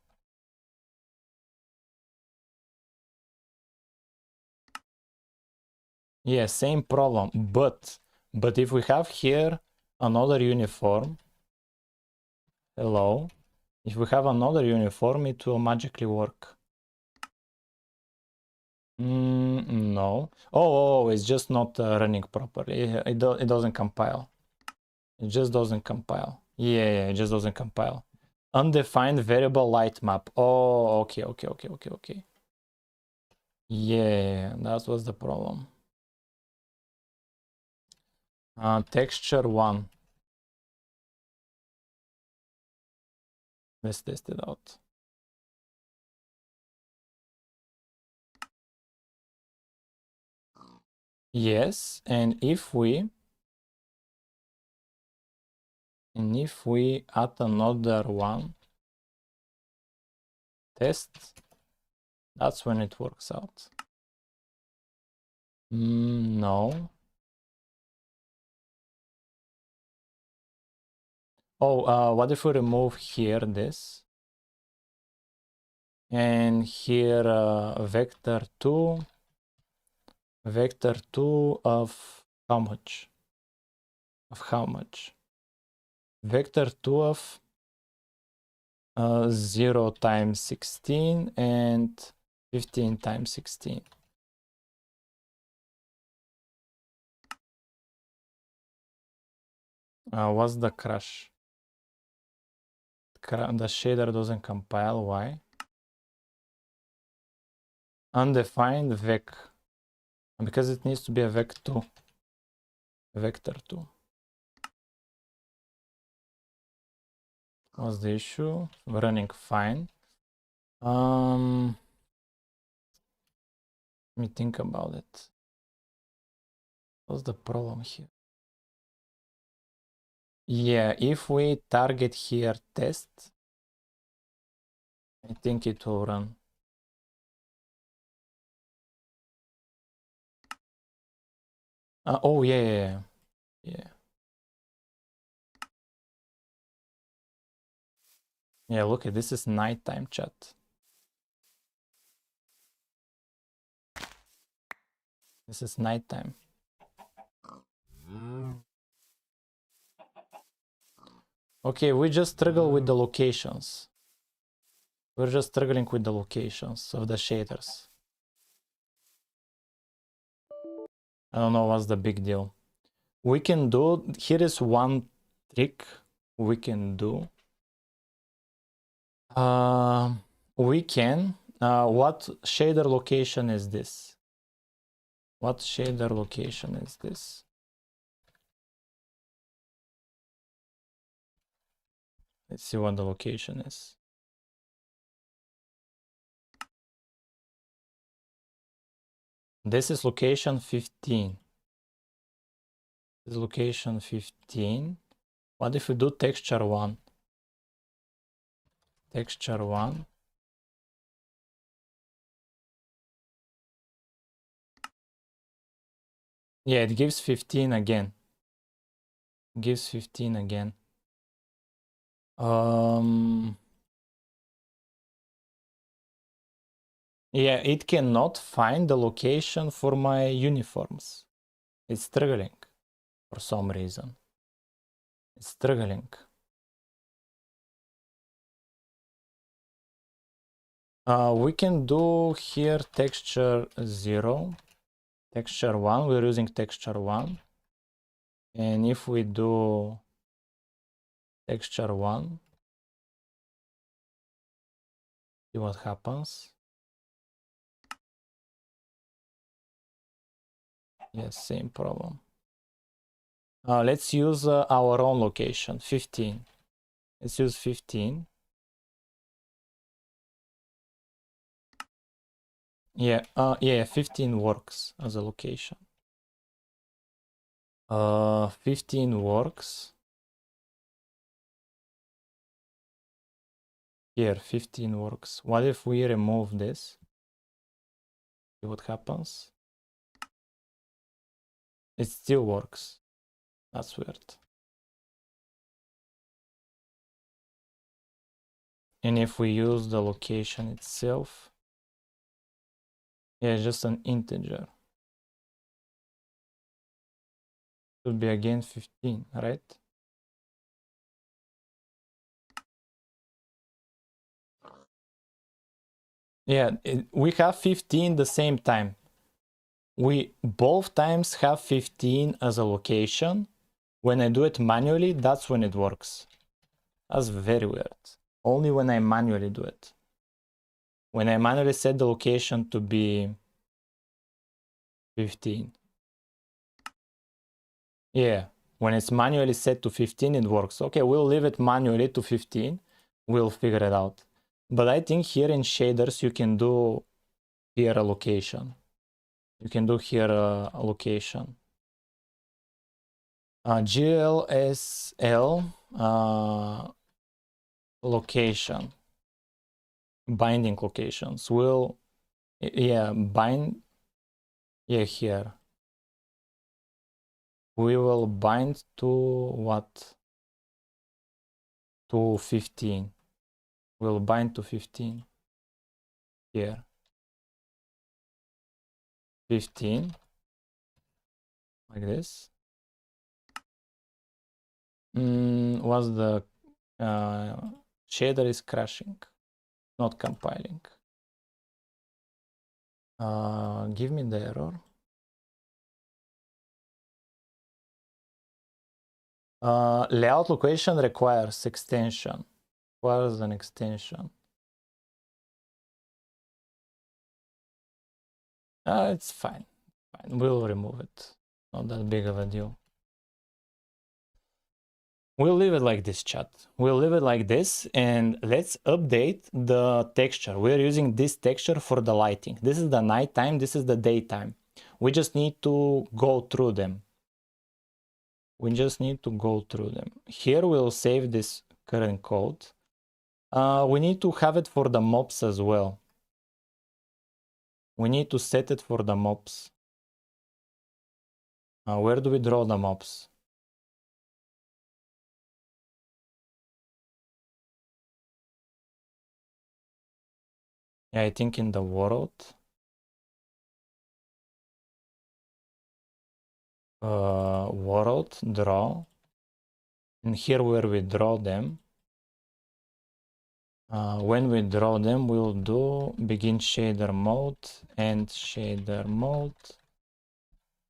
Yeah, same problem, but if we have here another uniform, hello, if we have another uniform, it will magically work. No. Oh, it's just not running properly. It doesn't compile. It just doesn't compile. Yeah, it just doesn't compile. Undefined variable light map. Oh, okay. Yeah, that was the problem. Texture 1. Let's test it out. Yes, and if we And if we add another one, test, that's when it works out. No. Oh, what if we remove here this? And here vector 2 of how much? Of how much? Vector 2 of 0 times 16 and 15 times 16. What's the crash? The shader doesn't compile. Why? Undefined vec. Because it needs to be a vec2. Vector 2. What's the issue? Running fine. Let me think about it. What's the problem here? Yeah, if we target here test, I think it will run. Oh, yeah. Yeah, look at this is nighttime chat. This is nighttime. Okay, we just struggle with the locations. We're just struggling with the locations of the shaders. I don't know what's the big deal. We can do, here is one trick we can do. We can, what shader location is this? What shader location is this? Let's see what the location is. This is location 15. This is location 15. What if we do texture 1? Texture 1. Yeah, it gives 15 again. Gives 15 again. Yeah, it cannot find the location for my uniforms. It's struggling for some reason. It's struggling. We can do here texture 0, texture 1. We're using texture 1. And if we do texture 1, see what happens. Yes, same problem. Let's use our own location, 15. Let's use 15. Yeah, 15 works as a location. 15 works. Here, 15 works. What if we remove this? See what happens? It still works. That's weird. And if we use the location itself, yeah, just an integer. Should be again 15, right? Yeah, we have 15 the same time. We both times have 15 as a location. When I do it manually, that's when it works. That's very weird. Only when I manually do it. When I manually set the location to be 15. Yeah, when it's manually set to 15, it works. Okay, we'll leave it manually to 15. We'll figure it out. But I think here in shaders, you can do here a location. You can do here a location. GLSL location, binding locations will, yeah, bind, yeah, here. We will bind to what? To 15. We'll bind to 15 here. 15 like this. Was the shader is crashing, not compiling. Give me the error. Layout location requires extension. Requires an extension. It's fine. We'll remove it. Not that big of a deal. We'll leave it like this, chat. We'll leave it like this, and let's update the texture. We're using this texture for the lighting. This is the nighttime, this is the daytime. We just need to go through them. We just need to go through them. Here we'll save this current code. We need to have it for the mobs as well. We need to set it for the mobs. Where do we draw the mobs? Yeah, I think in the world. World, draw. And here where we draw them. When we draw them, we'll do begin shader mode, end shader mode,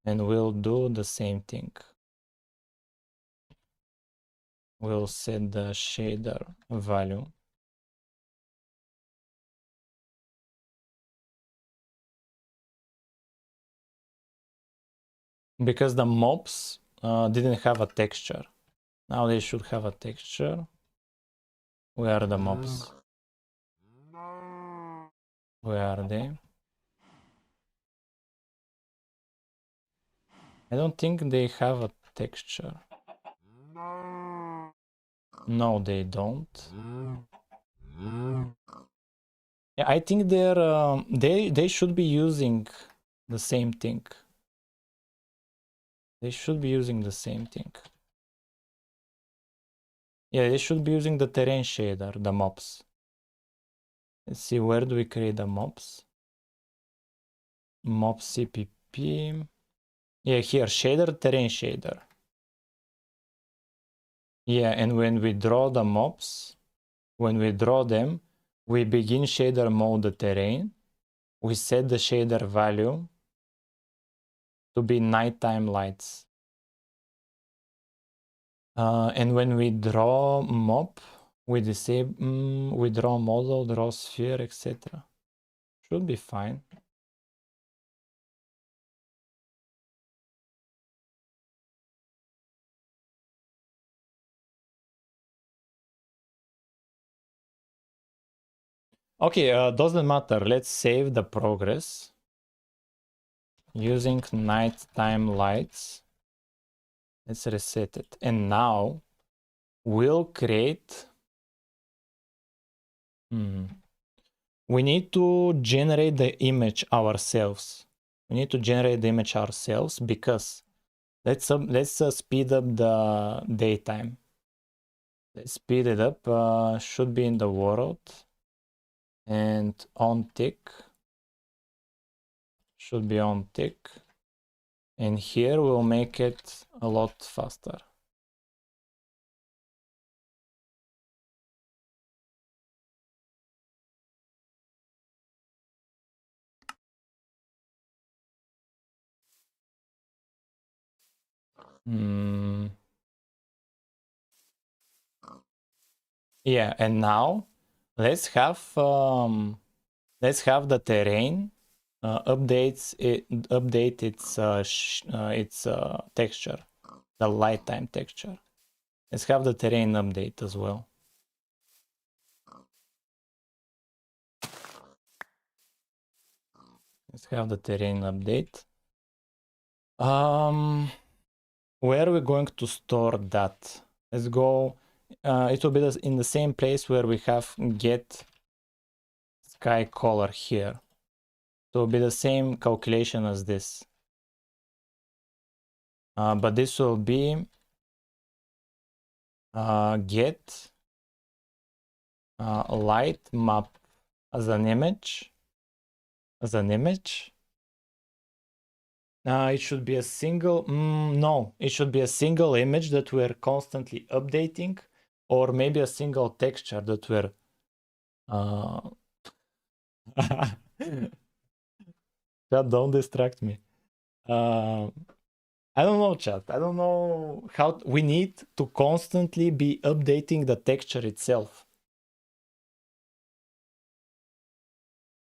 and we'll do the same thing. We'll set the shader value. Because the mobs didn't have a texture. Now they should have a texture. Where are the mobs? Where are they? I don't think they have a texture. No, they don't. Yeah, I think they should be using the same thing. They should be using the same thing. Yeah, they should be using the terrain shader, the mobs. Let's see, where do we create the mobs? Mob CPP. Yeah, here, shader, terrain shader. Yeah, and when we draw the mobs, when we draw them, we begin shader mode the terrain. We set the shader value to be nighttime lights. And when we draw mob, we disable, we draw model, draw sphere, etc. Should be fine. Okay, doesn't matter. Let's save the progress using nighttime lights. Let's reset it. And now we'll create. We need to generate the image ourselves. We need to generate the image ourselves because let's speed up the daytime. Let's speed it up. Should be in the world. And on tick. Should be on tick. And here we'll make it a lot faster. Yeah, and now let's have the terrain update its texture, the light time texture. Let's have the terrain update as well. Let's have the terrain update. Where are we going to store that? Let's go it will be in the same place where we have get sky color here. So it will be the same calculation as this. But this will be get light map as an image. It should be a single, no, it should be a single image that we're constantly updating, or maybe a single texture that we're chat, don't distract me. I don't know, chat. I don't know how we need to constantly be updating the texture itself.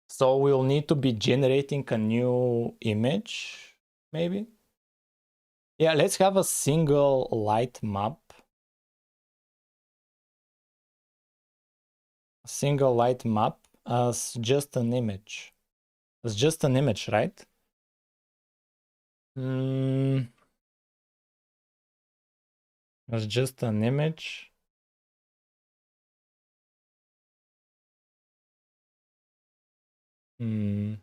So we'll need to be generating a new image, maybe. Yeah, let's have a single light map. A single light map as just an image. As just an image, right? As just an image. And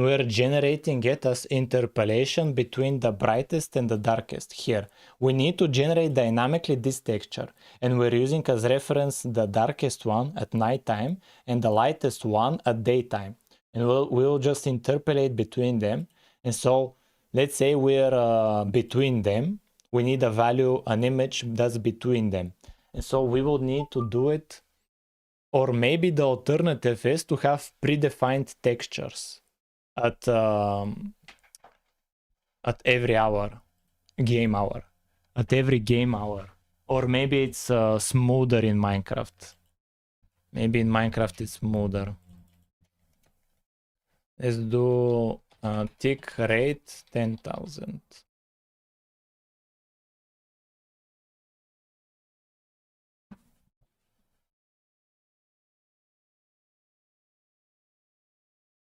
we're generating it as interpolation between the brightest and the darkest. Here, we need to generate dynamically this texture, and we're using as reference the darkest one at nighttime and the lightest one at daytime. And we'll just interpolate between them. And so let's say we're between them. We need a value, an image that's between them. And so we will need to do it, or maybe the alternative is to have predefined textures at every hour, game hour, at every game hour. Or maybe it's smoother in Minecraft. Maybe in Minecraft it's smoother. Let's do tick rate 10,000.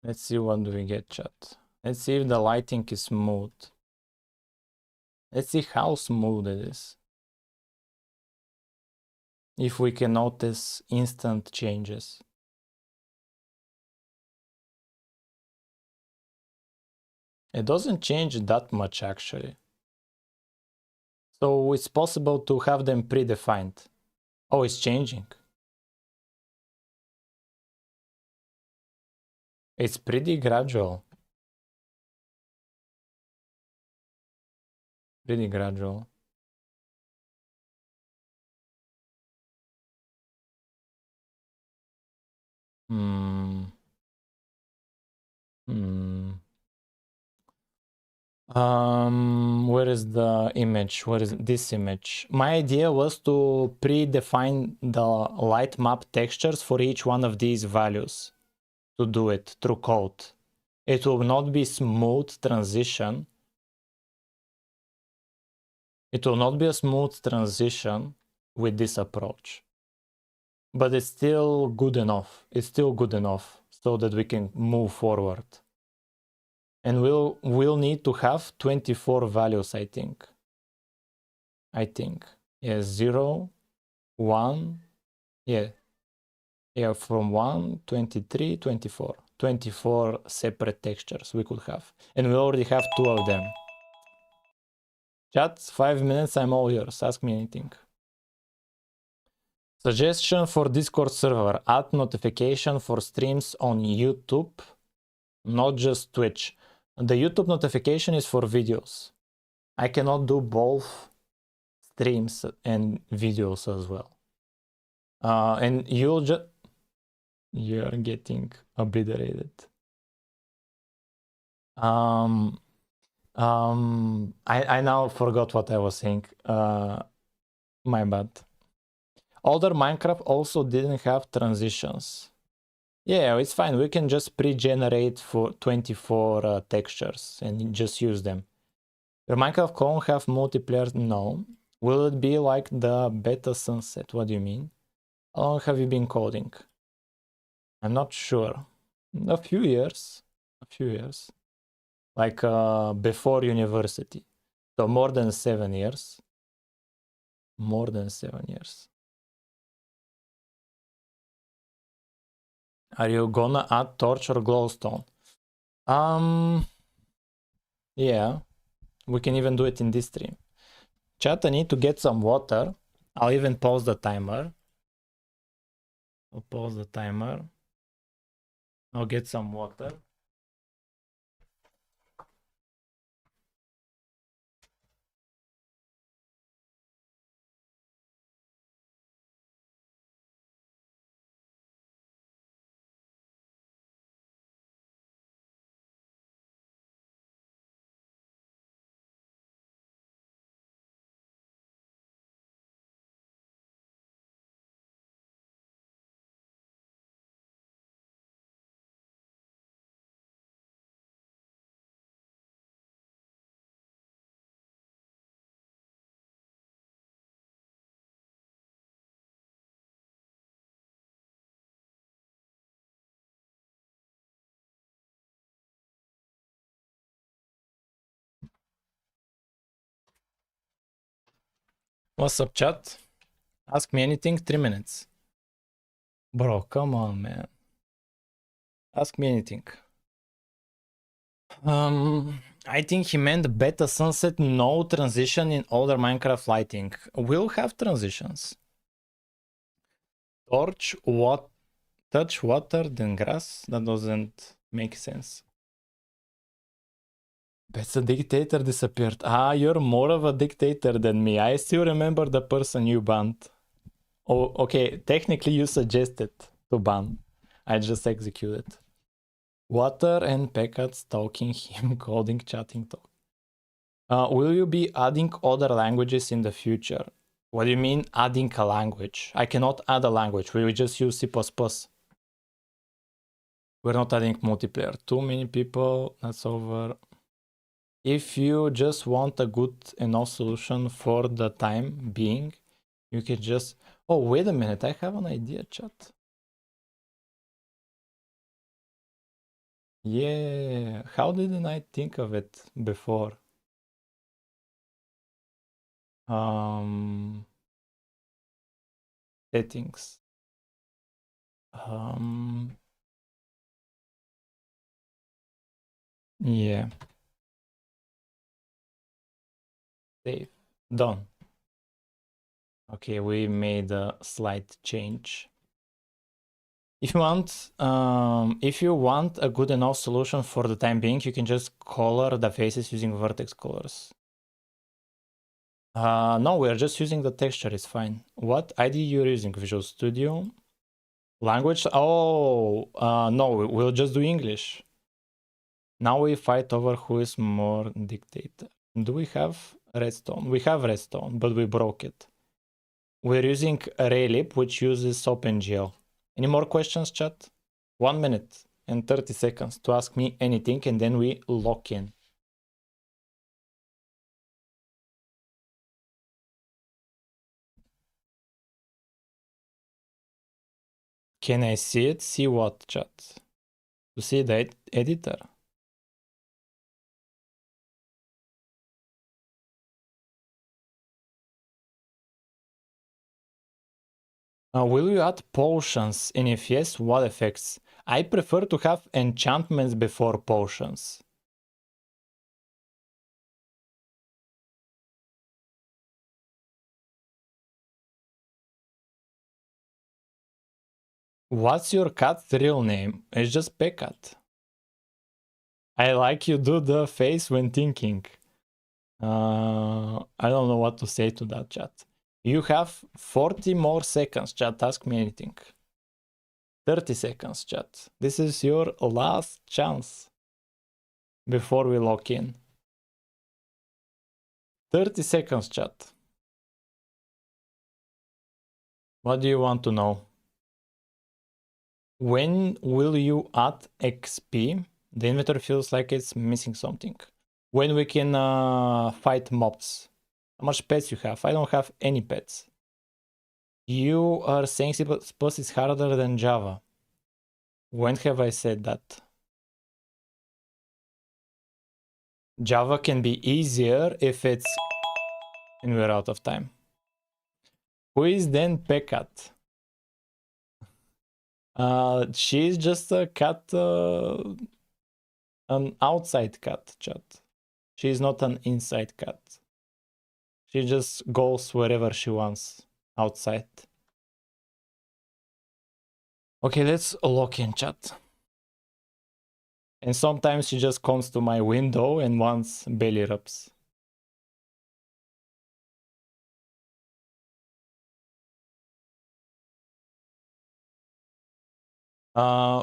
Let's see what do we get, chat. Let's see if the lighting is smooth. Let's see how smooth it is. If we can notice instant changes. It doesn't change that much actually. So it's possible to have them predefined. Oh, it's changing. It's pretty gradual. Pretty gradual. Where is the image? Where is this image? My idea was to predefine the light map textures for each one of these values to do it through code. It will not be smooth transition. It will not be a smooth transition with this approach. But it's still good enough. It's still good enough so that we can move forward. And we'll need to have 24 values, I think. Yeah, 0, 1, yeah, from 1, 23, 24. 24 separate textures we could have. And we already have 2 of them. Chat, 5 minutes, I'm all yours. Ask me anything. Suggestion for Discord server. Add notification for streams on YouTube, not just Twitch. The YouTube notification is for videos. I cannot do both streams and videos as well. And you're getting obliterated. I now forgot what I was saying. My bad. Older Minecraft also didn't have transitions. Yeah, it's fine. We can just pre-generate for 24 textures and just use them. Your Minecraft clone have multiplayer? No. Will it be like the beta sunset? What do you mean? How long have you been coding? I'm not sure. A few years. Like before university. So more than 7 years. More than 7 years. Are you gonna add torch or glowstone? Yeah, we can even do it in this stream. Chat, I need to get some water. I'll even pause the timer. I'll pause the timer. I'll get some water. What's up, chat? Ask me anything, 3 minutes. Bro, come on, man. Ask me anything. I think he meant beta sunset, no transition in older Minecraft lighting. We'll have transitions. Torch, what? Touch water, then grass? That doesn't make sense. That's a dictator disappeared. Ah, you're more of a dictator than me. I still remember the person you banned. Oh, okay. Technically, you suggested to ban. I just executed. Water and packets, talking, him, coding, chatting, talk. Will you be adding other languages in the future? What do you mean adding a language? I cannot add a language. We will just use C++. We're not adding multiplayer. Too many people. That's over. If you just want a good enough solution for the time being, you can just... Oh, wait a minute. I have an idea, chat. Yeah. How didn't I think of it before? Settings. Yeah. Save. Done. Okay, we made a slight change. If you want a good enough solution for the time being, you can just color the faces using vertex colors. No, we're just using the texture, it's fine. What ID you're using? Visual Studio? Language? Oh, no, we'll just do English. Now we fight over who is more dictator. Do we have redstone? We have redstone, but we broke it. We're using Raylib, which uses OpenGL. Any more questions, chat? 1 minute and 30 seconds to ask me anything, and then we lock in. Can I see it? See what, chat? To see the editor? Will you add potions? And if yes, what effects? I prefer to have enchantments before potions. What's your cat's real name? It's just Pekat. I like you do the face when thinking. I don't know what to say to that, chat. You have 40 more seconds, chat. Ask me anything. 30 seconds, chat. This is your last chance before we lock in. 30 seconds, chat. What do you want to know? When will you add XP? The inventory feels like it's missing something. When we can fight mobs. How much pets you have? I don't have any pets. You are saying C++ is harder than Java. When have I said that? Java can be easier if it's... And we're out of time. Who is then Pekat? She's just a cat, an outside cat, chat. She's not an inside cat. She just goes wherever she wants outside. Okay, let's lock in chat. And sometimes she just comes to my window and wants belly rubs.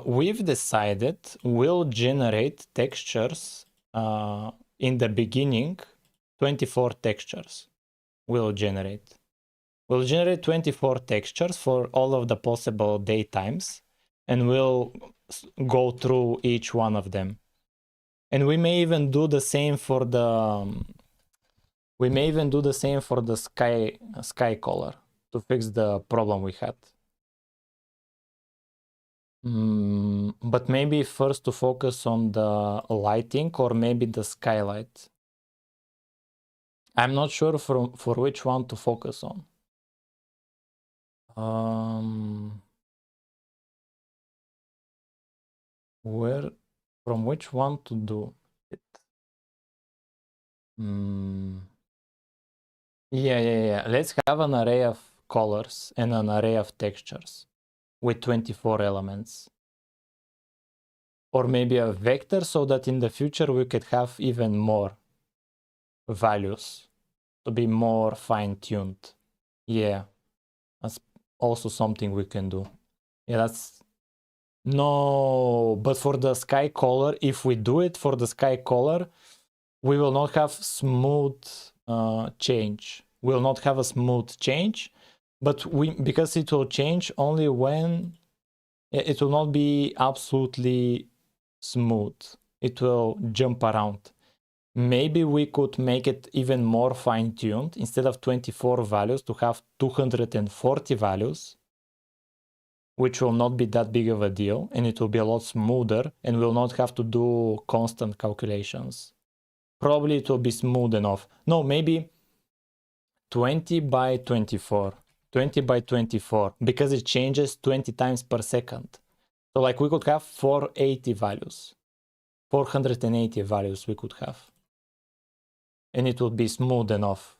We've decided we'll generate textures in the beginning, 24 textures we'll generate. We'll generate 24 textures for all of the possible daytimes, and we'll go through each one of them. And we may even do the same for the sky color to fix the problem we had. But maybe first to focus on the lighting or maybe the skylight. I'm not sure for which one to focus on. From which one to do it? Yeah. Let's have an array of colors and an array of textures with 24 elements. Or maybe a vector so that in the future we could have even more values to be more fine-tuned. Yeah, that's also something we can do. Yeah, that's... No, but for the sky color, if we do it for the sky color, we will not have smooth change. We'll not have a smooth change, but because it will change only when it will not be absolutely smooth. It will jump around. Maybe we could make it even more fine-tuned. Instead of 24 values, to have 240 values, which will not be that big of a deal, and it will be a lot smoother, and we'll not have to do constant calculations. Probably it will be smooth enough. No, maybe 20 by 24. 20 by 24, because it changes 20 times per second. So like we could have 480 values. 480 values we could have. And it would be smooth enough.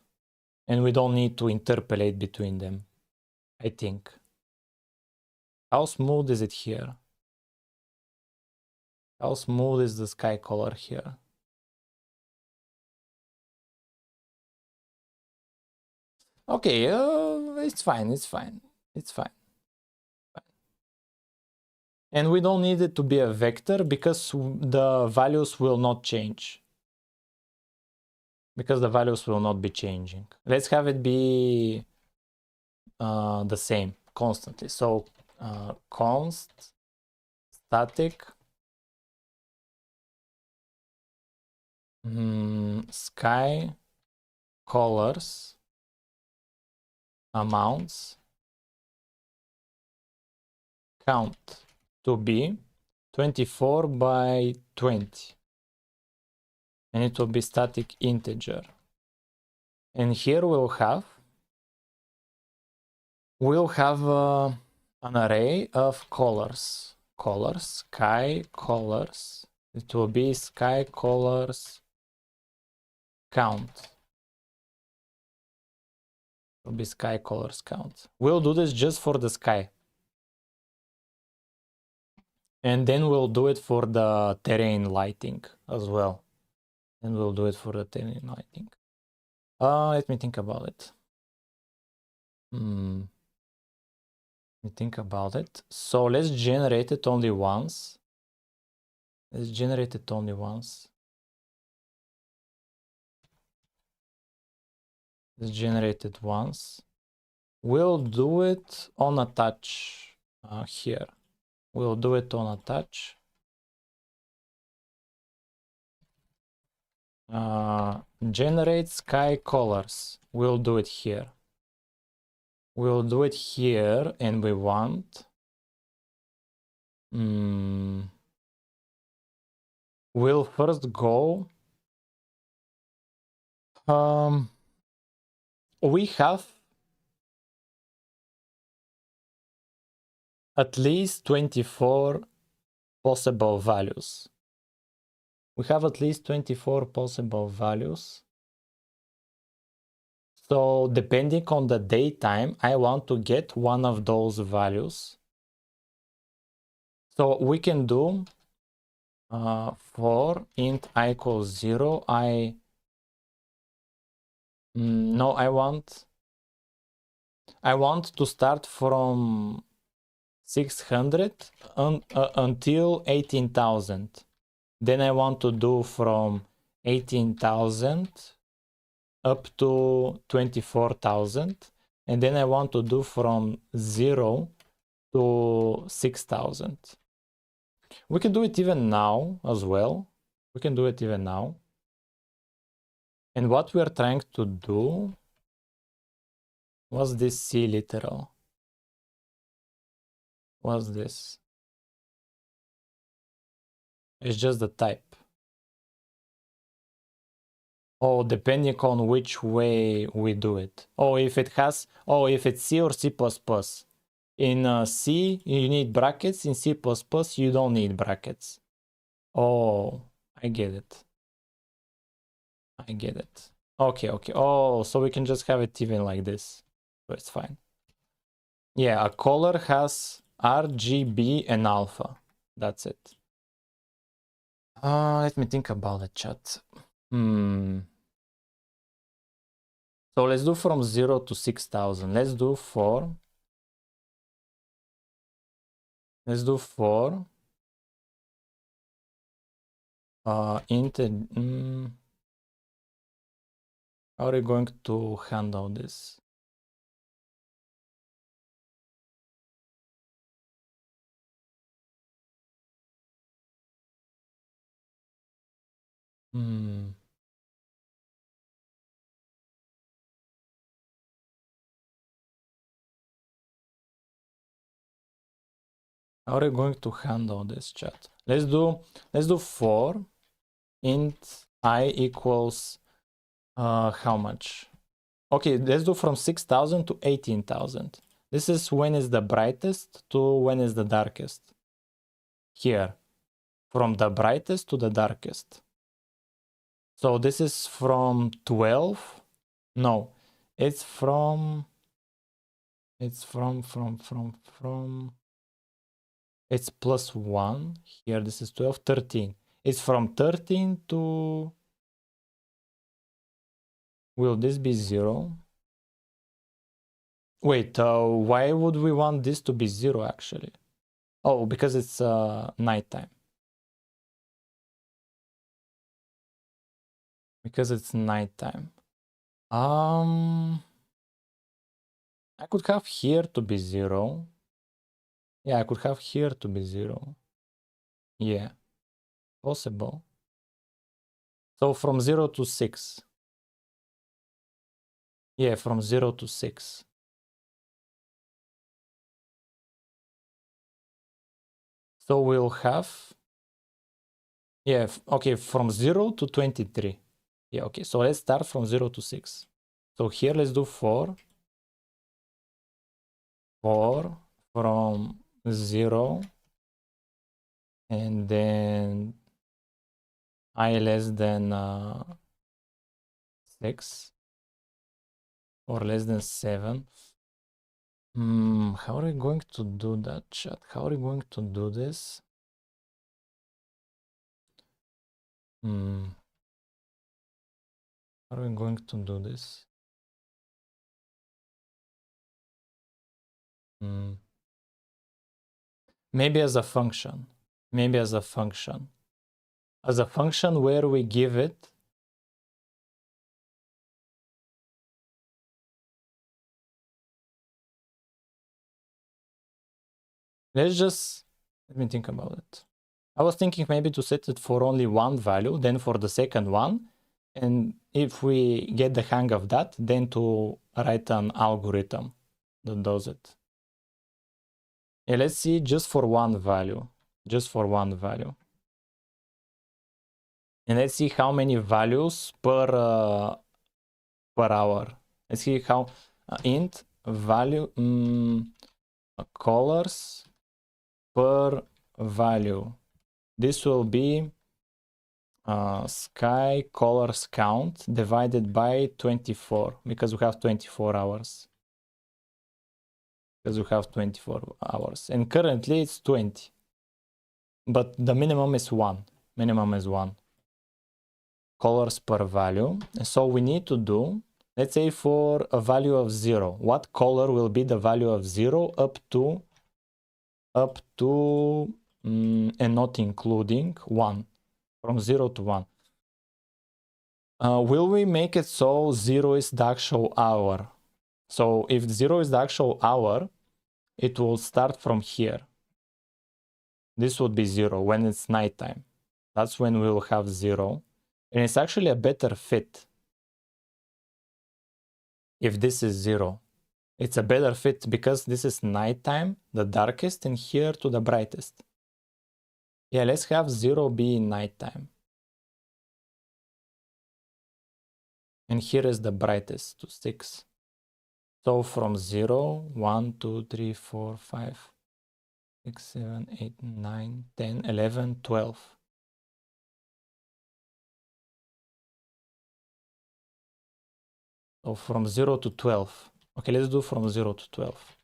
And we don't need to interpolate between them, I think. How smooth is it here? How smooth is the sky color here? Okay, it's fine. And we don't need it to be a vector because the values will not change. Because the values will not be changing. Let's have it be the same constantly. So const static sky colors amounts count to be 24 by 20, and it will be static integer. And here we'll have an array of colors, sky colors. It will be sky colors count. It will be sky colors count. We'll do this just for the sky. And then we'll do it for the terrain lighting as well. And we'll do it for the terrain lighting. Let me think about it. Let me think about it. So let's generate it only once. Let's generate it only once. Let's generate it once. We'll do it on a touch here. We'll do it on a touch. Generate sky colors. We'll do it here. We'll do it here, and we want... We'll first go We have at least 24 possible values. We have at least 24 possible values. So depending on the daytime, I want to get one of those values. So we can do for int I equals 0, no, I want to start from 600 until 18,000. Then I want to do from 18,000 up to 24,000. And then I want to do from 0 to 6,000. We can do it even now as well. We can do it even now. And what we are trying to do was this C literal. What's this? It's just the type. Oh, depending on which way we do it. Oh, if it's C or C++. In C, you need brackets. In C++, you don't need brackets. Oh, I get it. Okay. Oh, so we can just have it even like this. So it's fine. Yeah, a color has RGB and alpha. That's it. Let me think about the chat. So let's do from 0 to 6,000. Let's do 4. How are you going to handle this? How are you going to handle this, chat? Let's do 4 int I equals how much? Okay, let's do from 6,000 to 18,000. This is when is the brightest to when is the darkest. Here, from the brightest to the darkest. So this is from 12. No, it's from it's plus 1. Here this is 12, 13. It's from 13 to, will this be 0? Wait, why would we want this to be 0 actually? Oh, because it's nighttime. Because it's nighttime. I could have here to be 0. Yeah, I could have here to be 0. Yeah, possible. So from 0 to 6. Yeah, from 0 to 6. So we'll have, yeah, okay, from 0 to 23. Yeah, okay, so let's start from 0 to 6. So here let's do 4. 4 from 0. And then I less than 6. Or less than 7. How are we going to do that, chat? How are we going to do this? How are we going to do this? Maybe as a function. As a function where we give it let me think about it. I was thinking maybe to set it for only one value, then for the second one, and if we get the hang of that, then to write an algorithm that does it. Yeah, let's see just for one value. And let's see how many values per per hour. Let's see how int value colors per value. This will be sky colors count divided by 24 because we have 24 hours. Because we have 24 hours, and currently it's 20, but the minimum is 1. Minimum is 1 colors per value. And so we need to do, let's say for a value of 0, what color will be the value of 0 up to and not including 1, from 0 to 1. Will we make it so 0 is the actual hour? So if 0 is the actual hour, it will start from here. This would be 0 when it's nighttime. That's when we will have 0. And it's actually a better fit if this is 0. It's a better fit because this is nighttime, the darkest, and here to the brightest. Yeah, let's have 0 be nighttime. And here is the brightest to 6. So from 0, 1, 2, 3, 4, 5, 6, 7, 8, 9, 10, 11, 12. So from 0 to 12. Okay, let's do from 0 to 12.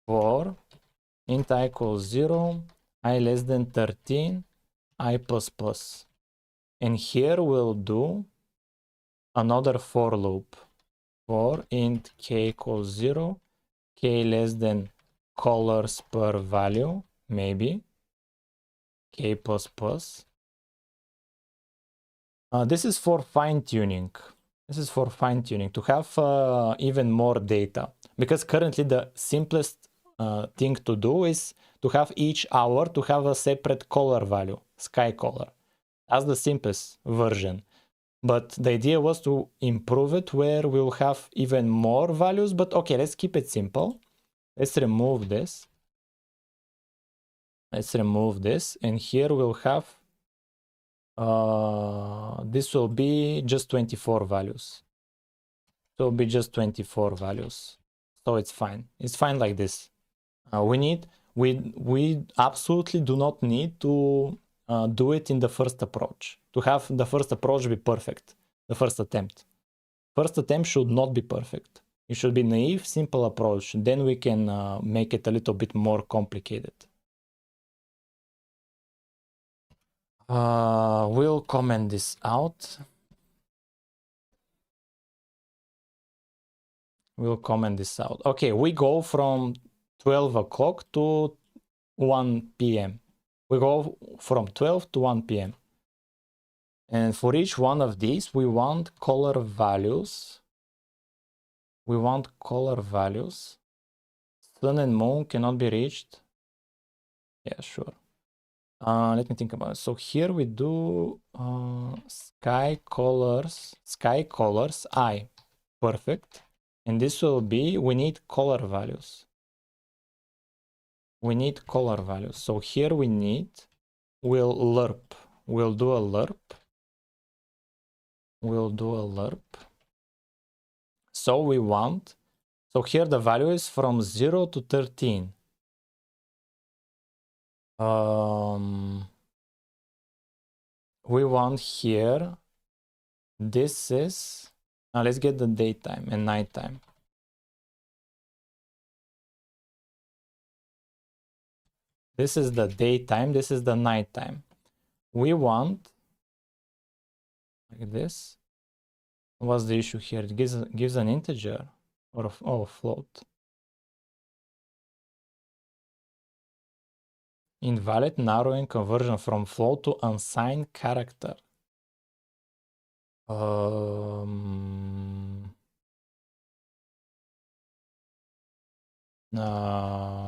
For int I equals 0, I less than 13, I plus plus. And here we'll do another for loop. For int k equals 0, k less than colors per value, maybe, k plus plus. This is for fine-tuning. This is for fine-tuning, to have even more data. Because currently the simplest thing to do is to have each hour to have a separate color value, sky color. That's the simplest version. But the idea was to improve it where we'll have even more values. But okay, let's keep it simple. Let's remove this. Let's remove this. And here we'll have, this will be just 24 values. So it'll be just 24 values. So it's fine. It's fine like this. We absolutely do not need to do it in the first approach. To have the first approach be perfect, the first attempt. First attempt should not be perfect. It should be naive, simple approach. Then we can make it a little bit more complicated. We'll comment this out. We'll comment this out. Okay, we go from 12 o'clock to 1 p.m. We go from 12 to 1 p.m. And for each one of these, we want color values. We want color values. Sun and moon cannot be reached. Yeah, sure. Let me think about it. So here we do sky colors I. Perfect. And this will be, we need color values. We need color values. So here we need, we'll lerp. We'll do a lerp. We'll do a lerp. So we want, so here the value is from 0 to 13. We want here, this is, now let's get the daytime and nighttime. This is the daytime, this is the nighttime. We want, like this. What's the issue here? It gives an integer or a float. Invalid narrowing conversion from float to unsigned character.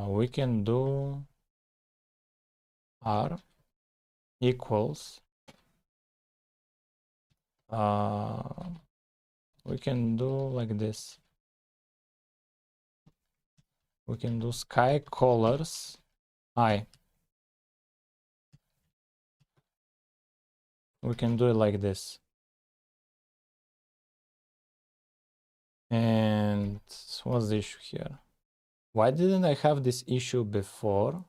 We can do r equals, we can do like this. We can do sky colors I. We can do it like this. And what's the issue here? Why didn't I have this issue before?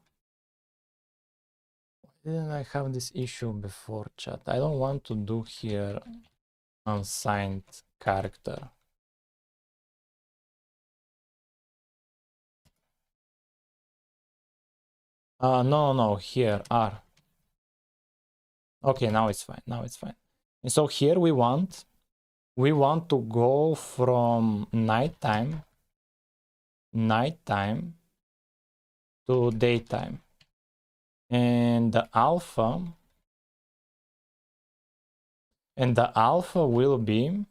Didn't I have this issue before, chat? I don't want to do here unsigned character. No, here, R. Okay, now it's fine, now it's fine. And so here we want to go from nighttime to daytime. And the alpha will be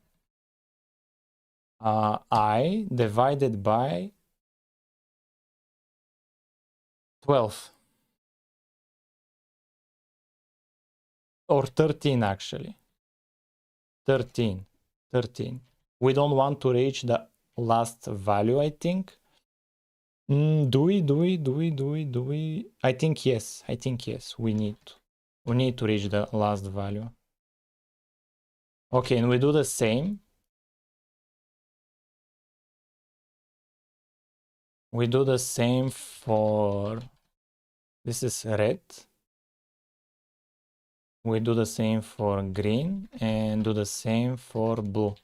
I divided by 12 or 13 actually. 13. We don't want to reach the last value, I think. Do we? I think yes. We need to reach the last value. Okay, and we do the same. We do the same for, this is red. We do the same for green and do the same for blue.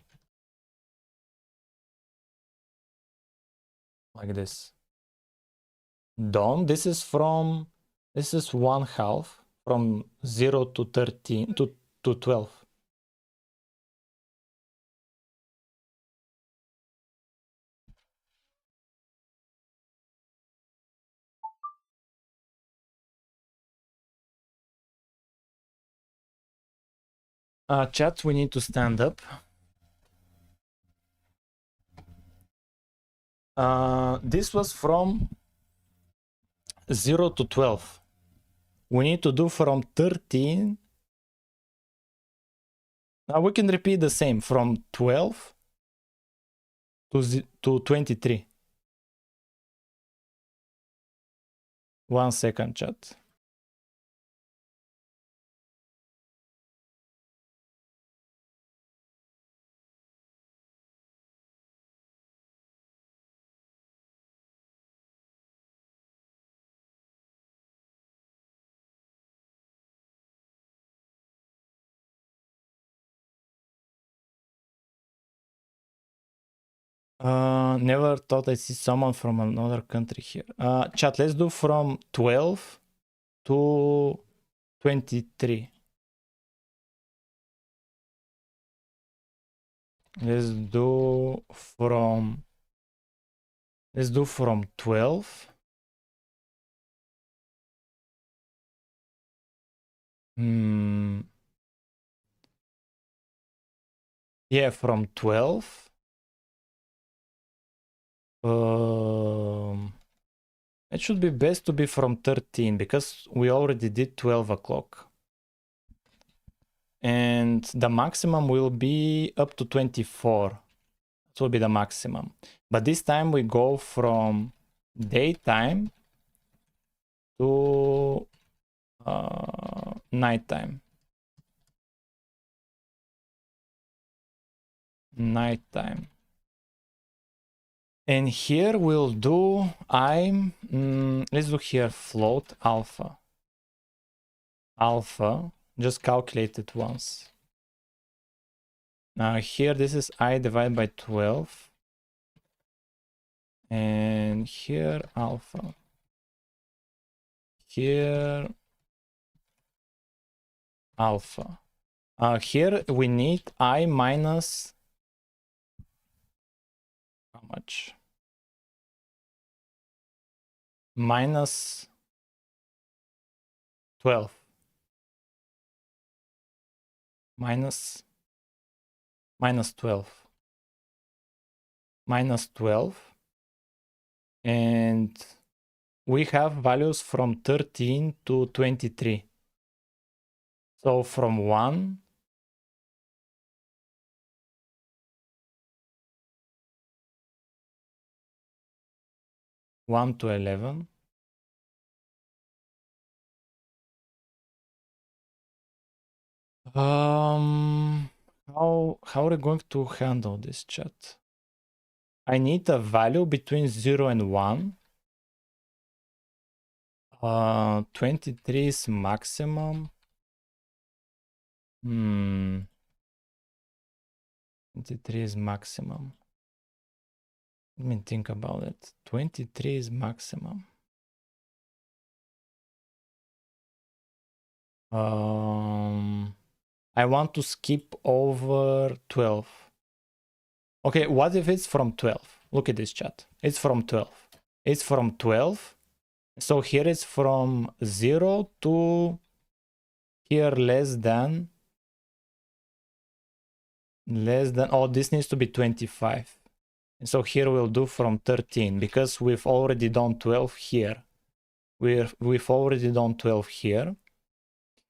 Like this. Done. This is 1/2 from 0 to 13 to 12. Chat, we need to stand up. This was from 0 to 12. We need to do from 13. Now we can repeat the same from 12 to 23. 1 second, chat. Never thought I'd see someone from another country here. Chat, let's do from 12 to 23. Let's do from 12. Yeah, from 12. It should be best to be from 13 because we already did 12 o'clock. And the maximum will be up to 24. It will be the maximum. But this time we go from daytime to nighttime. And here we'll do let's do here float alpha. Just calculate it once. Now here this is I divided by 12. And here alpha. Here alpha. Here we need I minus how much? Minus 12. Minus 12. Minus 12. And we have values from 13 to 23. So from 1 to 11. How are we going to handle this, chat? I need a value between 0 and 1. 23 is maximum. 23 is maximum. Let me think about it. 23 is maximum. I want to skip over 12. Okay, what if it's from 12? Look at this chat. It's from 12. It's from 12. So here it's from 0 to here less than, oh, this needs to be 25. And so here we'll do from 13 because we've already done 12 here. We've already done 12 here.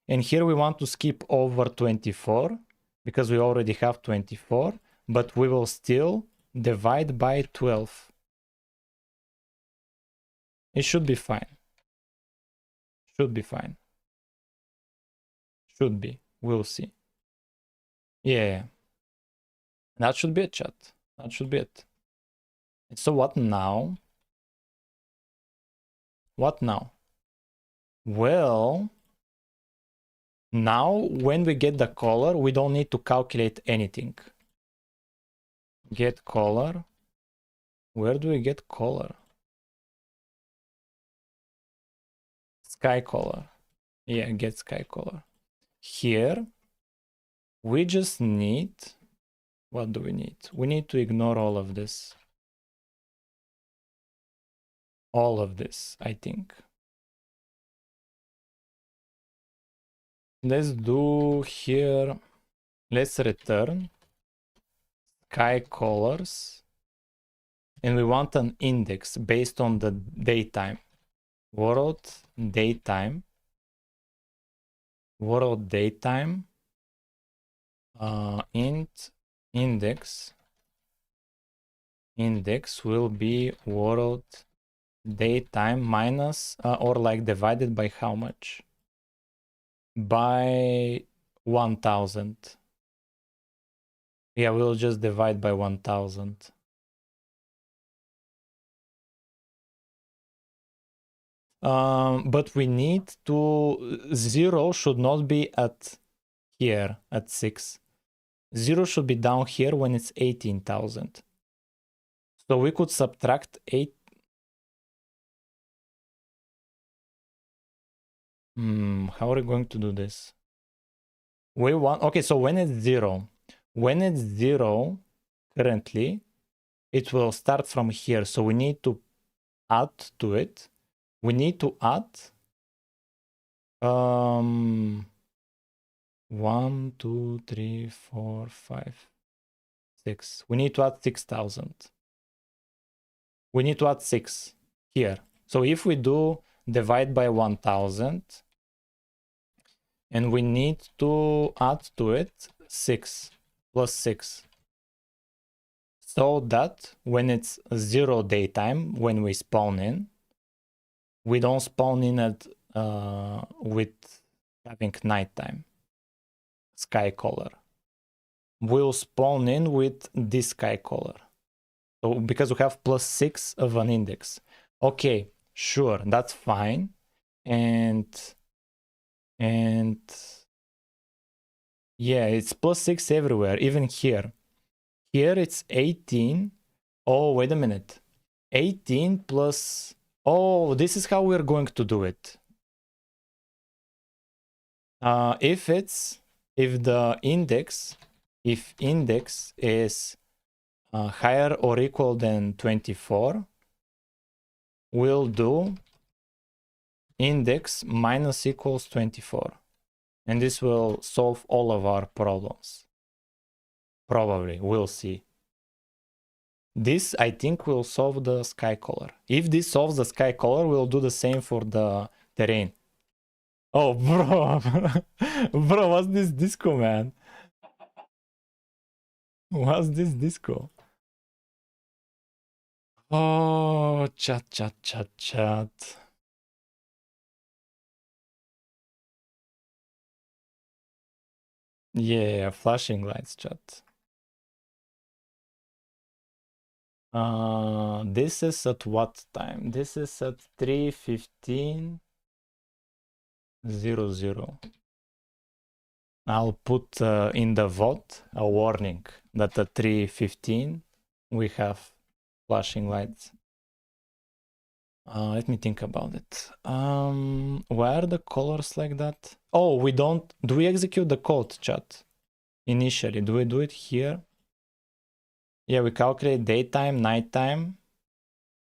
And here we want to skip over 24 because we already have 24, but we will still divide by 12. It should be fine. Should be fine. Should be. We'll see. Yeah. That should be it, chat. That should be it. So what now? What now? Well, now when we get the color, we don't need to calculate anything. Get color. Where do we get color? Sky color. Yeah, get sky color. Here, we just need, what do we need? We need to ignore all of this. All of this, I think. Let's do here, let's return sky colors. And we want an index based on the daytime. World daytime. World daytime. Int index. Index will be world daytime minus or like divided by how much? By 1000. Yeah, we'll just divide by 1000. But we need to, 0 should not be at here at 6. 0 should be down here when it's 18,000. So we could subtract 8. How are we going to do this? We want, okay, so when it's 0, currently, it will start from here. So we need to add to it. We need to add 1, 2, 3, 4, 5, 6. We need to add 6,000. We need to add 6 here. So if we do divide by 1000, and we need to add to it 6 plus 6. So that when it's 0 daytime, when we spawn in, we don't spawn in at with having nighttime sky color. We'll spawn in with this sky color. So because we have plus 6 of an index. Okay, sure, that's fine. And yeah, it's plus 6 everywhere, even here. Here it's 18. Oh, wait a minute. 18 plus... Oh, this is how we're going to do it. If the index, if index is higher or equal than 24, we'll do index minus equals 24. And this will solve all of our problems. Probably, we'll see. This, I think, will solve the sky color. If this solves the sky color, we'll do the same for the terrain. Oh, bro. Bro, what's this disco, man? What's this disco? Oh, chat. Yeah, flashing lights, chat. This is at what time? This is at 3:15:00. I'll put in the vote a warning that at 3:15 we have flashing lights. Let me think about it. Why are the colors like that? Oh, we don't. Do we execute the code, chat? Initially, do we do it here? Yeah, we calculate daytime, nighttime.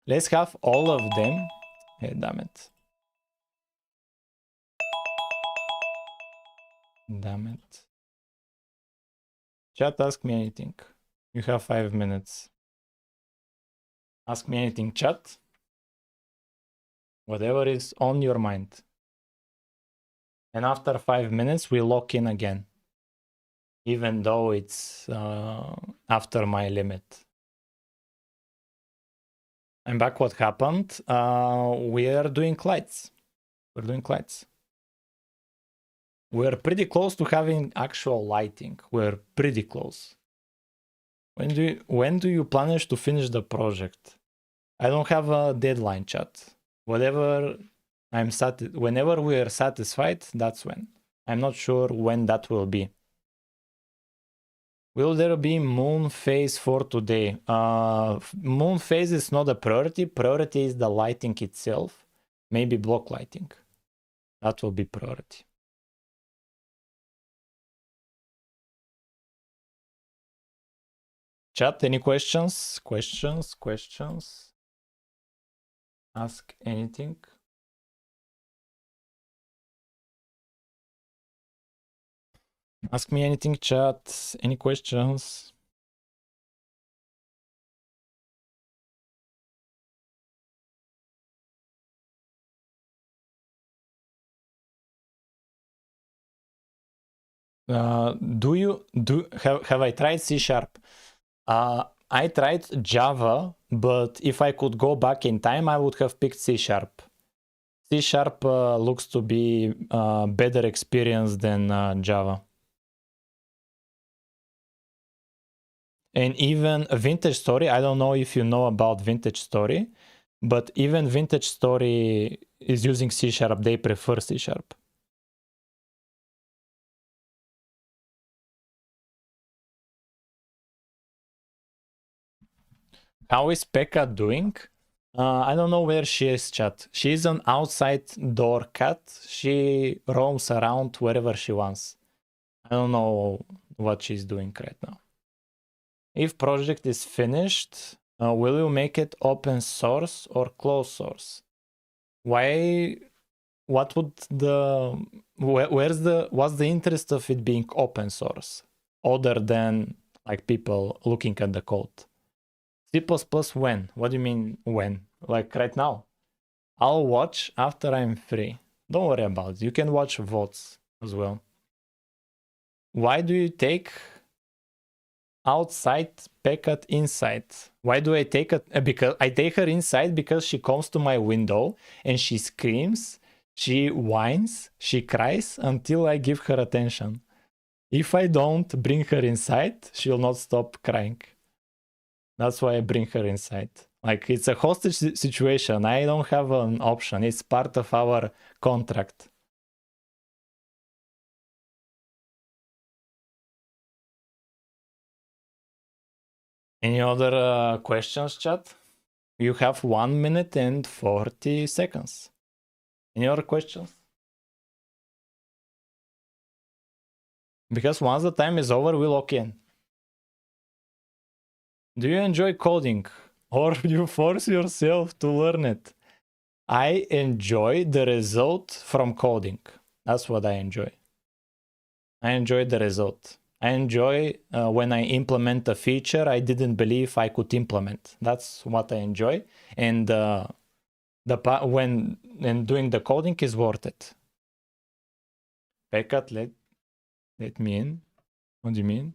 Let's have all of them. Hey, damn it. Damn it. Chat, ask me anything. You have 5 minutes. Ask me anything, chat. Whatever is on your mind. And after 5 minutes, we lock in again. Even though it's after my limit. I'm back. What happened? We are doing lights. We're doing lights. We're pretty close to having actual lighting. We're pretty close. When do you plan to finish the project? I don't have a deadline, chat. Whenever we are satisfied, that's when. I'm not sure when that will be. Will there be moon phase for today? Moon phase is not a priority. Priority is the lighting itself. Maybe block lighting. That will be priority. Chat, any questions? Questions? Ask anything. Ask me anything, chat. Any questions? Have I tried C#? I tried Java, but if I could go back in time, I would have picked C#. C# looks to be a better experience than Java. And even Vintage Story, I don't know if you know about Vintage Story, but even Vintage Story is using C#. They prefer C#. How is Pekka doing? I don't know where she is, chat. She's an outside door cat. She roams around wherever she wants. I don't know what she's doing right now. If project is finished, will you make it open source or closed source? Why? What would what's the interest of it being open source, other than like people looking at the code? C++ when? What do you mean when? Like right now? I'll watch after I'm free. Don't worry about it. You can watch votes as well. Why do you take outside Pekka inside? Why do I take it? Because I take her inside because she comes to my window and she screams, she whines, she cries until I give her attention. If I don't bring her inside, she'll not stop crying. That's why I bring her inside. Like, it's a hostage situation. I don't have an option. It's part of our contract. Any other questions, chat? You have 1 minute and 40 seconds. Any other questions? Because once the time is over, we'll lock in. Do you enjoy coding? Or you force yourself to learn it? I enjoy the result from coding. That's what I enjoy. I enjoy the result. I enjoy when I implement a feature I didn't believe I could implement. That's what I enjoy. And when doing the coding is worth it. Pekka, let me in. What do you mean?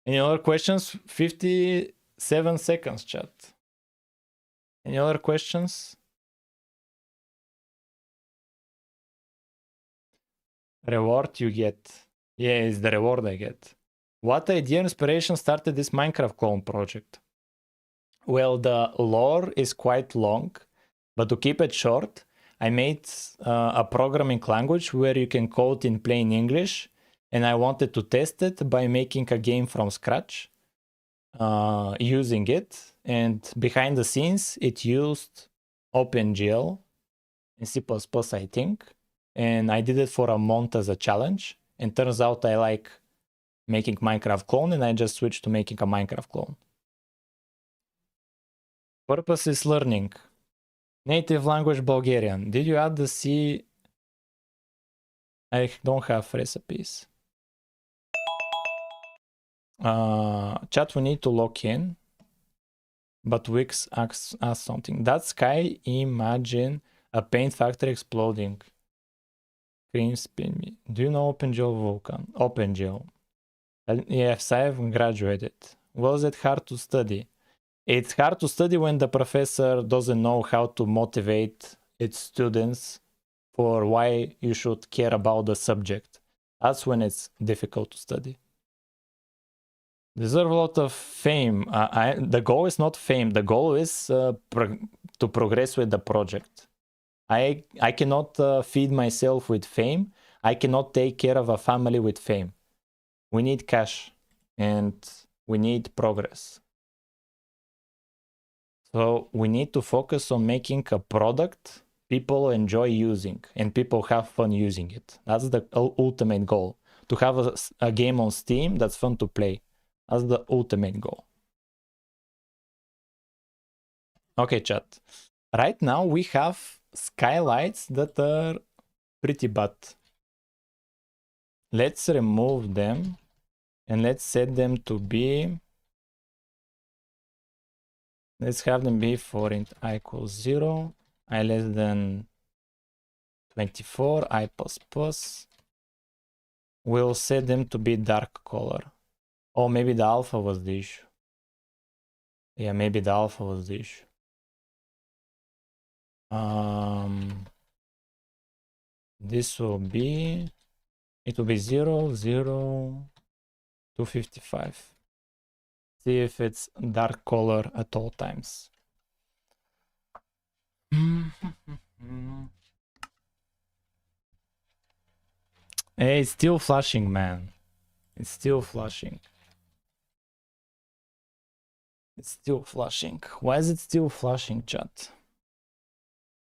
Any other questions? 57 seconds, chat. Any other questions? Reward you get. Yeah, it's the reward I get. What idea inspiration started this Minecraft clone project? Well, the lore is quite long, but to keep it short, I made a programming language where you can code in plain English, and I wanted to test it by making a game from scratch, using it. And behind the scenes, it used OpenGL and C++, I think. And I did it for a month as a challenge. And turns out I like making Minecraft clone, and I just switched to making a Minecraft clone. Purpose is learning. Native language Bulgarian. Did you add the C? I don't have recipes. Chat, we need to log in. But Wix asks something. That sky, imagine a paint factory exploding. Cream spin me. Do you know OpenGL Vulkan? OpenGL. Yes, I have graduated. Was it hard to study? It's hard to study when the professor doesn't know how to motivate its students for why you should care about the subject. That's when it's difficult to study. Deserve a lot of fame. The goal is not fame. The goal is to progress with the project. I cannot feed myself with fame. I cannot take care of a family with fame. We need cash and we need progress. So we need to focus on making a product people enjoy using and people have fun using it. That's the ultimate goal. To have a game on Steam that's fun to play. That's the ultimate goal. Okay, chat. Right now we have skylights that are pretty bad. Let's remove them and let's set them to be. Let's have them be for int I equals 0, I less than 24, I plus plus. We'll set them to be dark color. Oh, maybe the alpha was the issue. Yeah, maybe the alpha was the issue. This will be, it will be 0, 0, 255. See if it's dark color at all times. Hey, it's still flashing, man. It's still flashing. It's still flashing. Why is it still flashing, chat?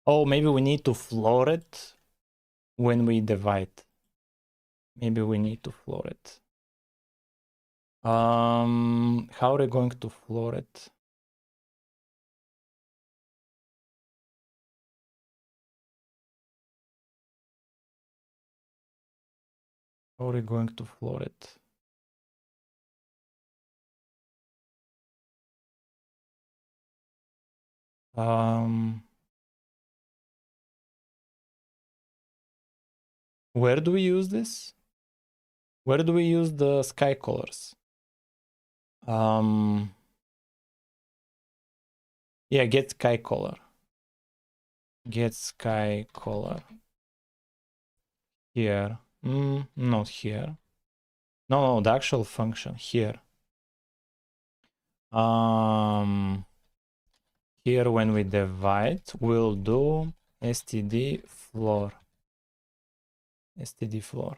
Oh, maybe we need to floor it when we divide. Maybe we need to floor it. How are we going to floor it? How are we going to floor it? Where do we use this? Where do we use the sky colors? Yeah, get sky color. Get sky color. Here. Not here. No, the actual function here. Here when we divide, we'll do std floor. Std floor.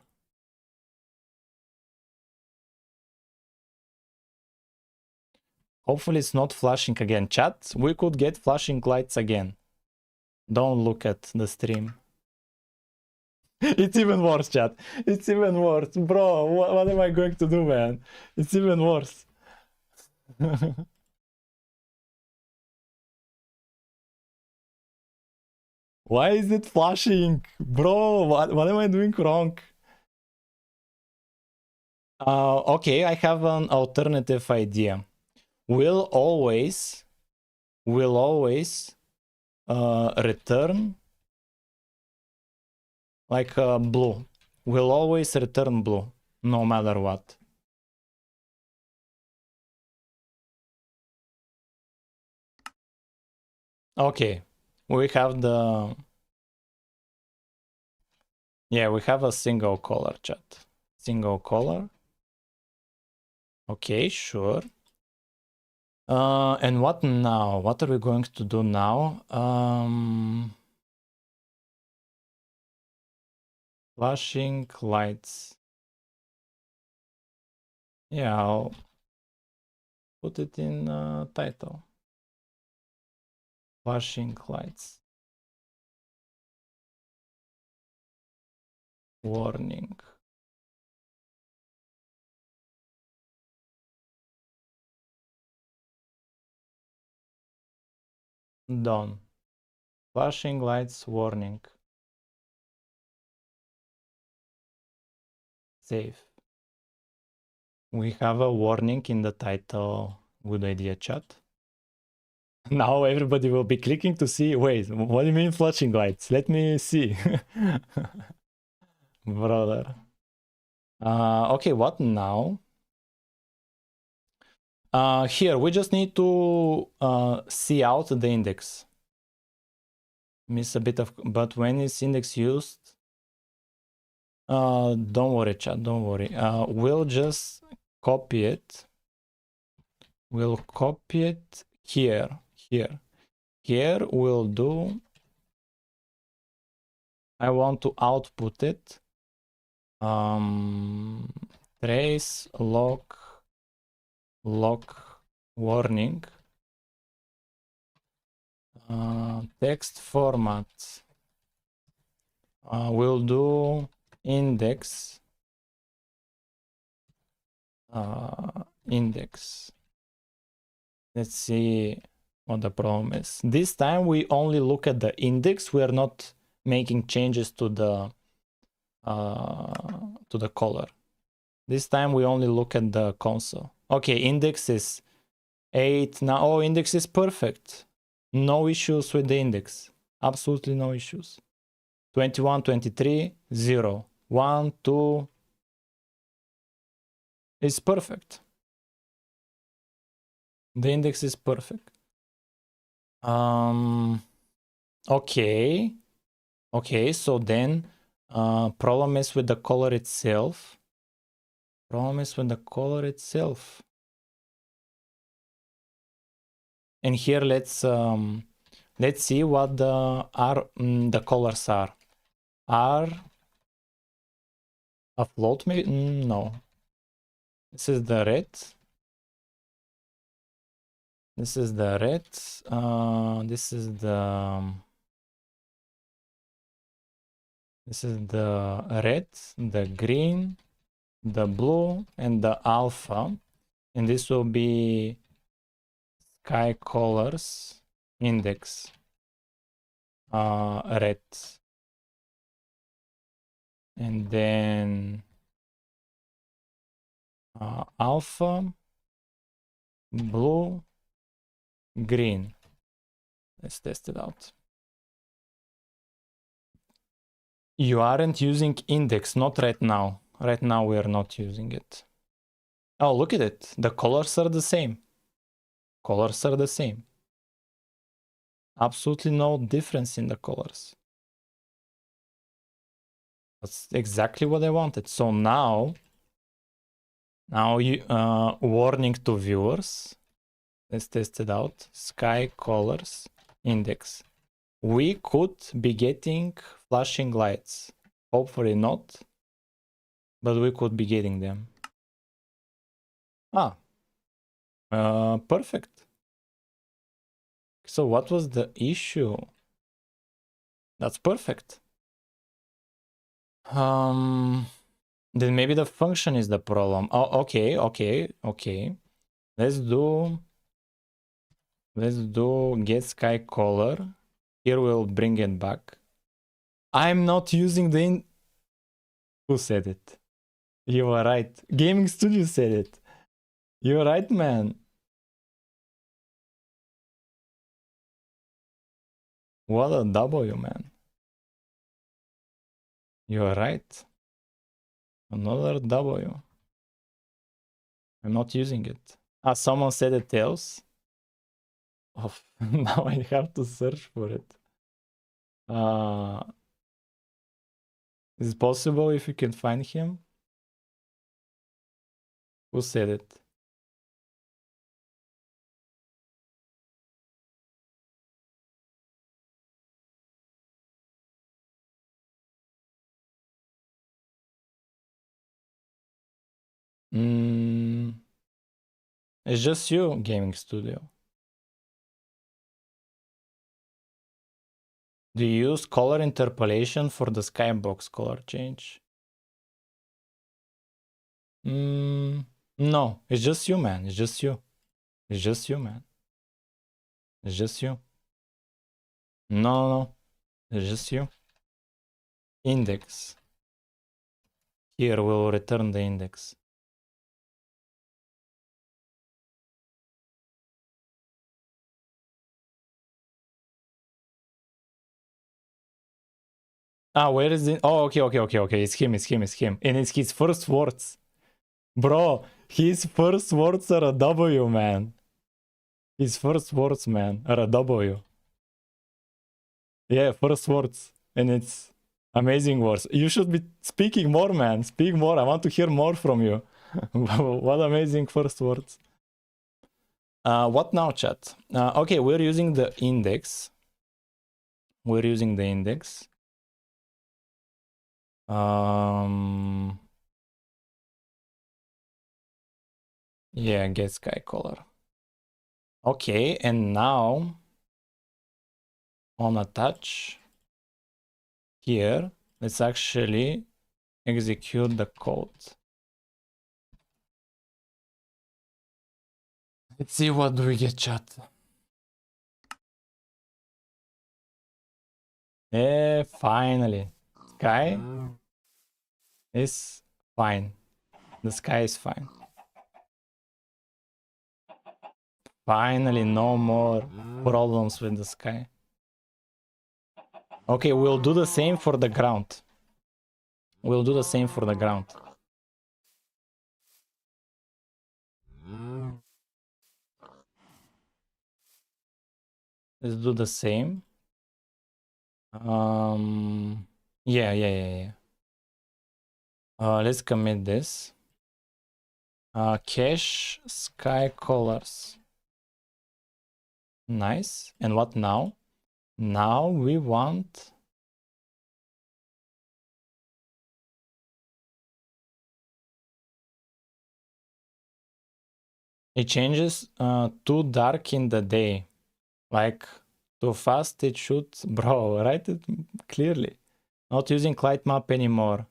Hopefully it's not flashing again. Chat, we could get flashing lights again. Don't look at the stream. It's even worse, chat. It's even worse. Bro, what am I going to do, man? It's even worse. Why is it flashing? Bro, what am I doing wrong? Okay, I have an alternative idea. We'll always return like blue. We'll always return blue, no matter what. Okay, we have the... Yeah, we have a single color, chat. Single color. Okay, sure. And what now? What are we going to do now? Flashing lights. Yeah, I'll put it in title. Flashing lights. Warning. Done. Flashing lights warning. Save. We have a warning in the title. Good idea, chat. Now everybody will be clicking to see. Wait, what do you mean flashing lights? Let me see. Brother. Okay, what now? Here, we just need to see out the index. Miss a bit of, but when is index used? Don't worry, chat, don't worry. We'll just copy it. We'll copy it here. Here we'll do, I want to output it. Trace lock warning. Text format. We'll do index. Index. Let's see what the problem is. This time we only look at the index. We are not making changes to the color. This time we only look at the console. Okay, index is 8 now. Oh, index is perfect. No issues with the index. Absolutely no issues. 21, 23, 0. 1, 2. It's perfect. The index is perfect. Okay. Okay, so then problem is with the color itself. Problem is with the color itself. And here let's see what the colors are. Are a float maybe? No. This is the red. This is the red. This is the red, the green, the blue, and the alpha. And this will be sky colors index red. And then alpha, blue, green. Let's test it out. You aren't using index, not right now. Right now we are not using it. Oh, look at it. The colors are the same. Colors are the same. Absolutely no difference in the colors. That's exactly what I wanted. So now you warning to viewers. Let's test it out. Sky colors index. We could be getting flashing lights. Hopefully not, but we could be getting them. Perfect. So what was the issue? That's perfect. Then maybe the function is the problem. Oh, okay. Let's do get sky color. Here we'll bring it back. I'm not using the who said it? You are right. Gaming Studio said it. You're right, man. What a W, man. You're right. Another W. I'm not using it. Someone said it else. Oh, now I have to search for it. Is it possible if you can find him? Who said it? It's just you, Gaming Studio. Do you use color interpolation for the skybox color change? No, it's just you, man. It's just you. It's just you, man. It's just you. No. It's just you. Index. Here we'll return the index. Where is it? Oh, okay. It's him. And it's his first words. Bro, his first words are a W, man. His first words, man, are a W. Yeah, first words. And it's amazing words. You should be speaking more, man. Speak more. I want to hear more from you. What amazing first words. What now, chat? Okay, we're using the index. Yeah, get sky color. Okay, and now on a touch here, let's actually execute the code. Let's see what do we get, chat. Finally. Sky is fine. The sky is fine. Finally, no more problems with the sky. Okay, we'll do the same for the ground. Let's do the same. Yeah. Let's commit this. Cache sky colors. Nice. And what now? Now we want it changes too dark in the day. Like too fast it shoots. Bro, write it clearly. Not using light map anymore.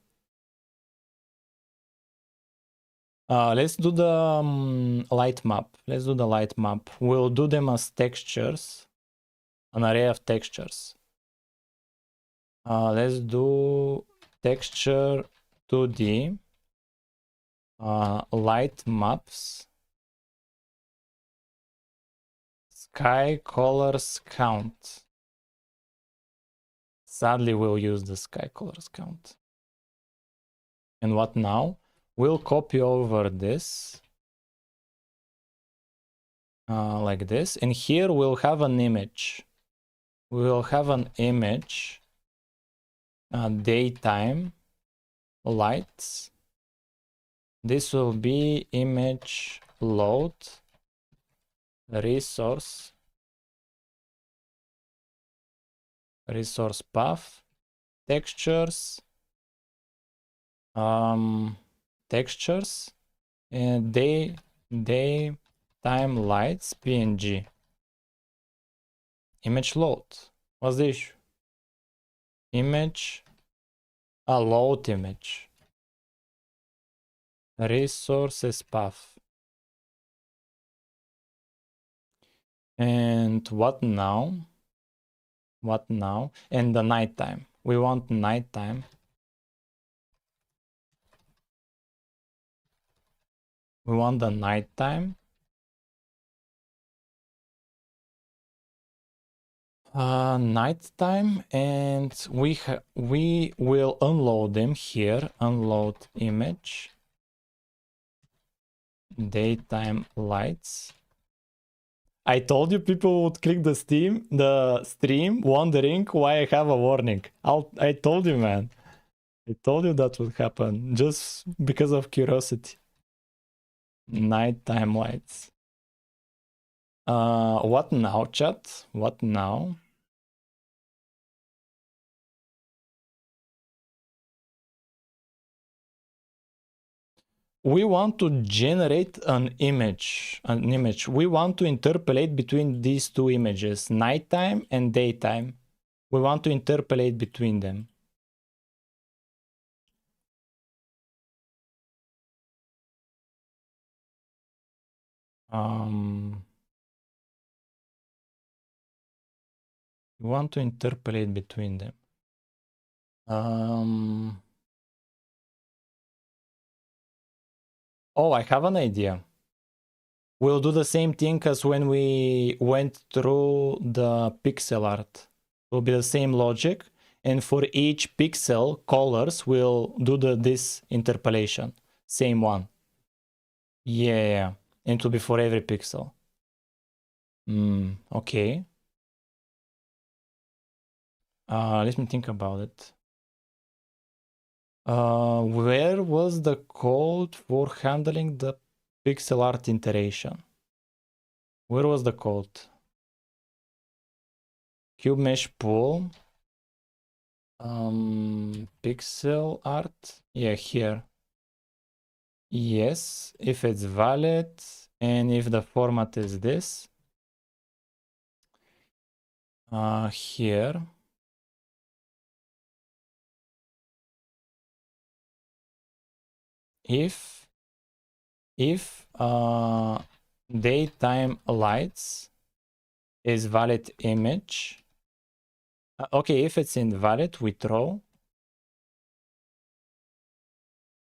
Let's do the light map. We'll do them as textures. An array of textures. Let's do texture 2D. Light maps. Sky colors count. Sadly, we'll use the sky colors count. And what now? We'll copy over this. Like this. And here we'll have an image. Daytime lights. This will be image load resource path textures and daytime lights png image load. What's the issue? Image load image resources path. And what now? And the nighttime. We want nighttime. We want the nighttime. Nighttime, and we will unload them here. Unload image. Daytime lights. I told you people would click the stream, wondering why I have a warning. I told you, man. I told you that would happen, just because of curiosity. Nighttime lights. What now, chat? What now? we want to generate an image. We want to interpolate between these two images, nighttime and daytime. We want to interpolate between them. We want to interpolate between them. Oh, I have an idea. We'll do the same thing as when we went through the pixel art. It will be the same logic, and for each pixel colors, we'll do this interpolation. Same one. Yeah, and it will be for every pixel. Okay. Let me think about it. Where was the code for handling the pixel art iteration? Where was the code? Cube mesh pool. Pixel art. Yeah, here. Yes, if it's valid and if the format is this. Here. If daytime lights is valid image. Okay, if it's invalid, we throw.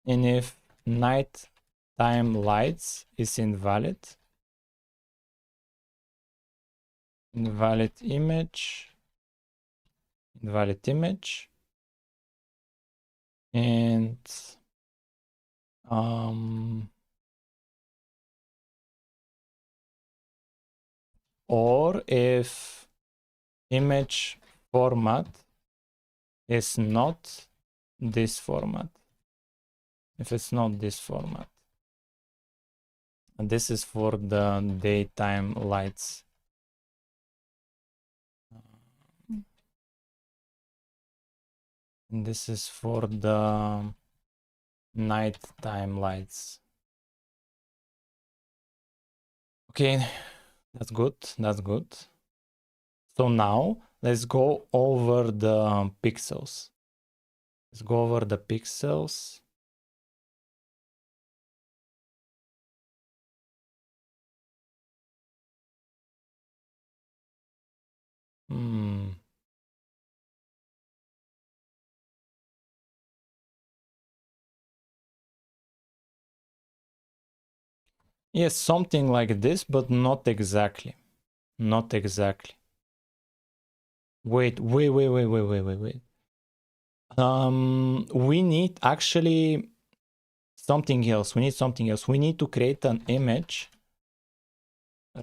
And if nighttime lights is invalid, invalid image, and or if image format is not this format. If it's not this format. And this is for the daytime lights. And this is for the nighttime lights. Okay, that's good. That's good. So now let's go over the pixels. Let's go over the pixels. Yes, something like this, but not exactly. Not exactly. Wait. We need actually something else. We need something else. We need to create an image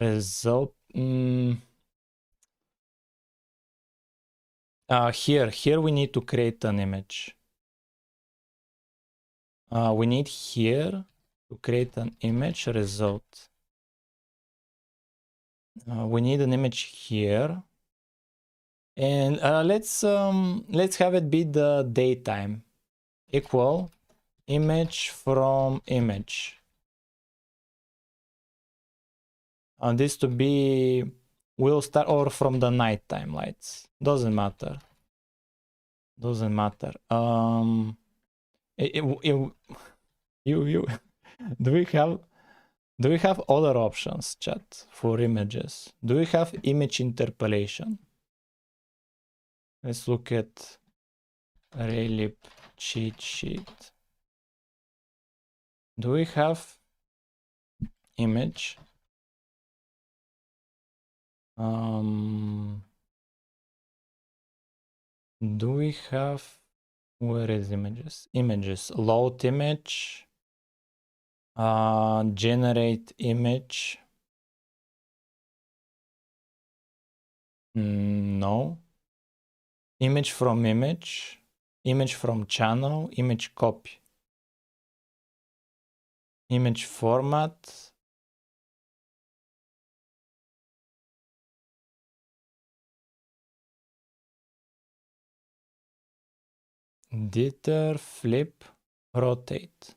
result. Here we need to create an image. We need here to create an image result. We need an image here, and let's have it be the daytime equal image from image. And this to be will start or from the nighttime lights. Doesn't matter. Doesn't matter. You do we have other options, chat, for images? Do we have image interpolation? Let's look at Raylib cheat sheet. Do we have image? Do we have, where is images? Images, load image, generate image. No. Image from image, image from channel, image copy. Image format. Ditter, flip, rotate.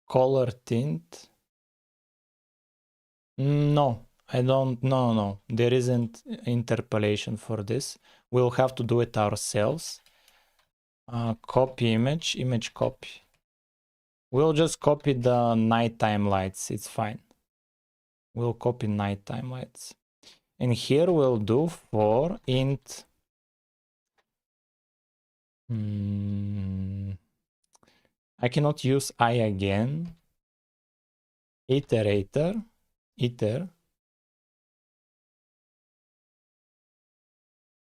color tint. No, I don't. No. There isn't interpolation for this. We'll have to do it ourselves. Copy image copy. We'll just copy the nighttime lights. It's fine. We'll copy nighttime lights. And here we'll do for int. I cannot use I again. Iter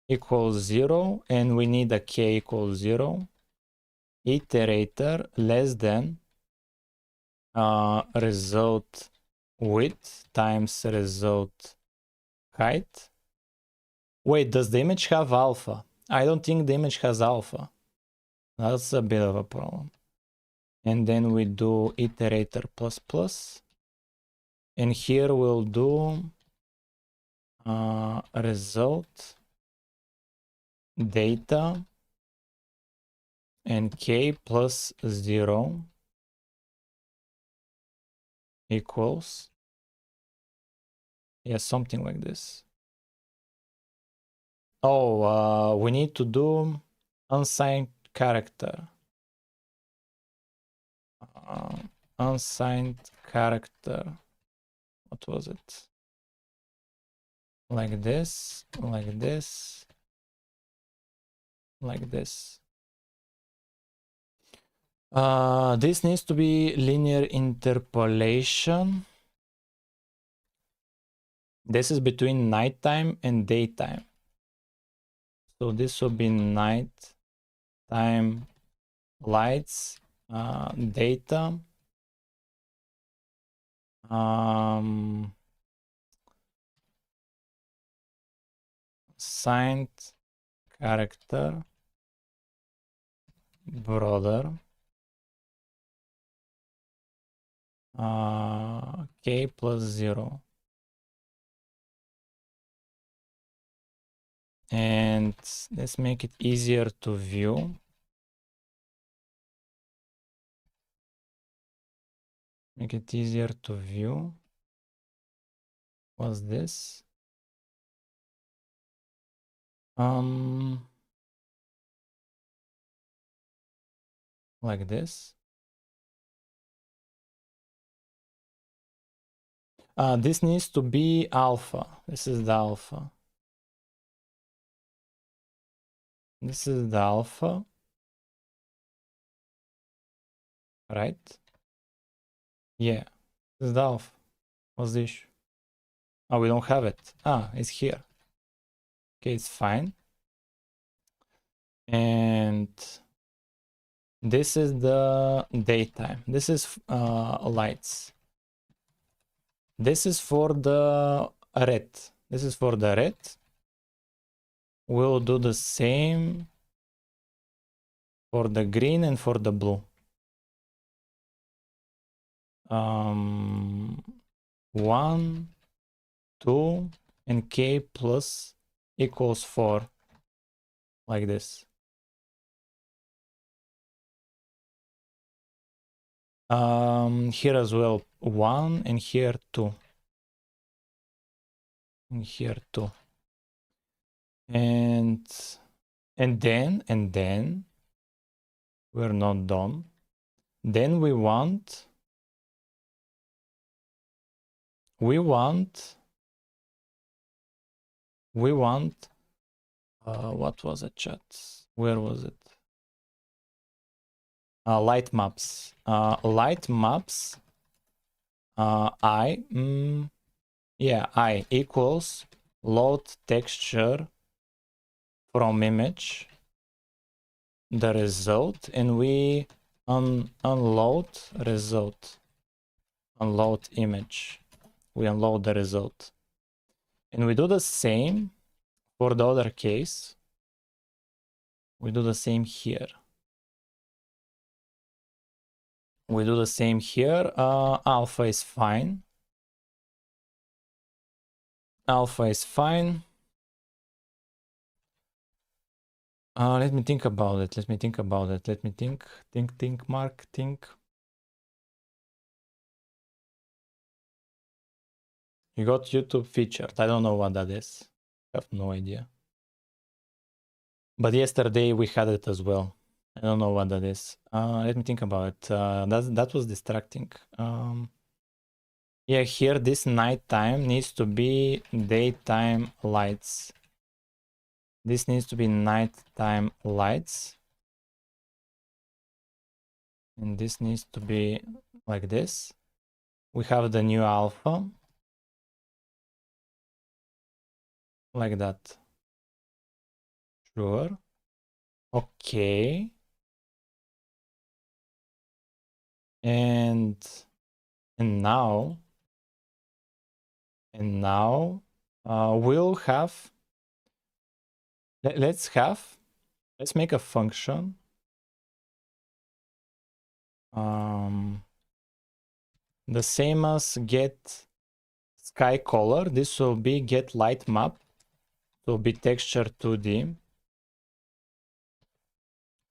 equals 0, and we need a k equals 0. Iterator less than result width times result height. Wait, does the image have alpha? I don't think the image has alpha. That's a bit of a problem. And then we do iterator plus. And here we'll do result data and k plus 0 equals, yeah, something like this. Oh, we need to do unsigned character. Unsigned character. What was it? Like this, like this, like this. This needs to be linear interpolation. This is between nighttime and daytime. So this will be nighttime lights, data. Signed character brother k plus 0. And let's make it easier to view. Make it easier to view. What's this? Like this. This needs to be alpha. This is the alpha. This is the alpha. Right? Yeah. This is the alpha. What's this? Oh, we don't have it. It's here. Okay, it's fine. And this is the daytime. This is lights. This is for the red. This is for the red. We'll do the same for the green and for the blue. 1, 2, and k plus equals 4. Like this. Here as well, 1, and here 2. And here 2. And then we're not done. Then we want what was it, chat? Where was it? Light maps. Light maps. I equals load texture from image, the result, and we unload result. Unload image. We unload the result. And we do the same for the other case. We do the same here. We do the same here. Alpha is fine. Alpha is fine. Let me think about it. Let me think about it. Let me think. Think, Mark, think. You got YouTube featured. I don't know what that is. I have no idea. But yesterday we had it as well. I don't know what that is. Let me think about it. That was distracting. Yeah, here this nighttime needs to be daytime lights. This needs to be nighttime lights. And this needs to be like this. We have the new alpha. Like that. Sure. Okay. And now we'll have, let's make a function. The same as get sky color. This will be get light map. It will be texture 2D.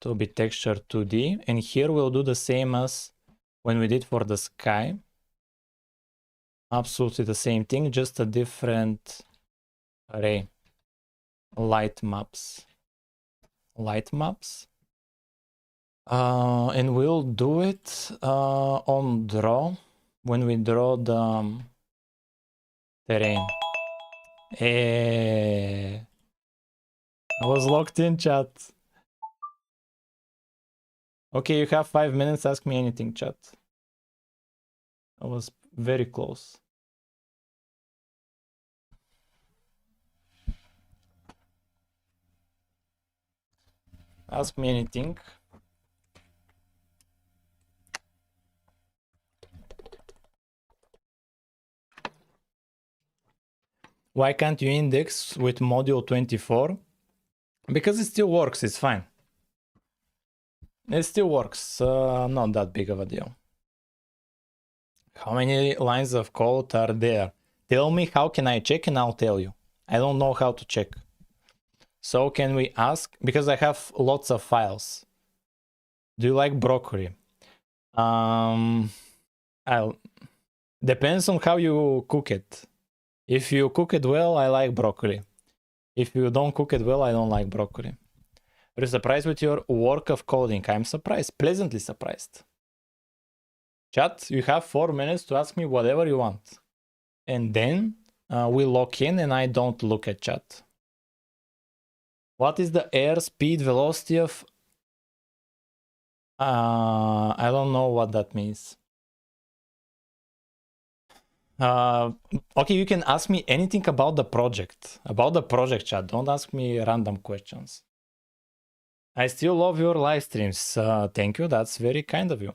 It will be texture 2D. And here we'll do the same as when we did for the sky. Absolutely the same thing, just a different array. Light maps. And we'll do it on draw when we draw the terrain. I was locked in, chat. Okay, you have 5 minutes. Ask me anything, chat. I was very close. Ask me anything. Why can't you index with module 24? Because it still works, it's fine. It still works, not that big of a deal. How many lines of code are there? Tell me, how can I check, and I'll tell you. I don't know how to check. So can we ask, because I have lots of files. Do you like broccoli? Depends on how you cook it. If you cook it well, I like broccoli. If you don't cook it well, I don't like broccoli. Are you surprised with your work of coding? I'm surprised, pleasantly surprised. Chat, you have 4 minutes to ask me whatever you want. And then we lock in and I don't look at chat. What is the air speed velocity of... I don't know what that means. Okay, you can ask me anything about the project. About the project, chat. Don't ask me random questions. I still love your live streams. Thank you, that's very kind of you.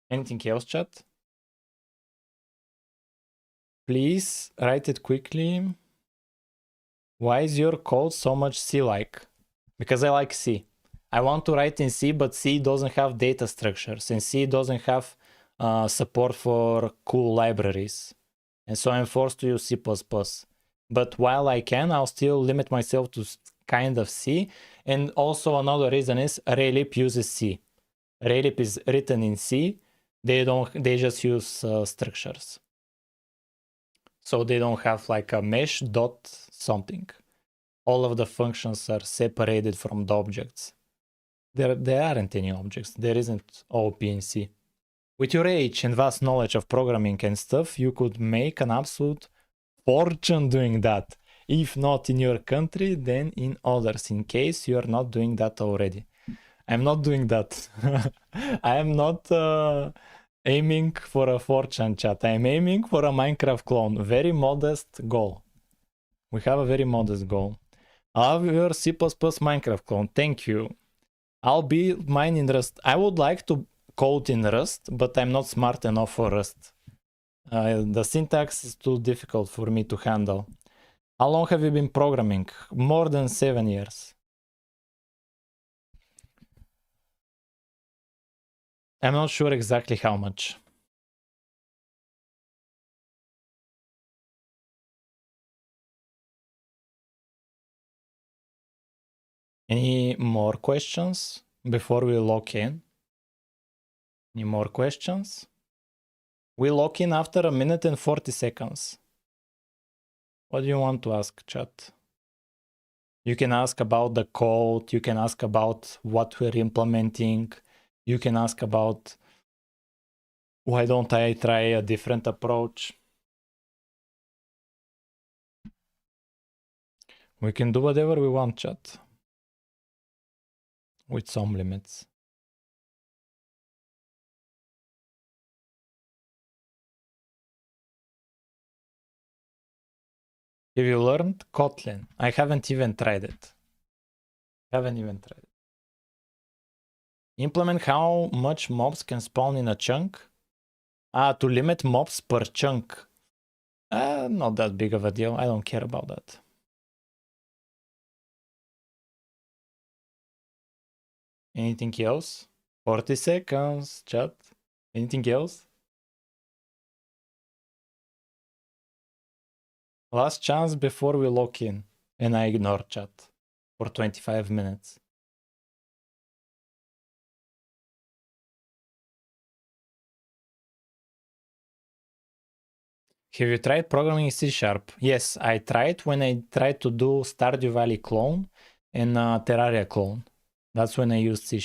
Anything else, chat? Please write it quickly. Why is your code so much C-like? Because I like C. I want to write in C, but C doesn't have data structures, and C doesn't have support for cool libraries. And so I'm forced to use C++. But while I can, I'll still limit myself to kind of C. And also another reason is Raylib uses C. Raylib is written in C. They just use structures. So they don't have like a mesh dot something. All of the functions are separated from the objects. There aren't any objects. There isn't OP in C. With your age and vast knowledge of programming and stuff, you could make an absolute fortune doing that. If not in your country, then in others, in case you are not doing that already. I'm not doing that. I am not aiming for a fortune, chat. I'm aiming for a Minecraft clone. Very modest goal. We have a very modest goal. I'll have your C++ Minecraft clone. Thank you. I'll be mine in Rust. I would like to code in Rust, but I'm not smart enough for Rust. The syntax is too difficult for me to handle. How long have you been programming? More than 7 years. I'm not sure exactly how much. Any more questions before we lock in? Any more questions? We lock in after 1 minute and 40 seconds. What do you want to ask, chat? You can ask about the code, you can ask about what we're implementing, you can ask about why don't I try a different approach. We can do whatever we want, chat, with some limits. Have you learned Kotlin? I haven't even tried it. Implement how much mobs can spawn in a chunk? To limit mobs per chunk. Not that big of a deal. I don't care about that. Anything else? 40 seconds, chat. Anything else? Last chance before we lock in. And I ignore chat for 25 minutes. Have you tried programming in C#? Yes, I tried when I tried to do Stardew Valley clone and Terraria clone. That's when I used C#.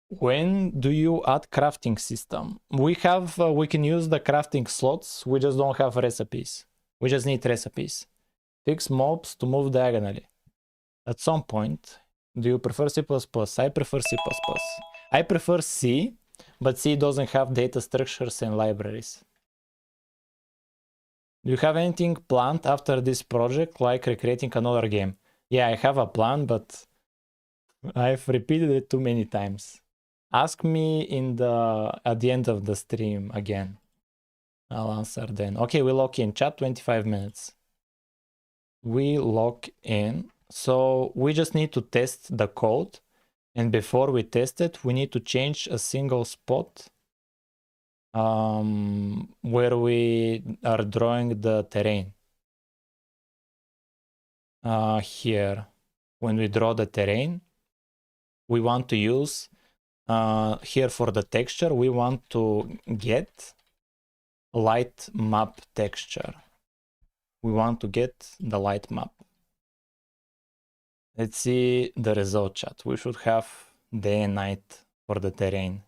When do you add crafting system? We can use the crafting slots. We just don't have recipes. We just need recipes. Fix mobs to move diagonally. At some point, do you prefer C++? I prefer C++. I prefer C, but C doesn't have data structures and libraries. Do you have anything planned after this project, like recreating another game? Yeah, I have a plan, but I've repeated it too many times. Ask me at the end of the stream again. I'll answer then. Okay, we lock in. Chat 25 minutes. We lock in. So we just need to test the code. And before we test it, we need to change a single spot where we are drawing the terrain. Here, when we draw the terrain, we want to use here for the texture, we want to get light map texture. We want to get the light map. Let's see the result, chat. We should have day and night for the terrain.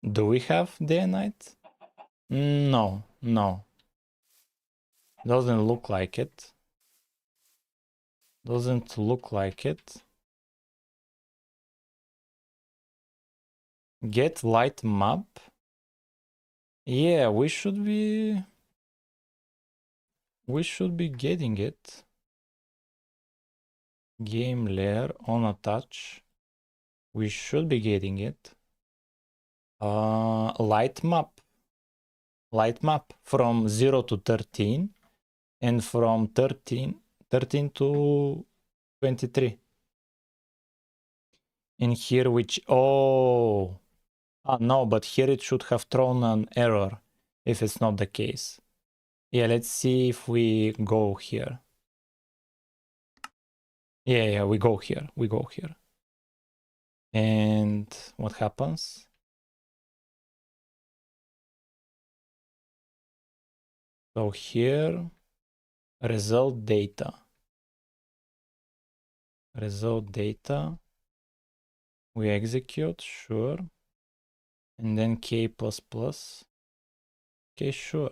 Do we have day and night? No. Doesn't look like it. Doesn't look like it. Get light map. Yeah, we should be getting it. Game layer on a touch. We should be getting it. Light map from 0 to 13 and from 13 to 23. In here which no, but here it should have thrown an error if it's not the case. Yeah, let's see if we go here. Yeah, we go here. And what happens? So here, result data. We execute, sure. And then K++. Okay, sure.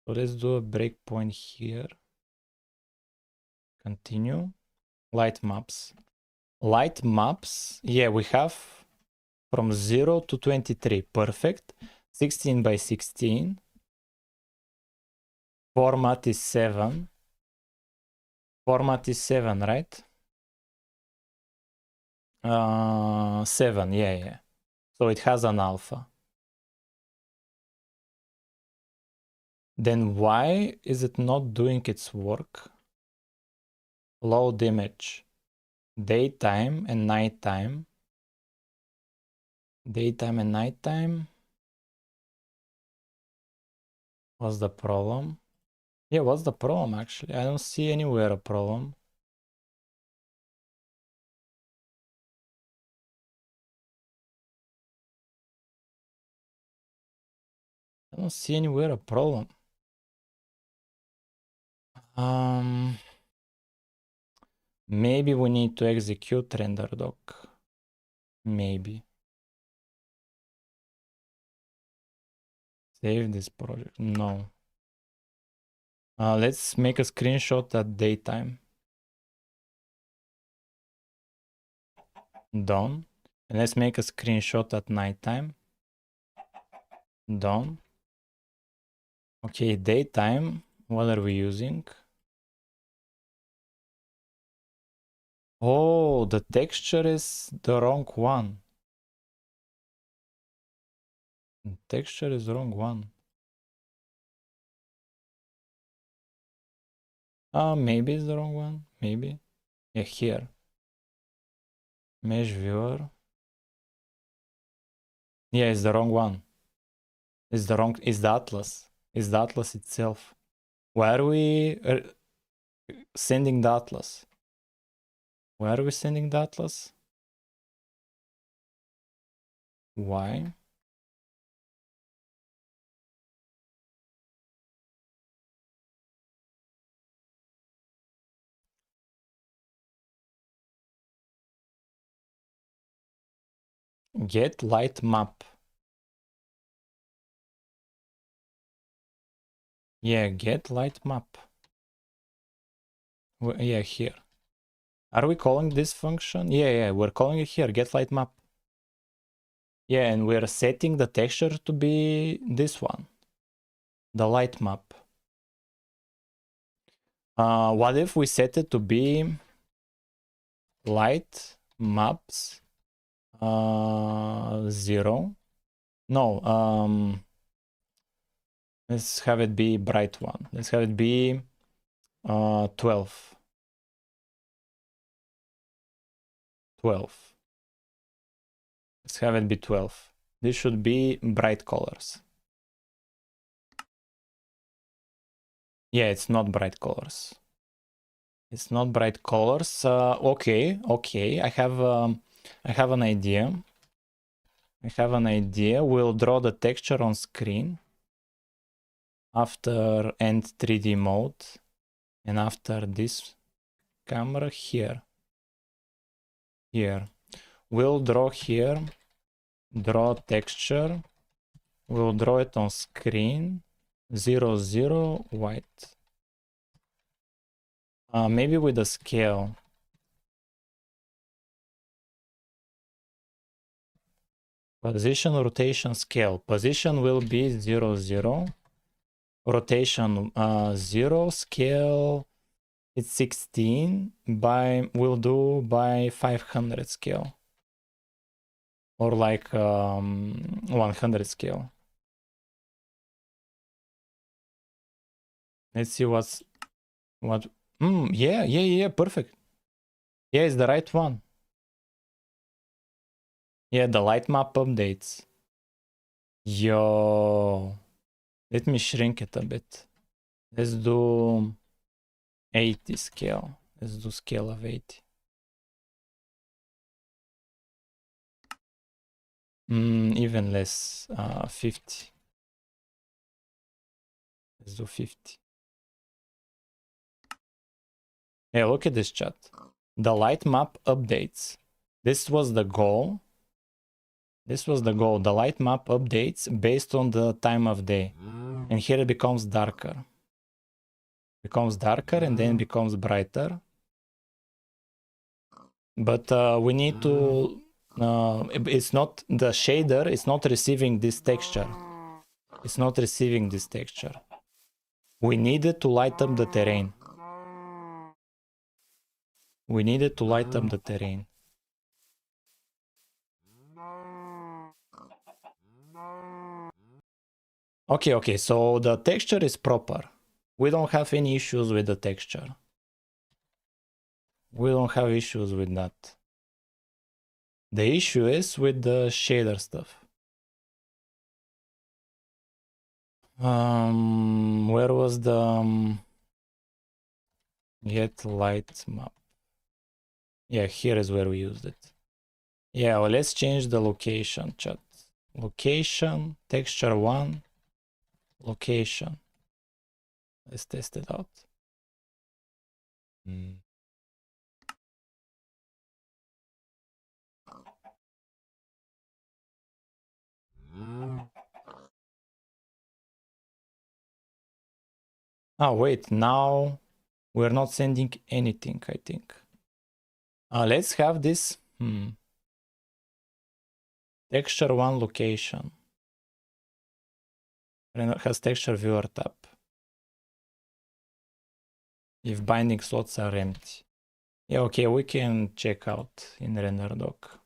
So let's do a breakpoint here. Continue. Light maps. Yeah, we have from 0 to 23. Perfect. 16 by 16. Format is 7. Right? 7, yeah. So it has an alpha. Then why is it not doing its work? Load image. Daytime and nighttime. What's the problem? Yeah, what's the problem actually? I don't see anywhere a problem. don't see anywhere a problem. Maybe we need to execute render doc. Maybe. Save this project. No. Let's make a screenshot at daytime. Done. And let's make a screenshot at nighttime. Done. Okay, daytime. What are we using? Oh, the texture is the wrong one. The texture is the wrong one. Maybe it's the wrong one. Maybe. Yeah, here. Mesh viewer. Yeah, it's the wrong one. It's the wrong. It's the atlas. It's the atlas itself. Why are we sending the atlas? Why are we sending the atlas? Why? Get light map. Yeah, get light map. Yeah, here. Are we calling this function? Yeah, we're calling it here, get light map. Yeah, and we're setting the texture to be this one, the light map. What if we set it to be light maps 0? No, let's have it be bright one. Let's have it be 12. 12. Let's have it be 12. This should be bright colors. Yeah, it's not bright colors. It's not bright colors. Okay. I have an idea. We'll draw the texture on screen after end 3D mode and after this camera here. We'll draw here, draw texture. We'll draw it on screen. 0, 0, white. Maybe with a scale. Position, rotation, scale. Position will be 0, 0. Rotation 0. Scale it's 16. We'll do by 500 scale. Or like 100 scale. Let's see what. Yeah, perfect. Yeah, it's the right one. Yeah, the light map updates. Yo, let me shrink it a bit. Let's do 80 scale. Let's do scale of 80. Even less, 50. Let's do 50. Yeah, look at this chat. The light map updates. This was the goal. The light map updates based on the time of day. And here it becomes darker. And then becomes brighter. But we need to... it's not... The shader is not receiving this texture. We needed to light up the terrain. Okay, so the texture is proper. We don't have any issues with the texture. We don't have issues with that. The issue is with the shader stuff. Where was the get light map? Yeah, here is where we used it. Yeah, well, let's change the location, chat. Location, texture 1. location. Let's test it out. Oh, wait, now we're not sending anything, I think. Let's have this texture one location. Render has texture viewer tab. If binding slots are empty. Yeah, okay, we can check out in render doc.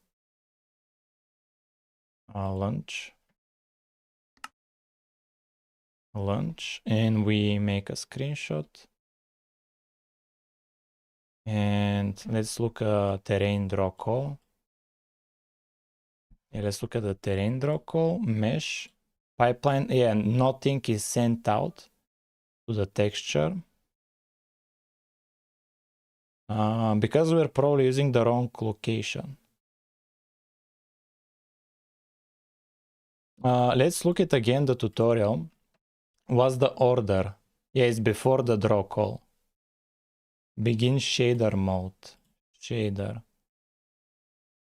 Launch, and we make a screenshot. And let's look at terrain draw call. Yeah, let's look at the terrain draw call, mesh, pipeline. Yeah, nothing is sent out to the texture. Because we're probably using the wrong location. Let's look at again the tutorial. What's the order? Yeah, it's before the draw call. Begin shader mode. Shader.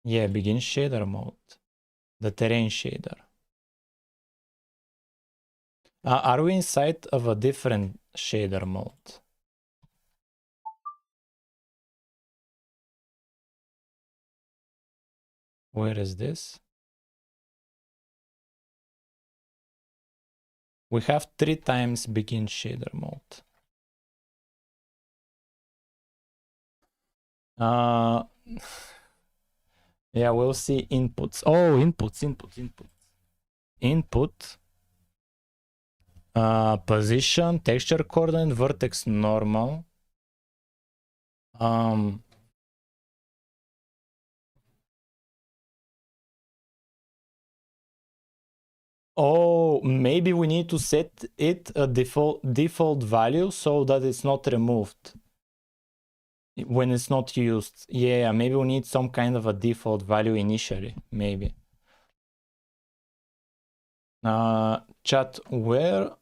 Yeah, begin shader mode. The terrain shader. Are we inside of a different shader mode? Where is this? We have 3 times begin shader mode. Yeah, we'll see inputs. Oh, inputs. Input. Position, texture coordinate, vertex normal. Oh, maybe we need to set it a default value so that it's not removed when it's not used. Yeah, maybe we need some kind of a default value initially, maybe. Chat, where?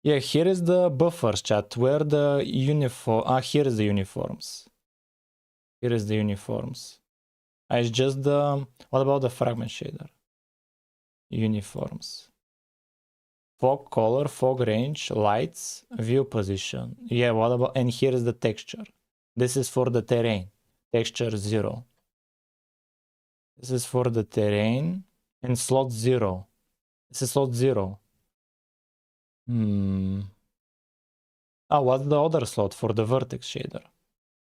Yeah, here is the buffers, chat. Where the uniform? Here is the uniforms. Here is the uniforms. It's just the. What about the fragment shader? Uniforms. Fog color, fog range, lights, view position. Yeah, what about? And here is the texture. This is for the terrain. Texture 0. This is for the terrain and slot 0. This is slot 0. What's the other slot for the vertex shader?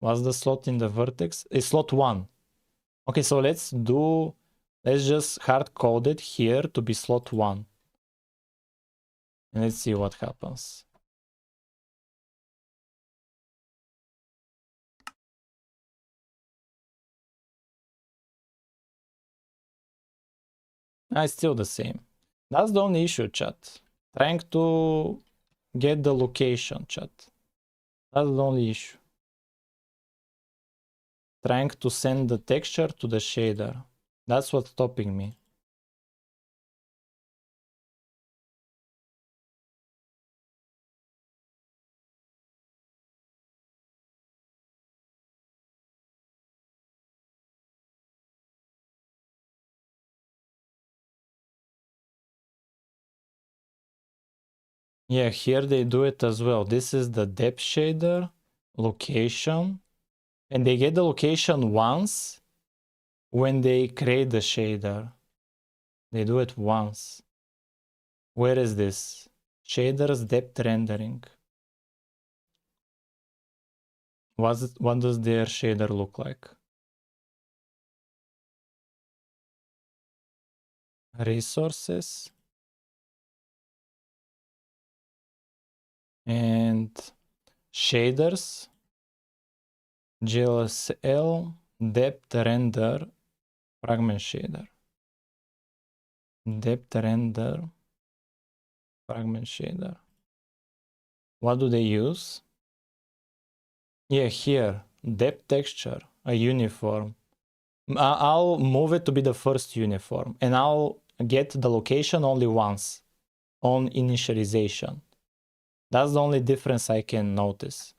What's the slot in the vertex? It's slot 1. Okay, so let's just hard code it here to be slot 1. And let's see what happens. It's still the same. That's the only issue, chat. Trying to get the location, chat. That's the only issue. Trying to send the texture to the shader. That's what's stopping me. Yeah, here they do it as well. This is the depth shader, location, and they get the location once when they create the shader. They do it once. Where is this? Shaders depth rendering. What does their shader look like? Resources. And shaders. GLSL depth render fragment shader. Depth render fragment shader. What do they use? Yeah, here, depth texture, a uniform. I'll move it to be the first uniform and I'll get the location only once. on initialization. That's the only difference I can notice.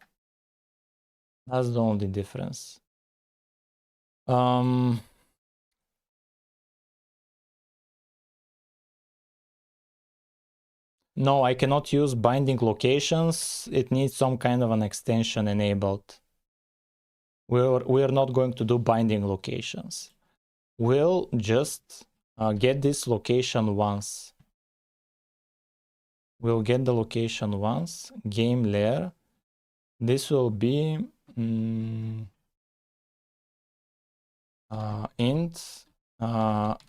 That's the only difference. No, I cannot use binding locations. It needs some kind of an extension enabled. We're not going to do binding locations. We'll just get this location once. We'll get the location once, game layer. This will be int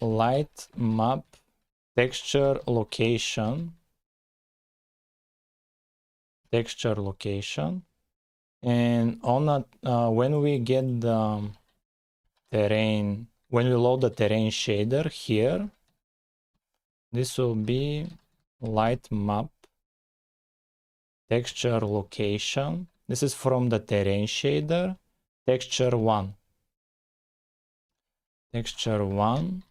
light map texture location. And on a, when we get the terrain, when we load the terrain shader here, this will be light map texture location. This is from the terrain shader, texture 1. Texture 1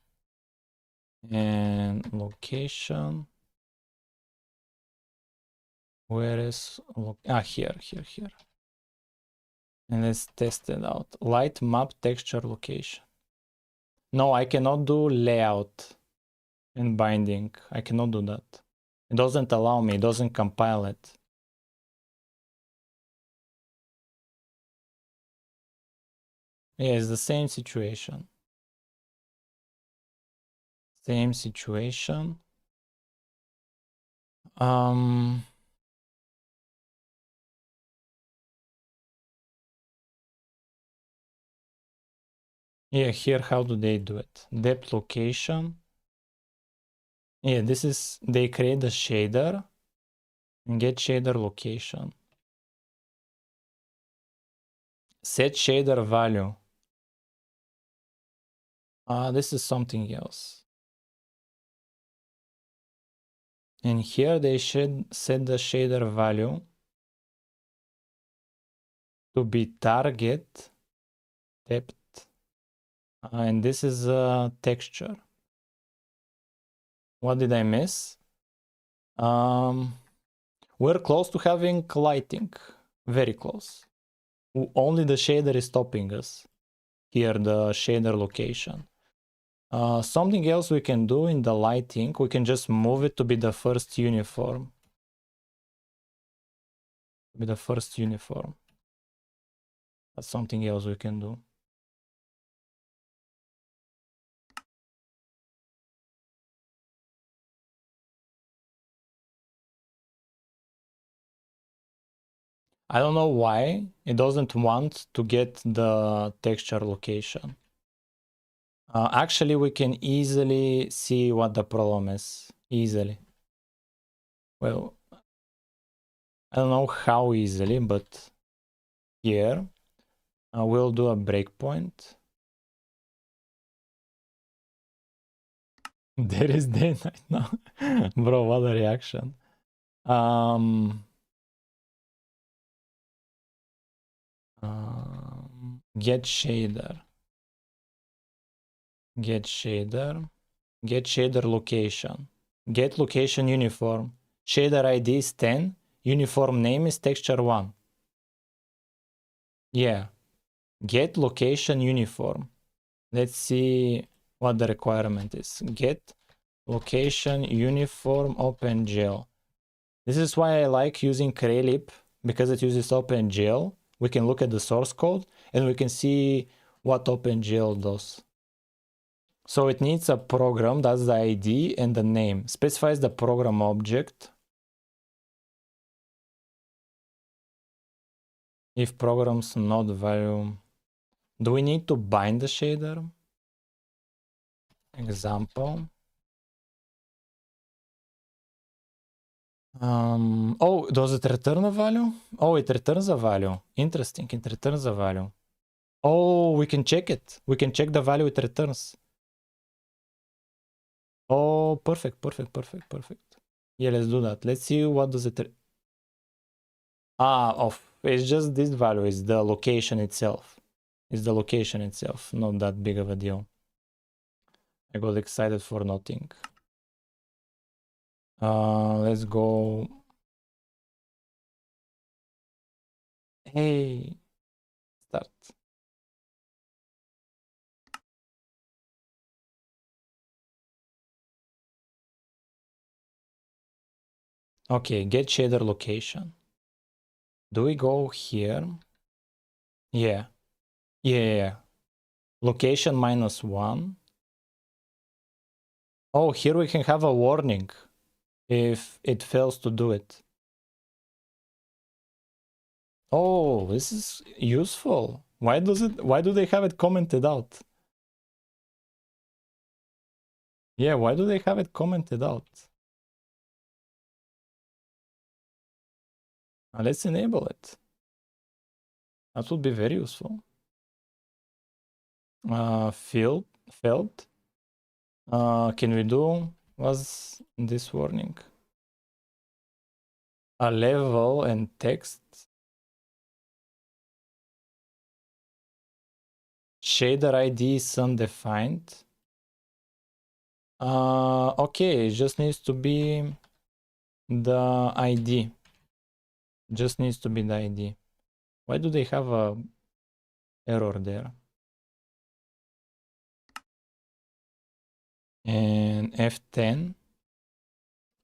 and location. Where is here. And let's test it out. Light map texture location. No, I cannot do layout and binding. I cannot do that. It doesn't allow me, it doesn't compile it. Yeah, it's the same situation. Same situation. Yeah, here, how do they do it? Depth location. Yeah, this is, they create the shader and get shader location. Set shader value. This is something else. And here they should set the shader value to be target depth. And this is a texture. What did I miss? We're close to having lighting. Very close. Only the shader is stopping us. Here, the shader location. Something else we can do in the lighting, we can just move it to be the first uniform. That's something else we can do. I don't know why it doesn't want to get the texture location. Actually, we can easily see what the problem is. Easily. Well, I don't know how easily, but here we'll do a breakpoint. There is day night now. Bro, what a reaction. Get shader. Get shader location. Get location uniform. Shader ID is 10. Uniform name is texture 1. Yeah. Get location uniform. Let's see what the requirement is. Get location uniform OpenGL. This is why I like using Crealip, because it uses OpenGL. We can look at the source code and we can see what OpenGL does. So it needs a program, that's the ID and the name. Specifies the program object. If programs not value. Do we need to bind the shader? Example. Oh, does it return a value? Oh, it returns a value. Interesting, it returns a value. Oh, we can check it. We can check the value it returns. Oh, perfect. Yeah, let's do that. Let's see what does it... it's just this value, it's the location itself. Not that big of a deal. I got excited for nothing. Let's go. Hey, start. Okay, get shader location. Do we go here? Yeah. Yeah. Location -1. Oh, here we can have a warning if it fails to do it. Oh, this is useful. Why do they have it commented out? Yeah, why do they have it commented out? Let's enable it. That would be very useful. Field. Can we do, what's this warning? A level and text. Shader ID is undefined. Okay, it just needs to be the ID. Just needs to be the ID. Why do they have a error there? And F10.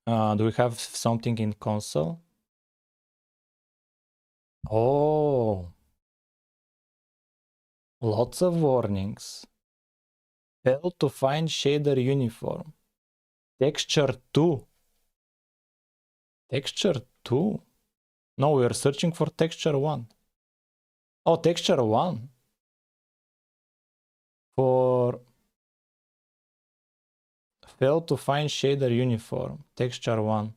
Do we have something in console? Oh, lots of warnings. Failed to find shader uniform. Texture 2. Texture 2? No, we are searching for texture 1. Oh, texture 1. For failed to find shader uniform. Texture 1.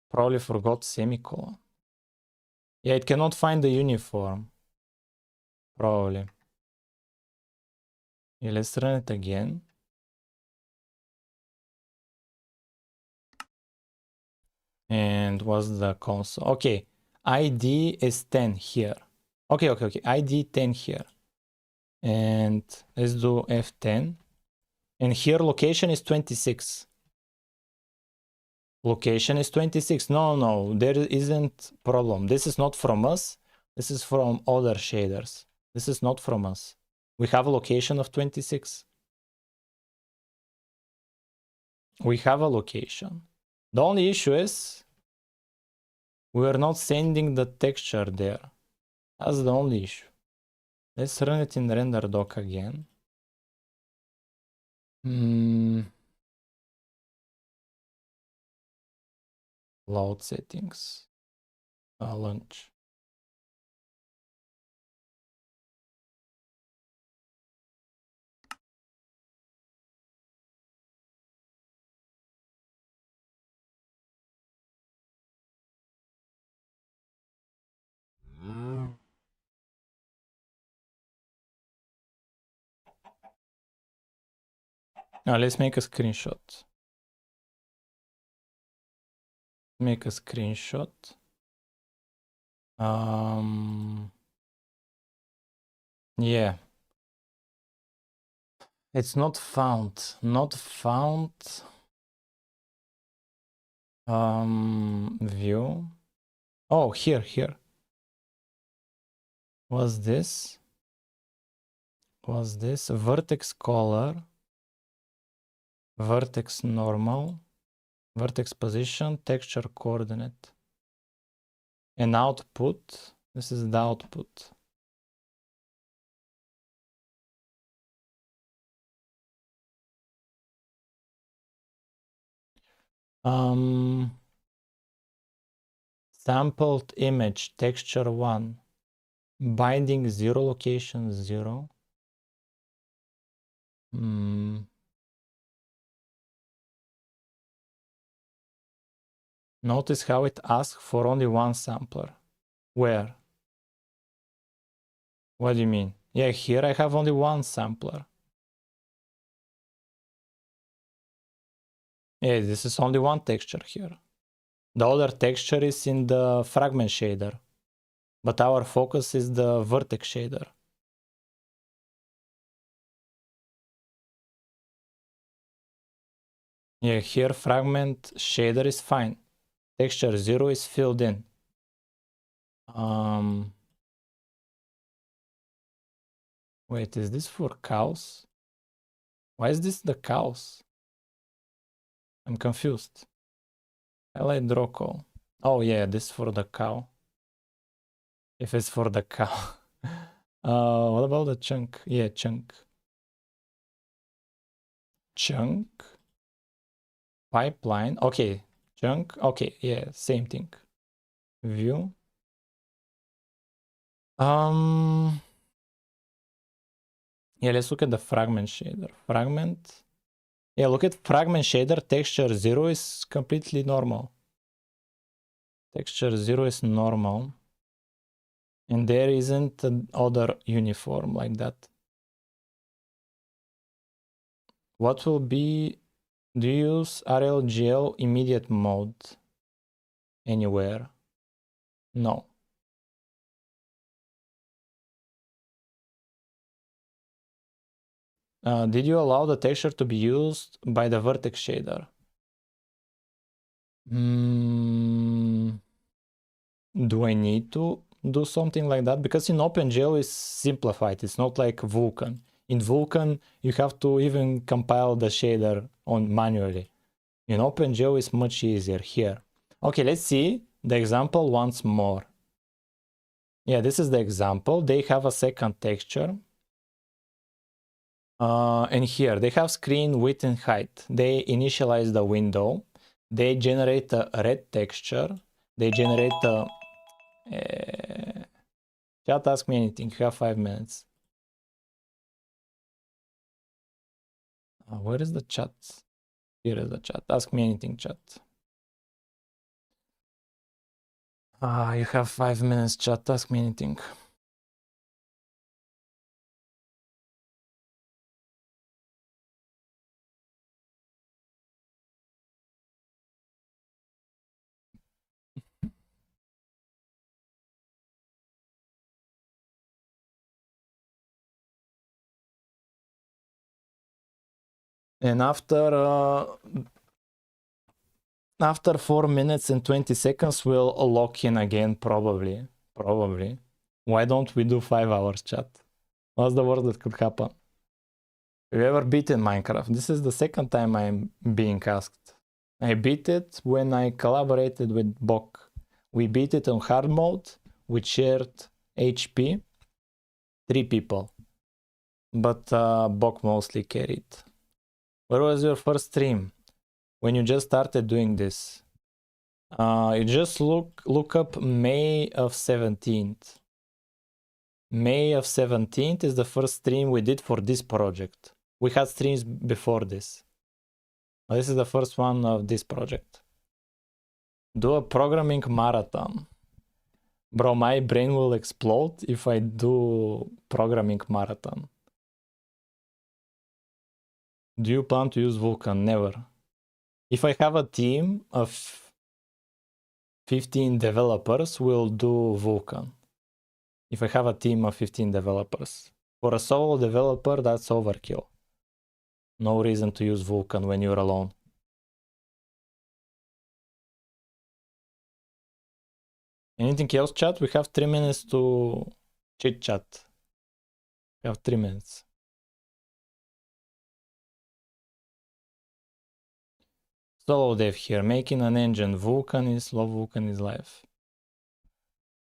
Probably forgot semicolon. Yeah, it cannot find the uniform. Probably. Yeah, let's run it again. And what's the console? Okay, ID is 10 here. Okay. ID 10 here. And let's do F10. And here location is 26. Location is 26. No, there isn't problem. This is not from us. This is from other shaders. This is not from us. We have a location of 26. We have a location. The only issue is we are not sending the texture there. That's the only issue. Let's run it in render doc again. Load settings. Launch. Now let's make a screenshot. Make a screenshot. Yeah. It's not found. Not found. View. Oh, here. Was this vertex color, vertex normal, vertex position, texture coordinate, and output. This is the output. Sampled image, texture 1, binding 0, location 0. Notice how it asks for only one sampler. Where? What do you mean? Yeah, here I have only one sampler. Yeah, this is only one texture here. The other texture is in the fragment shader. But our focus is the vertex shader. Yeah, here fragment shader is fine. Texture 0 is filled in. Wait, is this for cows? Why is this the cows? I'm confused. Highlight draw call. Oh yeah, this is for the cow. If it's for the cow. What about the chunk? Yeah, chunk. Chunk. Pipeline. Okay. Chunk. Okay, yeah, same thing. View. Yeah, let's look at the fragment shader. Fragment. Yeah, look at fragment shader. Texture 0 is completely normal. Texture 0 is normal. And there isn't an other uniform like that. What will be... Do you use RLGL immediate mode anywhere? No. Did you allow the texture to be used by the vertex shader? Do I need to do something like that? Because in OpenGL is simplified. It's not like Vulkan. In Vulkan, you have to even compile the shader on manually. In OpenGL is much easier here. Okay, let's see the example once more. Yeah, this is the example. They have a second texture. And here they have screen width and height. They initialize the window. They generate a red texture. They generate a... Chat, ask me anything. You have 5 minutes. Where is the chat? Here is the chat. Ask me anything, chat. You have 5 minutes, chat. Ask me anything. And after 4 minutes and 20 seconds, we'll lock in again, probably. Why don't we do 5 hours, chat? What's the worst that could happen? Have you ever beaten Minecraft? This is the second time I'm being asked. I beat it when I collaborated with Bok. We beat it on hard mode. We shared HP. 3 people. But Bok mostly carried. Where was your first stream? When you just started doing this? You just look up May of 17th. May of 17th is the first stream we did for this project. We had streams before this. This is the first one of this project. Do a programming marathon. Bro, my brain will explode if I do programming marathon. Do you plan to use Vulkan? Never. If I have a team of 15 developers, we'll do Vulkan. If I have a team of 15 developers. For a solo developer, that's overkill. No reason to use Vulkan when you're alone. Anything else, chat? We have 3 minutes to chit chat. We have 3 minutes. Solo dev here, making an engine. Vulkan is low, Vulkan is live.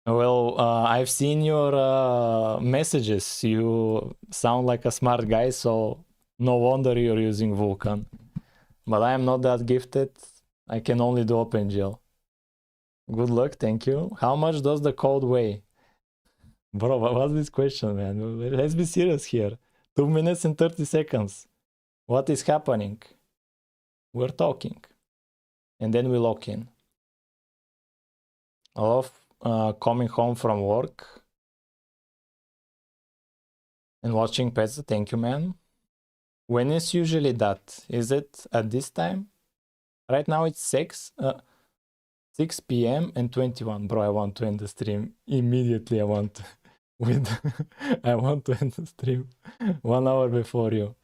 Well, I've seen your messages. You sound like a smart guy, so no wonder you're using Vulkan. But I am not that gifted. I can only do OpenGL. Good luck, thank you. How much does the code weigh? Bro, what's this question, man? Let's be serious here. 2 minutes and 30 seconds. What is happening? We're talking. And then we lock in. I love coming home from work and watching pets. Thank you, man. When is usually that? Is it at this time? Right now it's 6. 6 p.m. and 21. Bro, I want to end the stream immediately. I want to I want to end the stream 1 hour before you.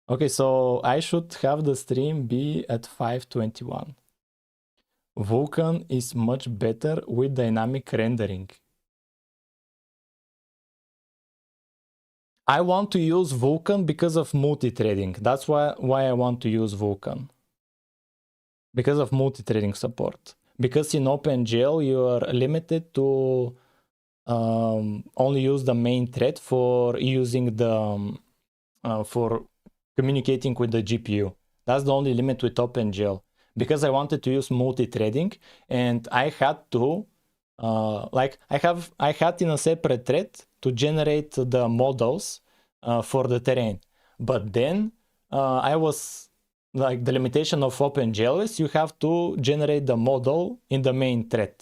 Okay, so I should have the stream be at 5:21. Vulkan is much better with dynamic rendering. I want to use Vulkan because of multi-threading. That's why I want to use Vulkan. Because of multi-threading support. Because in OpenGL you are limited to only use the main thread for using the for communicating with the GPU. That's the only limit with OpenGL. Because I wanted to use multi-threading, and I had to like I had in a separate thread to generate the models for the terrain. But then I was like, the limitation of OpenGL is you have to generate the model in the main thread,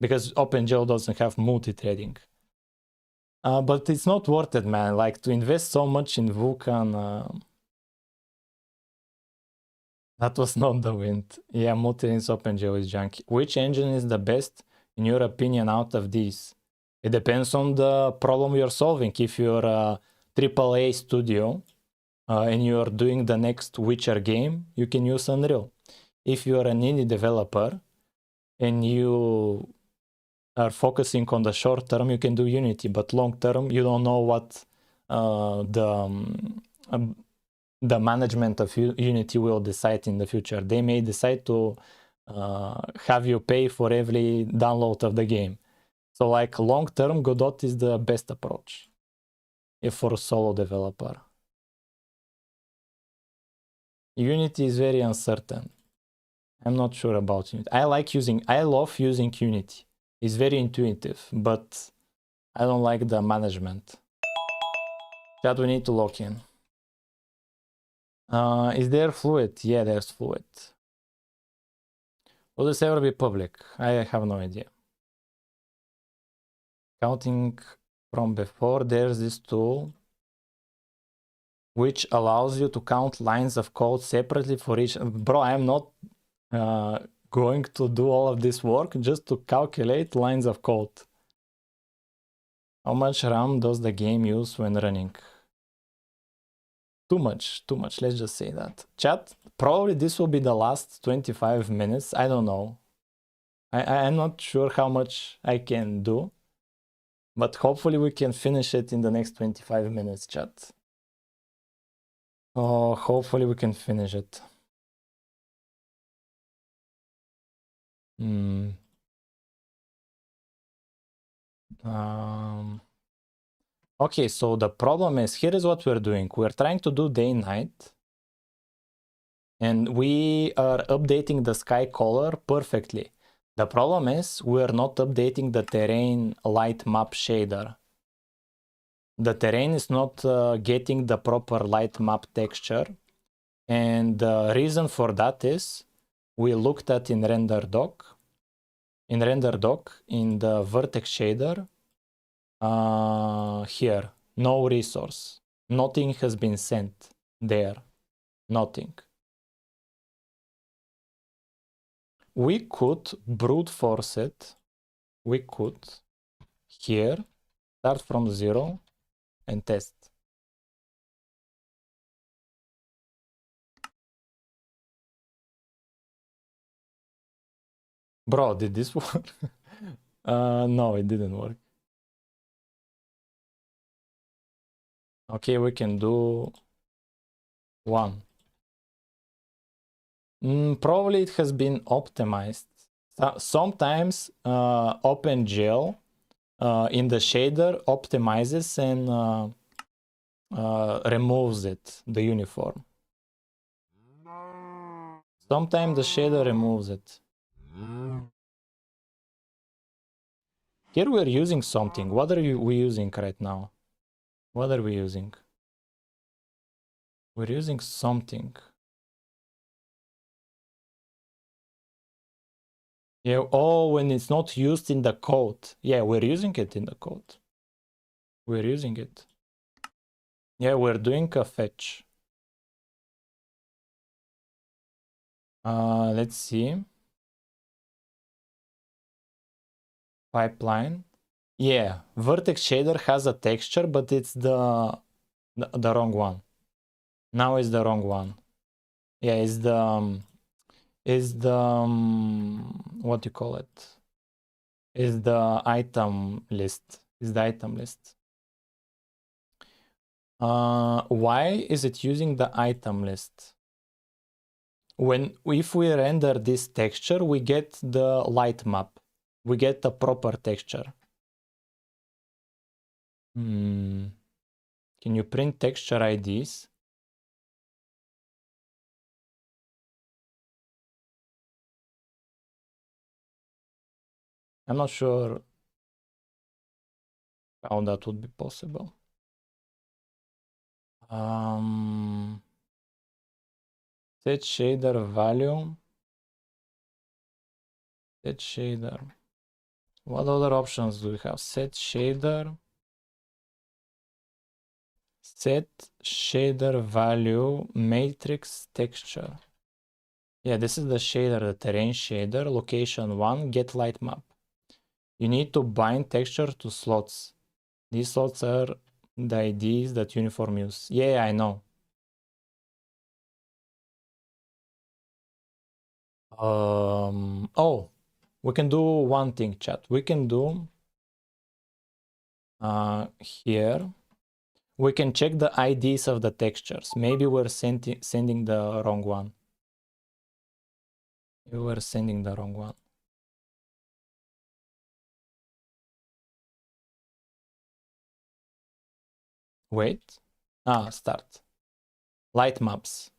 because OpenGL doesn't have multi-threading. But it's not worth it, man. Like, to invest so much in Vulkan. That was not the wind. Yeah, multi-ins OpenGL is junky. Which engine is the best, in your opinion, out of these? It depends on the problem you're solving. If you're a AAA studio and you're doing the next Witcher game, you can use Unreal. If you're an indie developer and you are focusing on the short term, you can do Unity, but long term, you don't know what the management of Unity will decide in the future. They may decide to have you pay for every download of the game. So like, long term, Godot is the best approach if for a solo developer. Unity is very uncertain. I'm not sure about Unity. I love using Unity. It's very intuitive, but I don't like the management. That we need to lock in. Is there Fluid? Yeah, there's Fluid. Will this ever be public? I have no idea. Counting from before, there's this tool which allows you to count lines of code separately for each. Bro, I'm not going to do all of this work just to calculate lines of code. How much RAM does the game use when running? Too much. Let's just say that. Chat, probably this will be the last 25 minutes. I don't know. I'm not sure how much I can do, but hopefully we can finish it in the next 25 minutes, chat. Oh, hopefully we can finish it. Okay, so the problem is, here is what we're doing. We're trying to do day night, and we are updating the sky color perfectly. The problem is we're not updating the terrain light map shader. The terrain is not getting the proper light map texture, and the reason for that is we looked at in RenderDoc. In RenderDoc, in the vertex shader, here, no resource. Nothing has been sent there. Nothing. We could brute force it. We could here start from 0 and test. Bro, did this work? No, it didn't work. Okay, we can do 1. Probably it has been optimized. Sometimes OpenGL in the shader optimizes and removes it, the uniform. Sometimes the shader removes it. Here we're using something. What are we using right now? What are we using? We're using something. Yeah, oh, when it's not used in the code. Yeah, we're using it in the code. We're using it. Yeah, we're doing a fetch. Let's see. pipeline. Yeah, vertex shader has a texture, but it's the wrong one. Now it's the wrong one. Yeah, it's the what do you call it? Is the item list. Is the item list. Why is it using the item list? If we render this texture, we get the light map. We get the proper texture. Can you print texture IDs? I'm not sure how that would be possible. Set shader value. Set shader. What other options do we have? Set shader. Set shader value matrix texture. Yeah, this is the shader, the terrain shader, location 1, get light map. You need to bind texture to slots. These slots are the IDs that uniform use. Yeah, I know. Oh, we can do one thing, chat. We can do here. We can check the IDs of the textures. Maybe we're sending the wrong one. We were sending the wrong one. Wait. Start. Light maps.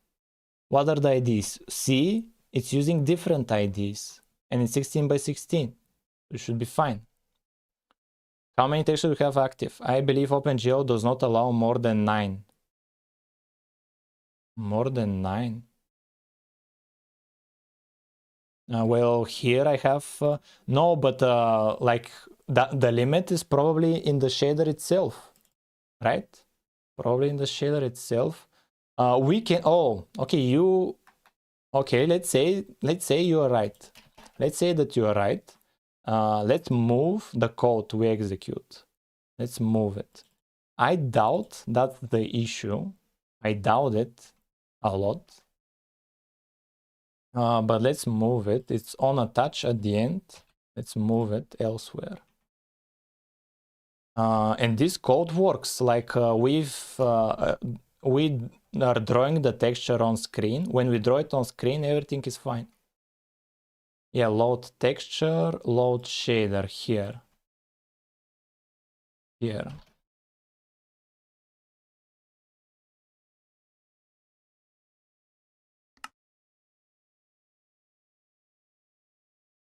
What are the IDs? See, it's using different IDs. And it's 16 by 16. It should be fine. How many textures do we have active? I believe OpenGL does not allow more than 9. More than 9? Well, here I have... no, but like the limit is probably in the shader itself. Right? Probably in the shader itself. We can... Oh, okay, you... Okay, let's say you are right. Let's say that you are right. Let's move the code we execute. Let's move it. I doubt that's the issue. I doubt it a lot. But let's move it. It's on a touch at the end. Let's move it elsewhere. And this code works. Like we are drawing the texture on screen. When we draw it on screen, everything is fine. Yeah, load texture, load shader here. Here.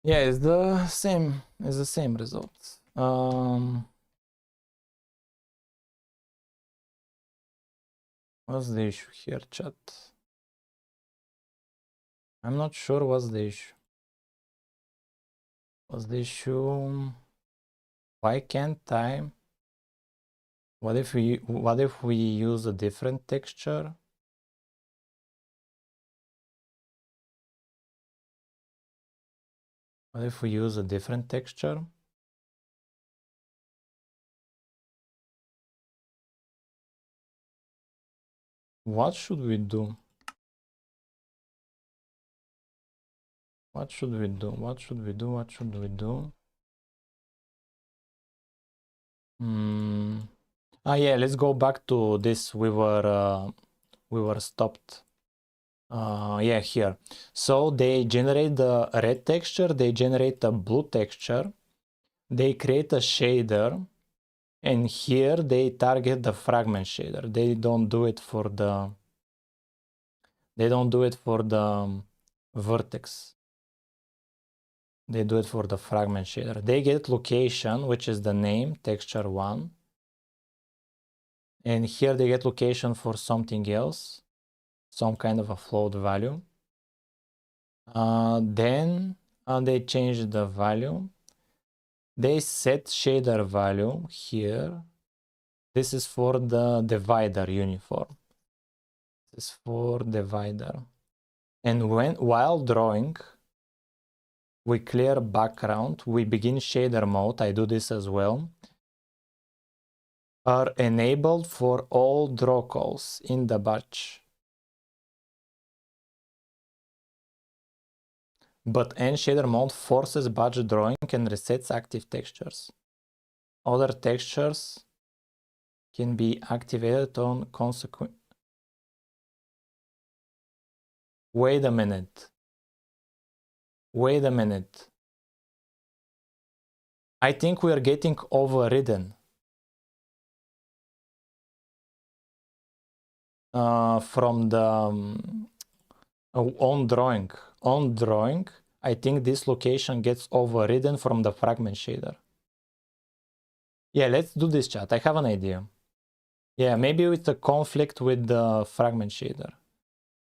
Yeah, it's the same. It's the same results. What's the issue here, chat? I'm not sure what's the issue. What's the issue? Why can't I? What if we use a different texture? What if we use a different texture? What should we do? What should we do? What should we do? What should we do? Yeah, let's go back to this. We were stopped. Yeah, here. So they generate the red texture, they generate a blue texture, they create a shader, and here they target the fragment shader. They don't do it for the vertex. They do it for the fragment shader. They get location, which is the name, texture 1. And here they get location for something else, some kind of a float value. Then they change the value. They set shader value here. This is for the divider uniform. This is for divider. And while drawing, we clear background, we begin shader mode, I do this as well, are enabled for all draw calls in the batch. But end shader mode forces batch drawing and resets active textures. Other textures can be activated on consequent. Wait a minute. Wait a minute. I think we are getting overridden. From the on drawing. On drawing, I think this location gets overridden from the fragment shader. Yeah, let's do this, chat. I have an idea. Yeah, maybe it's a conflict with the fragment shader.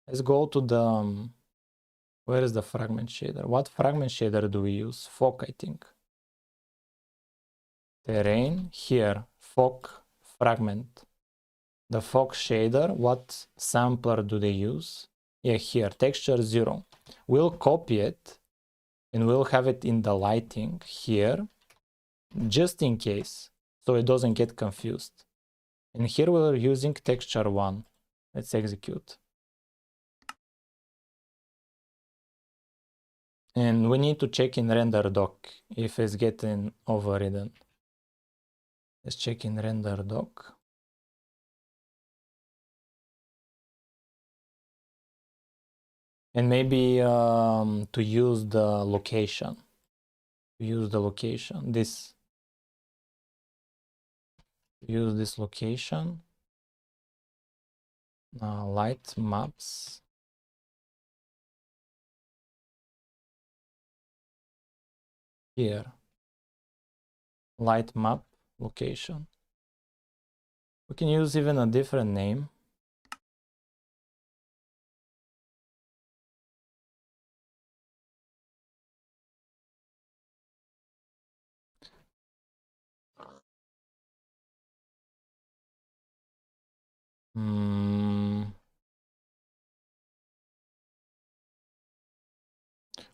Let's go to the... where is the fragment shader? What fragment shader do we use? Fog, I think. Terrain, here, fog, fragment. The fog shader, what sampler do they use? Yeah, here, texture 0. We'll copy it and we'll have it in the lighting here, just in case, so it doesn't get confused. And here we're using texture 1. Let's execute. And we need to check in render doc if it's getting overridden. Let's check in render doc. And maybe to use the location. Use this location. Light maps. Here. Light map location. We can use even a different name.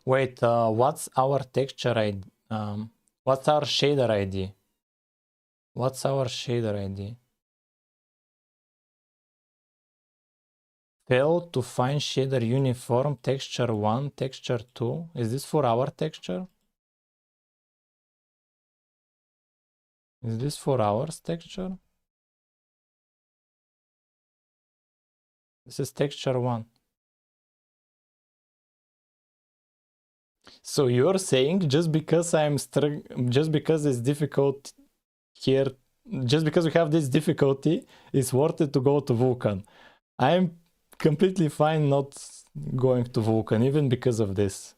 Wait, what's our texture ID? What's our shader ID? What's our shader ID? Fail to find shader uniform texture 1, texture 2. Is this for our texture? Is this for our texture? This is texture 1. So you're saying just because it's difficult here, just because we have this difficulty, it's worth it to go to Vulkan. I'm completely fine not going to Vulkan, even because of this.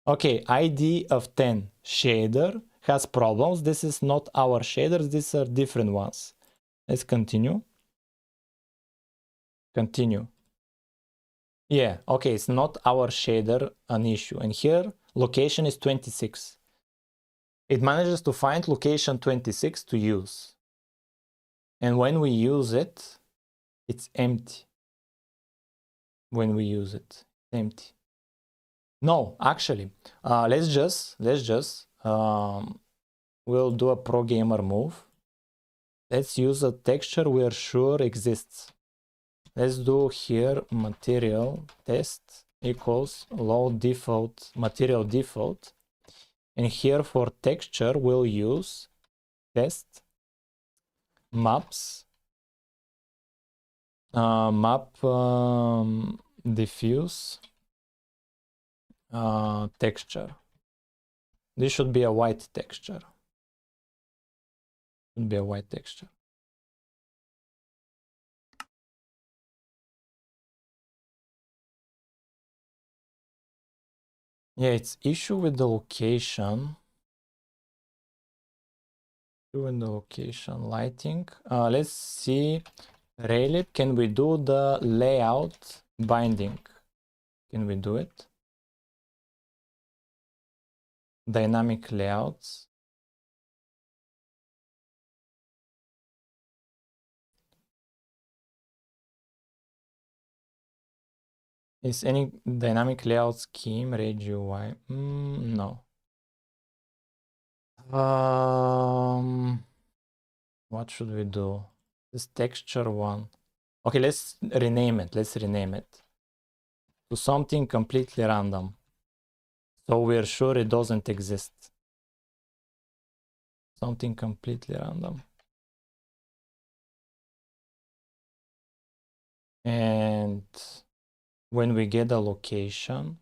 Okay, ID of 10 shader has problems. This is not our shaders, these are different ones. Let's continue. Yeah, okay, it's not our shader an issue. And here, location is 26. It manages to find location 26 to use. And when we use it, it's empty. When we use it, empty. No, actually, let's just we'll do a pro gamer move. Let's use a texture we are sure exists. Let's do here material test equals low default material default. And here for texture, we'll use test maps map diffuse texture. This should be a white texture. Yeah, it's issue with the location. Lighting. Let's see. Raylib, can we do the layout binding? Can we do it? Dynamic layouts. Is any dynamic layout scheme Rage UI? No. What should we do? This texture one. Okay, let's rename it. Let's rename it to something completely random, so we're sure it doesn't exist. Something completely random. And when we get a location,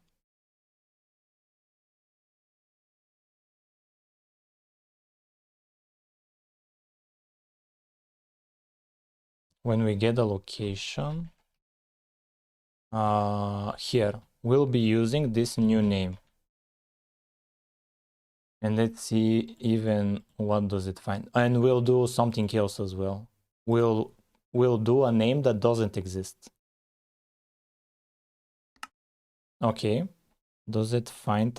here we'll be using this new name. And let's see even what does it find. And we'll do something else as well. We'll do a name that doesn't exist. Okay. Does it find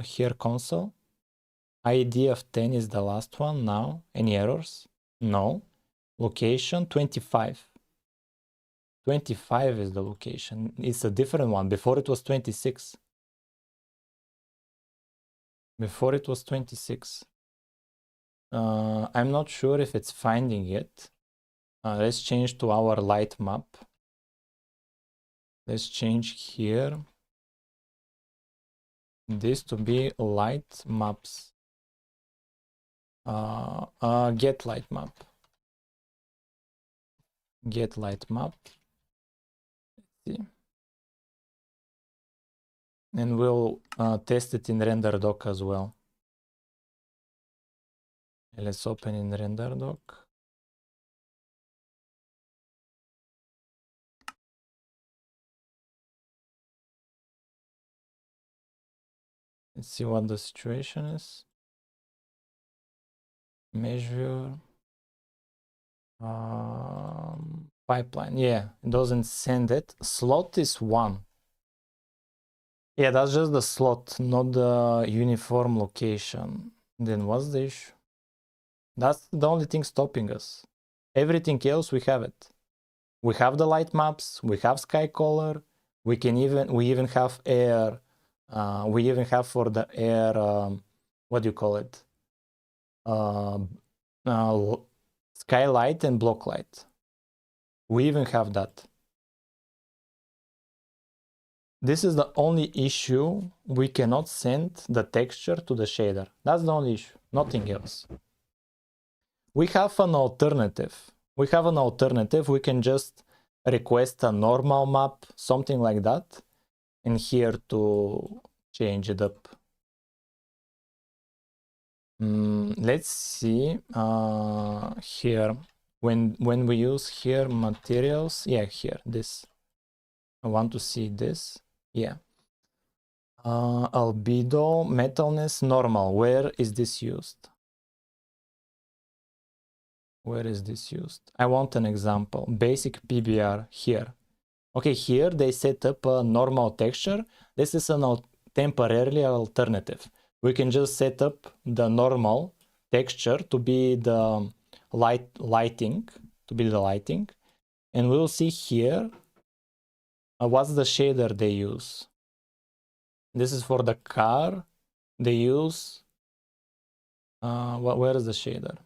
here console? ID of 10 is the last one now. Any errors? No. Location 25. 25 is the location. It's a different one. Before it was 26. Before it was 26. I'm not sure if it's finding it. Let's change to our light map. Let's change here this to be light maps. Get light map. Get light map. Let's see. And we'll test it in RenderDoc as well. Let's open in RenderDoc. Let's see what the situation is. Measure. Pipeline. Yeah, it doesn't send it. Slot is 1. Yeah, that's just the slot, not the uniform location. Then what's the issue? That's the only thing stopping us. Everything else, we have it. We have the light maps, we have sky color, we even have air. We even have for the air, what do you call it? Skylight and block light. We even have that. This is the only issue. We cannot send the texture to the shader. That's the only issue, nothing else. We have an alternative. We can just request a normal map, something like that, and here to change it up. Let's see here when we use here materials. Yeah, here this. I want to see this. Yeah. Albedo, metalness, normal. Where is this used? Where is this used? I want an example. Basic PBR here. Okay, here they set up a normal texture. This is a temporarily alternative. We can just set up the normal texture to be the lighting, and we'll see here what's the shader they use. This is for the car. They use where is the shader?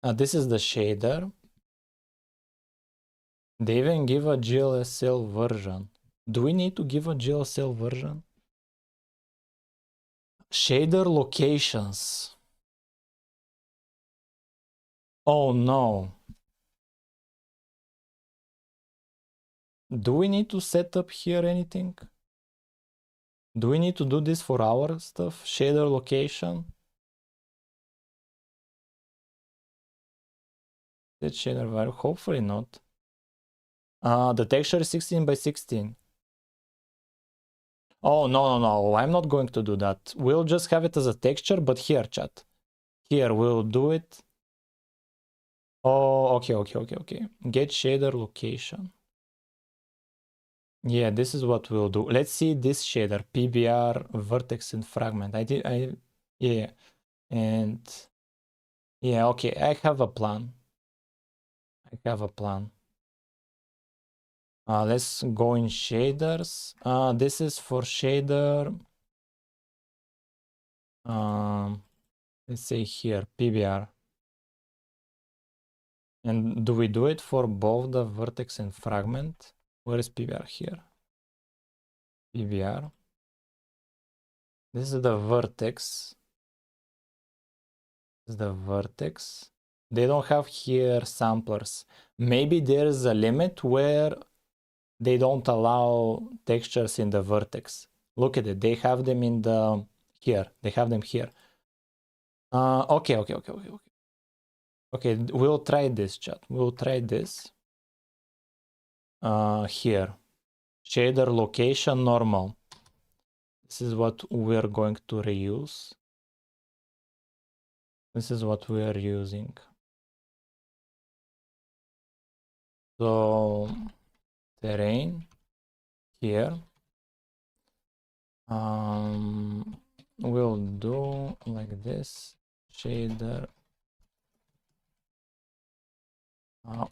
This is the shader. They even give a GLSL version. Do we need to give a GLSL version? Shader locations. Oh no. Do we need to set up here anything? Do we need to do this for our stuff? Shader location? That shader value? Hopefully not. The texture is 16 by 16. Oh, no. I'm not going to do that. We'll just have it as a texture, but here, chat. Here, we'll do it. Oh, okay. Get shader location. Yeah, this is what we'll do. Let's see this shader, PBR, vertex and fragment. Yeah. And yeah, okay, I have a plan. Let's go in shaders. This is for shader. Let's say here, PBR. And do we do it for both the vertex and fragment? Where is PBR here? PBR. This is the vertex. This is the vertex. They don't have here samplers. Maybe there's a limit where they don't allow textures in the vertex. Look at it. They have them in the here. They have them here. Okay. Okay, we'll try this, chat. We'll try this. Here. Shader location normal. This is what we're going to reuse. This is what we are using. So terrain here. We'll do like this. Shader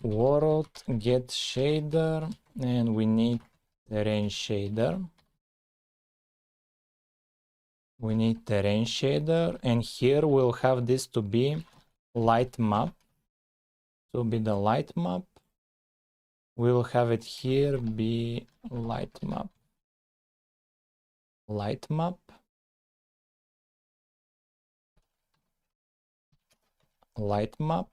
world get shader, and we need terrain shader. We need terrain shader, and here we'll have this to be light map. To be the light map. We'll have it here be light map. Light map. Light map.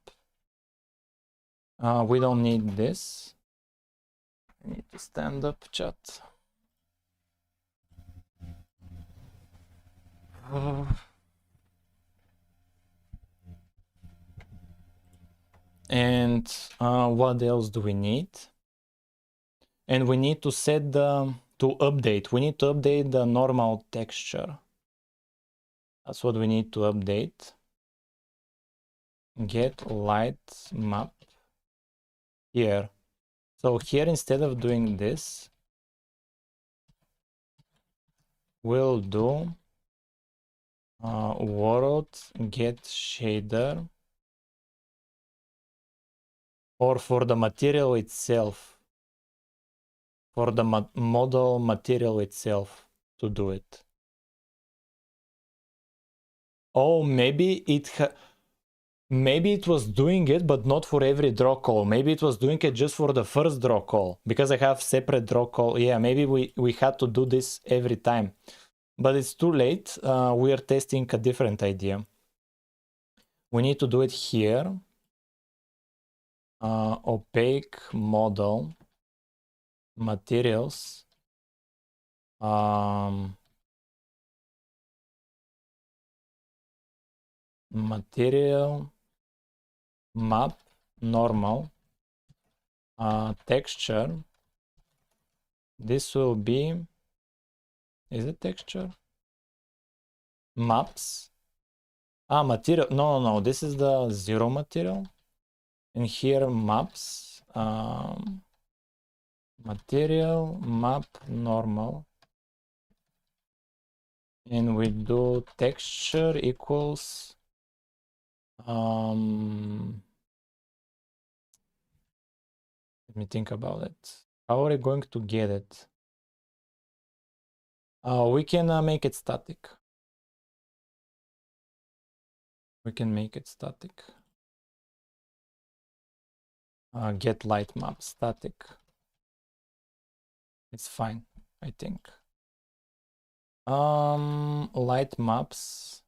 We don't need this. I need to stand up, chat. And what else do we need? And we need to set the update. We need to update the normal texture. That's what we need to update. Get light map here. So here, instead of doing this, we'll do world get shader, or for the material itself, for the model material itself to do it. Oh, maybe it was doing it, but not for every draw call. Maybe it was doing it just for the first draw call, because I have separate draw call. Yeah, maybe we had to do this every time, but it's too late. We are testing a different idea. We need to do it here. Opaque model materials. Material map normal texture. This will be, is it texture? Maps. Material. No, this is the 0 material. And here maps. Material map normal. And we do texture equals let me think about it. How are we going to get it? We can make it static. We can make it static. Get light map static. It's fine, I think. Light maps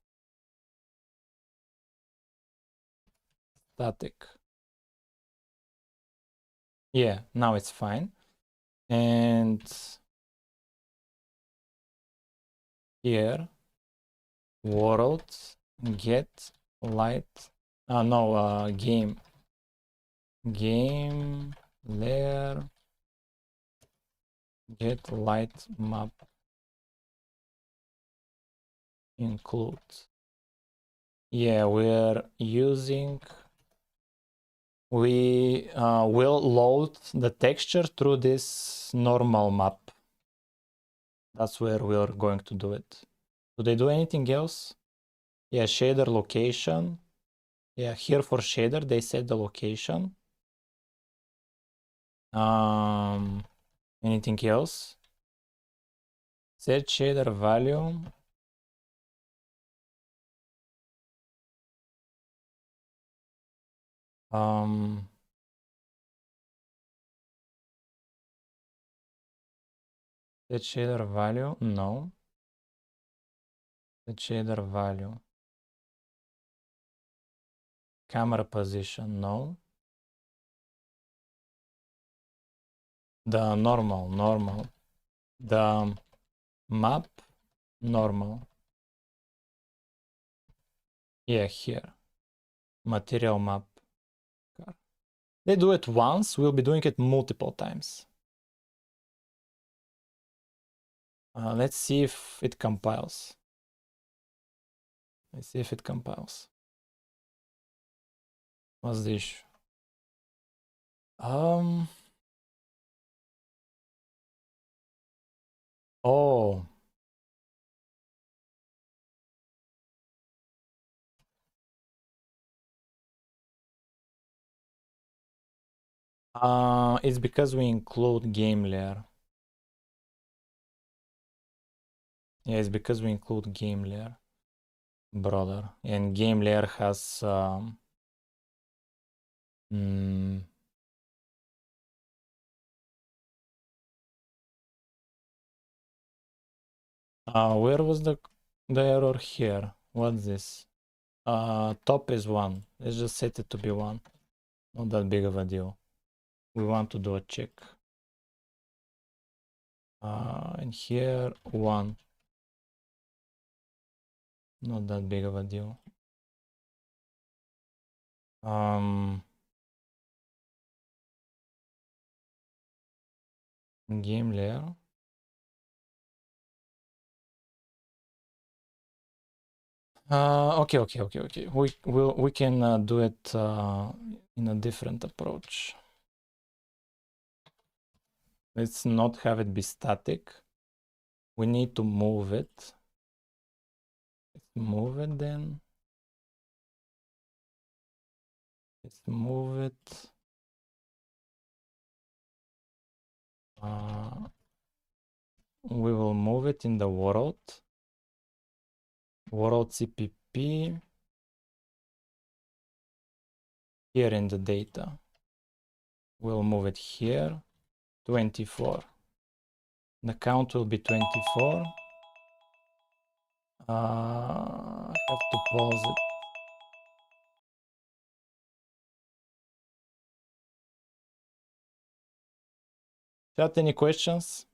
static. Yeah, now it's fine. And here, world get light. Game layer get light map include. Yeah, we're using. We will load the texture through this normal map. That's where we are going to do it. Do they do anything else? Yeah, shader location. Yeah, here for shader, they set the location. Anything else? Set shader value. Set shader value? No. Set shader value. Camera position? No. The normal. The map? Normal. Yeah, here. Material map. They do it once, we'll be doing it multiple times. Let's see if it compiles. Let's see if it compiles. What's the issue? Oh. It's because we include game layer. Yeah, it's because we include game layer, brother. And game layer has where was the error here? What's this? Top is 1. Let's just set it to be 1. Not that big of a deal. We want to do a check. And here 1. Not that big of a deal. Game layer. Okay. We can do it in a different approach. Let's not have it be static. We need to move it. Let's move it then. Let's move it. We will move it in the world CPP. Here in the data. We'll move it here. 24. The count will be 24. I have to pause it. Chat, any questions?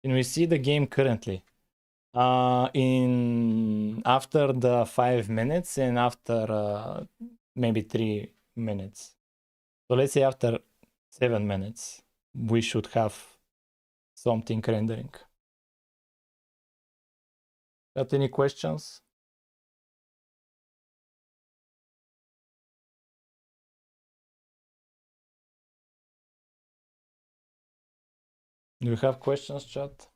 Can we see the game currently? In after the 5 minutes and after maybe 3 minutes. So let's say after 7 minutes, we should have something rendering. Got any questions? Do you have questions, chat?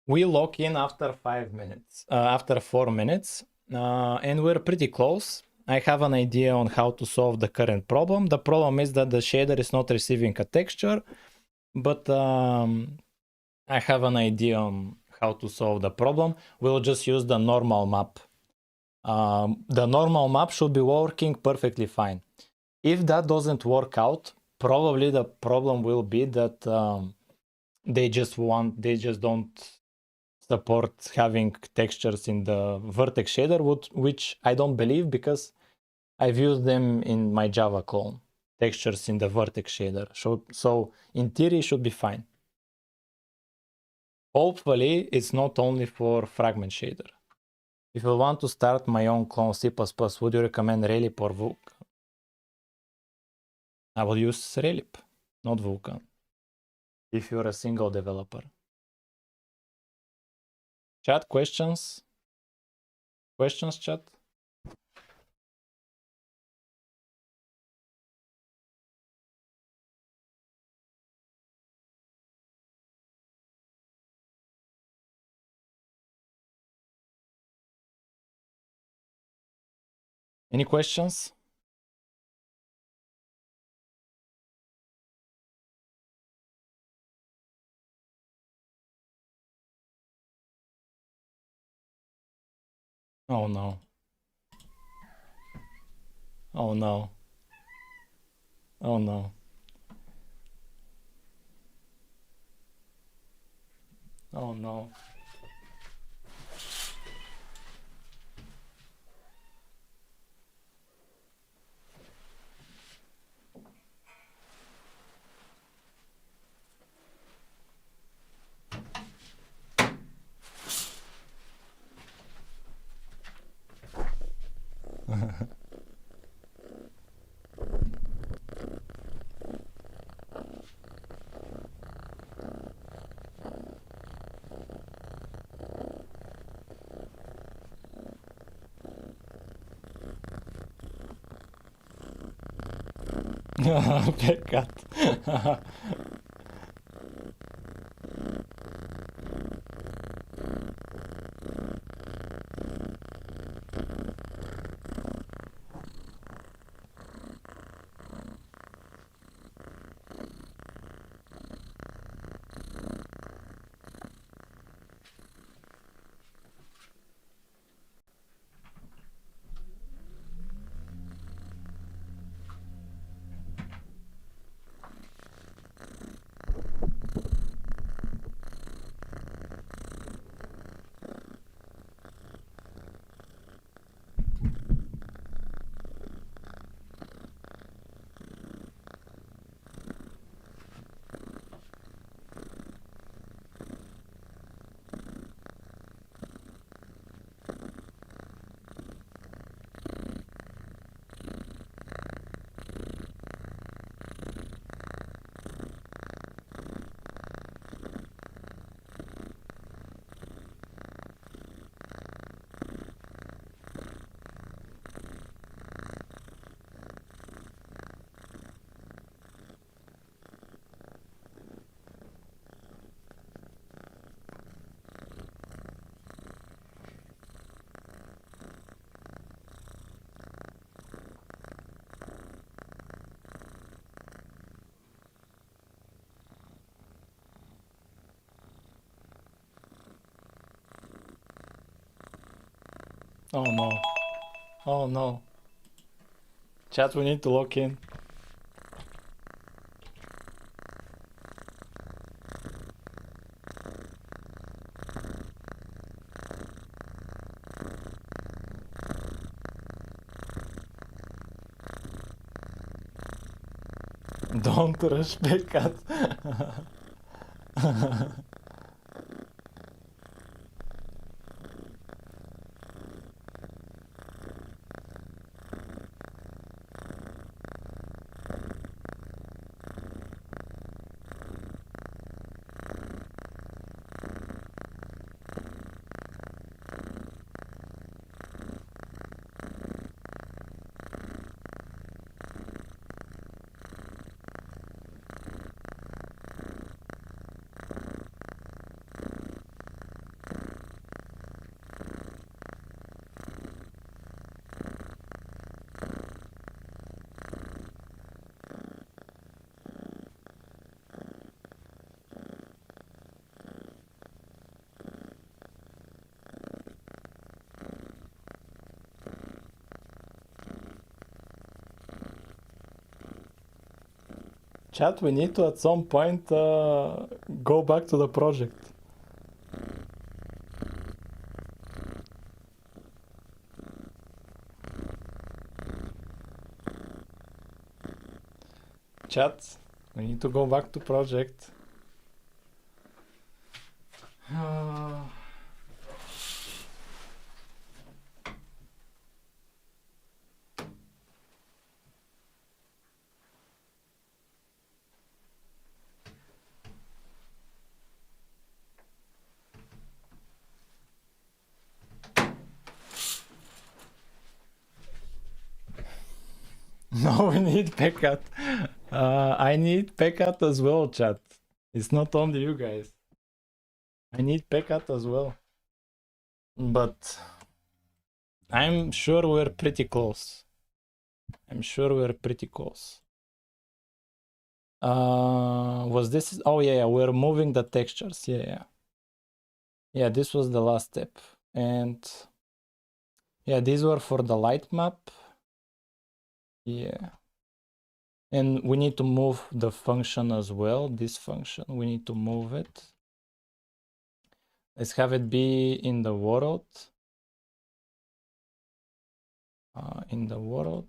We lock in after 5 minutes, after 4 minutes, and we're pretty close. I have an idea on how to solve the current problem. The problem is that the shader is not receiving a texture, but I have an idea on how to solve the problem. We'll just use the normal map. The normal map should be working perfectly fine. If that doesn't work out, probably the problem will be that they just don't support having textures in the vertex shader, which I don't believe because I've used them in my Java clone, textures in the vertex shader. So in theory, it should be fine. Hopefully, it's not only for fragment shader. If I want to start my own clone C++, would you recommend Relip or Vulkan? I will use Relip, not Vulkan, if you're a single developer. Chat, questions? Questions, chat? Any questions? Oh no. Oh no. Oh no. Oh no. Peccat. Oh no. Oh no. Chat, we need to lock in. Don't rush Peccat. Chat, we need to at some point go back to the project. Chat, we need to go back to project. No, we need Peccat. I need Peccat as well, chat. It's not only you guys. I need Peccat as well. But I'm sure we're pretty close. I'm sure we're pretty close. Was this? Oh yeah, we're moving the textures. Yeah, this was the last step. And yeah, these were for the light map. Yeah. And we need to move the function as well. This function, we need to move it. Let's have it be in the world. In the world.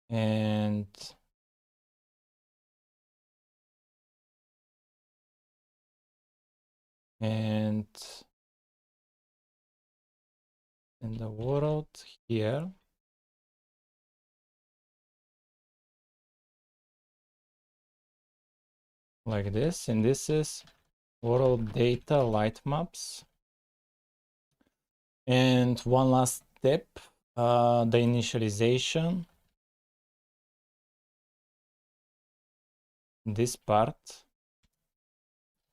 And in the world here. Like this, and this is world data light maps. And one last step, the initialization. This part,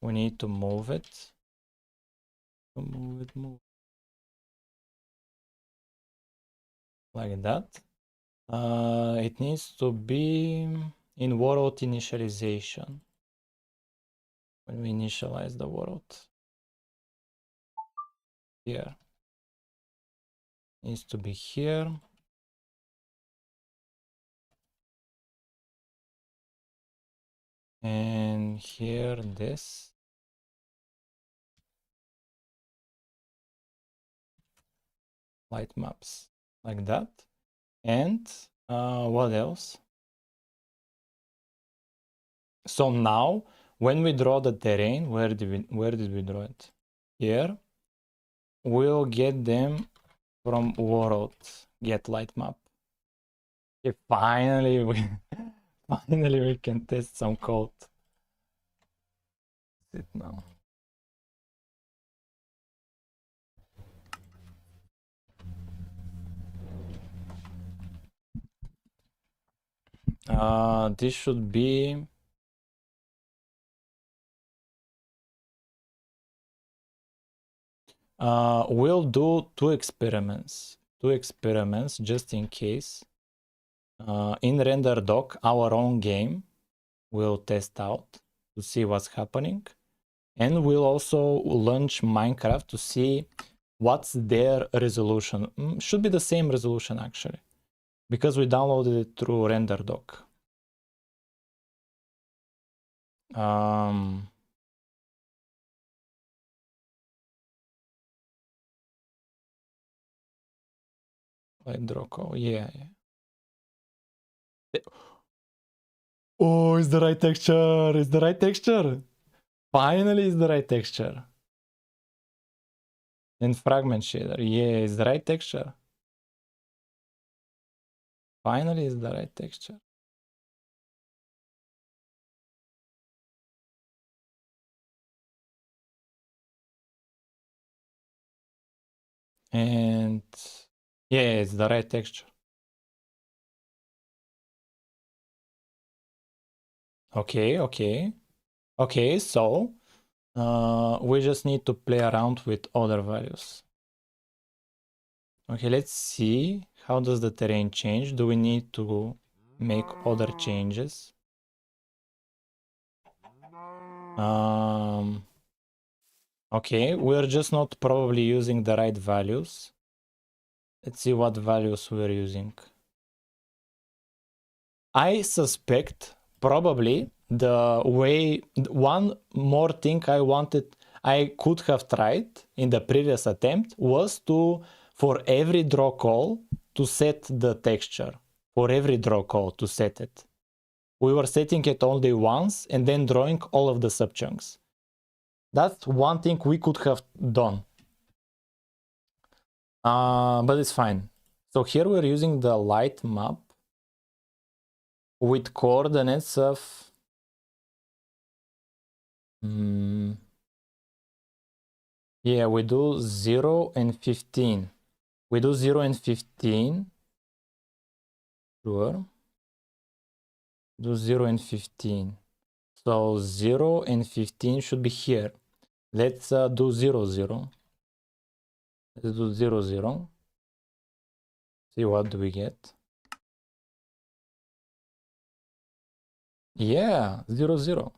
we need to move it. Move like that. It needs to be in world initialization when we initialize the world. Here needs to be here. And here this. Light maps like that. And what else? So now when we draw the terrain, where did we draw it? Here. We'll get them from world get light map. Okay, finally we can test some code. Sit now. This should be we'll do two experiments just in case. In render doc, our own game we'll test out to see what's happening, and we'll also launch Minecraft to see what's their resolution. Should be the same resolution actually, because we downloaded it through render doc. Like Droco, yeah. Oh, it's the right texture. It's the right texture. Finally, it's the right texture. And fragment shader, yeah, it's the right texture. Finally, it's the right texture. And yeah, it's the right texture. Okay, so we just need to play around with other values. Okay, let's see, how does the terrain change? Do we need to make other changes? Okay, we're just not probably using the right values. Let's see what values we're using. I suspect probably the way, one more thing I could have tried in the previous attempt was to, for every draw call, to set the texture. For every draw call to set it. We were setting it only once and then drawing all of the subchunks. That's one thing we could have done. But it's fine. So here we're using the light map with coordinates of yeah, we do 0 and 15. We do 0 and 15. Sure. Do 0 and 15. So 0 and 15 should be here. Let's do 0, 0. Let's do 0, 0. See what do we get. Yeah, 0, 0.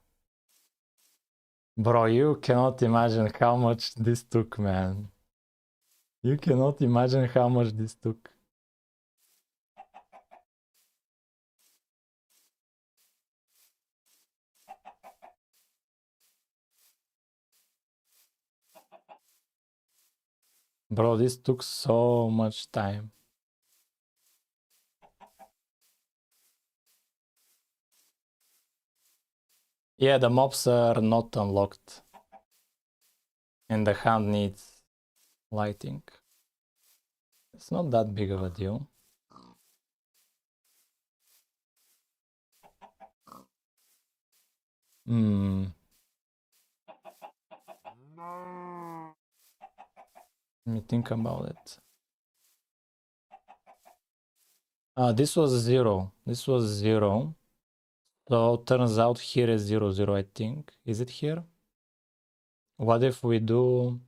Bro, you cannot imagine how much this took, man. You cannot imagine how much this took. Bro, this took so much time. Yeah, the mobs are not unlocked. And the hand needs lighting. It's not that big of a deal. Hmm. Let me think about it. This was 0. This was 0. So turns out here is 0, 0, I think. Is it here? What if we do...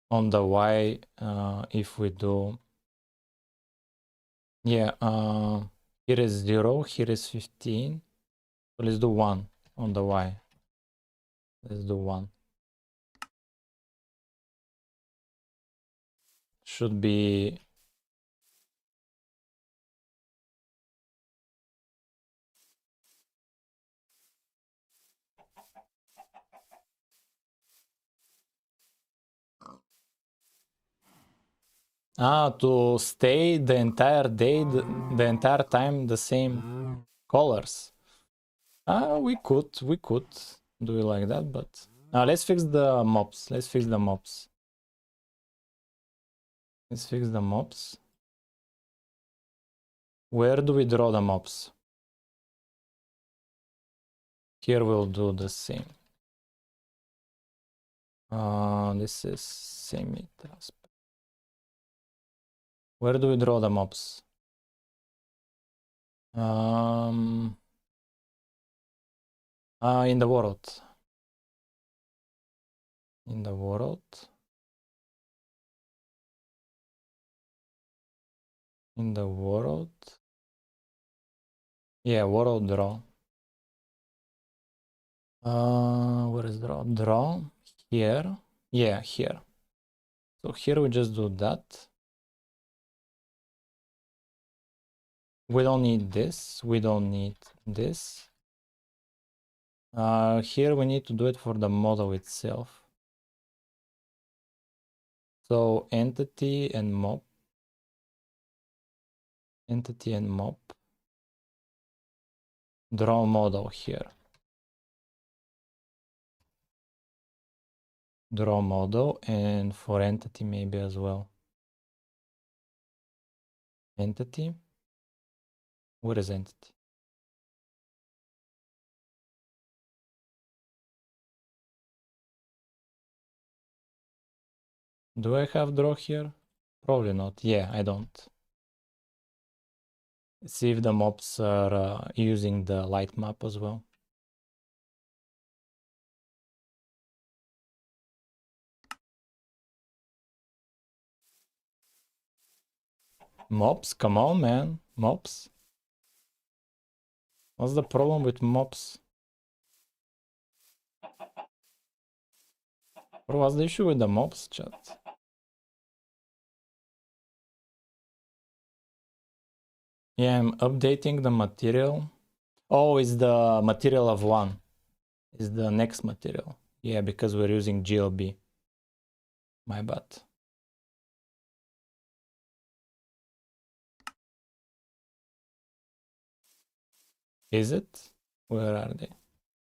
on the Y, if we do... Yeah, here is 0, here is 15. So let's do 1 on the Y. Let's do 1. Should be... to stay the entire day, the entire time the same colors. We could do it like that, but let's fix the mobs. Let's fix the mobs. Let's fix the mobs. Where do we draw the mobs? Here we'll do the same. This is semi-transparent. Where do we draw the mobs? In the world. In the world. In the world. Yeah, world draw. Where is draw? Draw here. Yeah, here. So here we just do that. We don't need this. We don't need this. Here we need to do it for the model itself. So entity and mob. Entity and mob. Draw model here. Draw model, and for entity maybe as well. Entity. Where is entity? Do I have draw here? Probably not. Yeah, I don't. See if the mobs are using the light map as well. Mobs? Come on, man. Mobs? What's the problem with mobs? Or what's the issue with the mobs, chat? Yeah, I'm updating the material. Oh, it's the material of 1. It's the next material. Yeah, because we're using GLB. My bad. Is it? Where are they?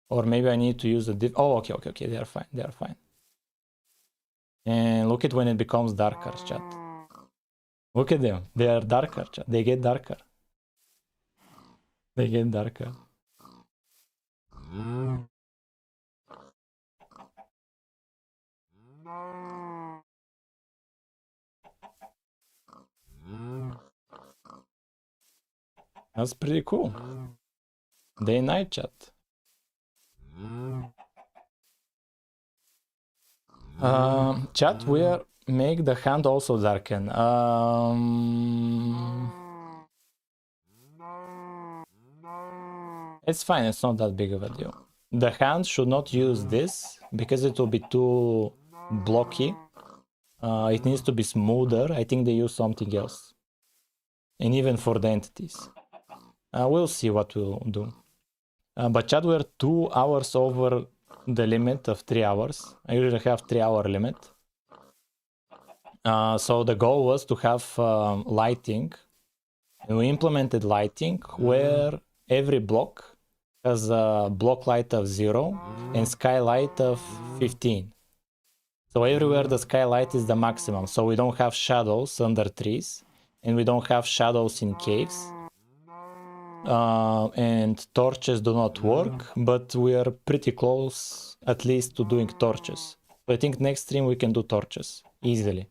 Or maybe I need to use a diff. Oh, okay. They are fine. They are fine. And look at when it becomes darker, chat. Look at them. They are darker, chat. They get darker. They get darker. That's pretty cool. Day-night chat. Chat, where make the hand also darken. It's fine, it's not that big of a deal. The hand should not use this because it will be too blocky. It needs to be smoother. I think they use something else. And even for the entities. We'll see what we'll do. But chat, we're 2 hours over the limit of 3 hours. I usually have 3-hour limit. So the goal was to have lighting. And we implemented lighting where every block has a block light of 0 and skylight of 15. So everywhere the skylight is the maximum. So we don't have shadows under trees and we don't have shadows in caves. And torches do not work, but we are pretty close at least to doing torches. So I think next stream we can do torches easily.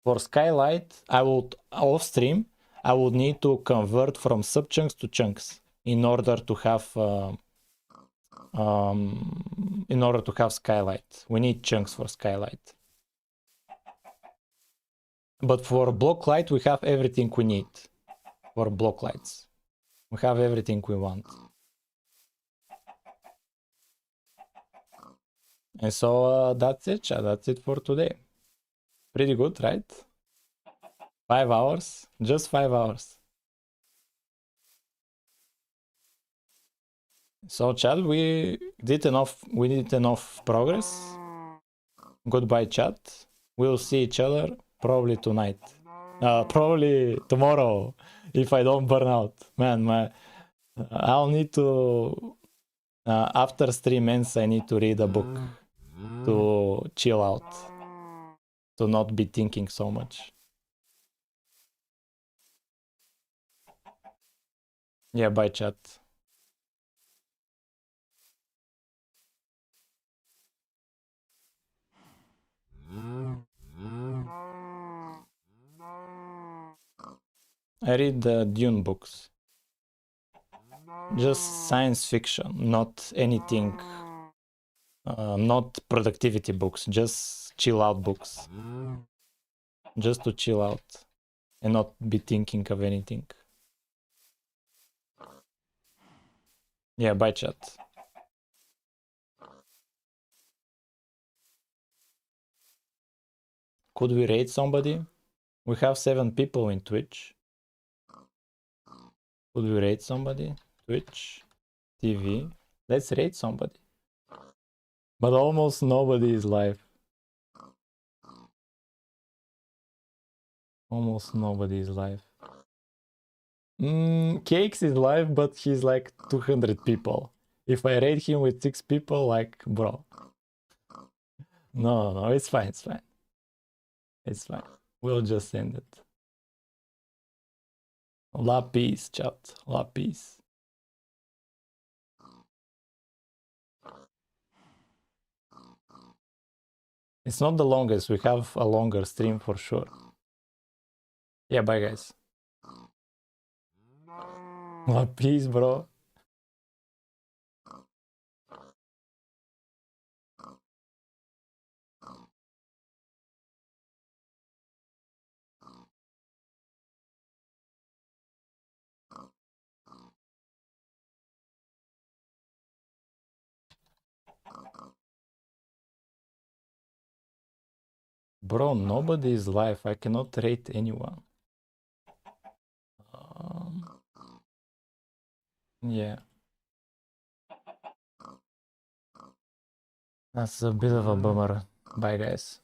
For skylight, I would off stream, I would need to convert from subchunks to chunks in order to have skylight. We need chunks for skylight. But for block light, we have everything we need for block lights. We have everything we want. And so that's it, chat. That's it for today. Pretty good, right? 5 hours, just 5 hours. So chat, we did enough progress. Goodbye chat. We'll see each other probably tonight. Probably tomorrow if I don't burn out. Man, I'll need to after stream ends I need to read a book to chill out, to not be thinking so much. Yeah, bye chat. I read the Dune books. Just science fiction, not anything, not productivity books, just chill out books. Just to chill out and not be thinking of anything. Yeah, bye chat. Could we raid somebody? We have 7 people in Twitch. Could we raid somebody? Twitch, TV. Let's raid somebody. But almost nobody is live. Almost nobody is live. Cakes is live, but he's like 200 people. If I raid him with 6 people, like, bro. No, it's fine, it's fine. It's fine. We'll just end it. La peace, chat. La peace. It's not the longest. We have a longer stream for sure. Yeah, bye guys. La peace, bro. Bro, nobody is live. I cannot rate anyone. Yeah. That's a bit of a bummer. Bye, guys.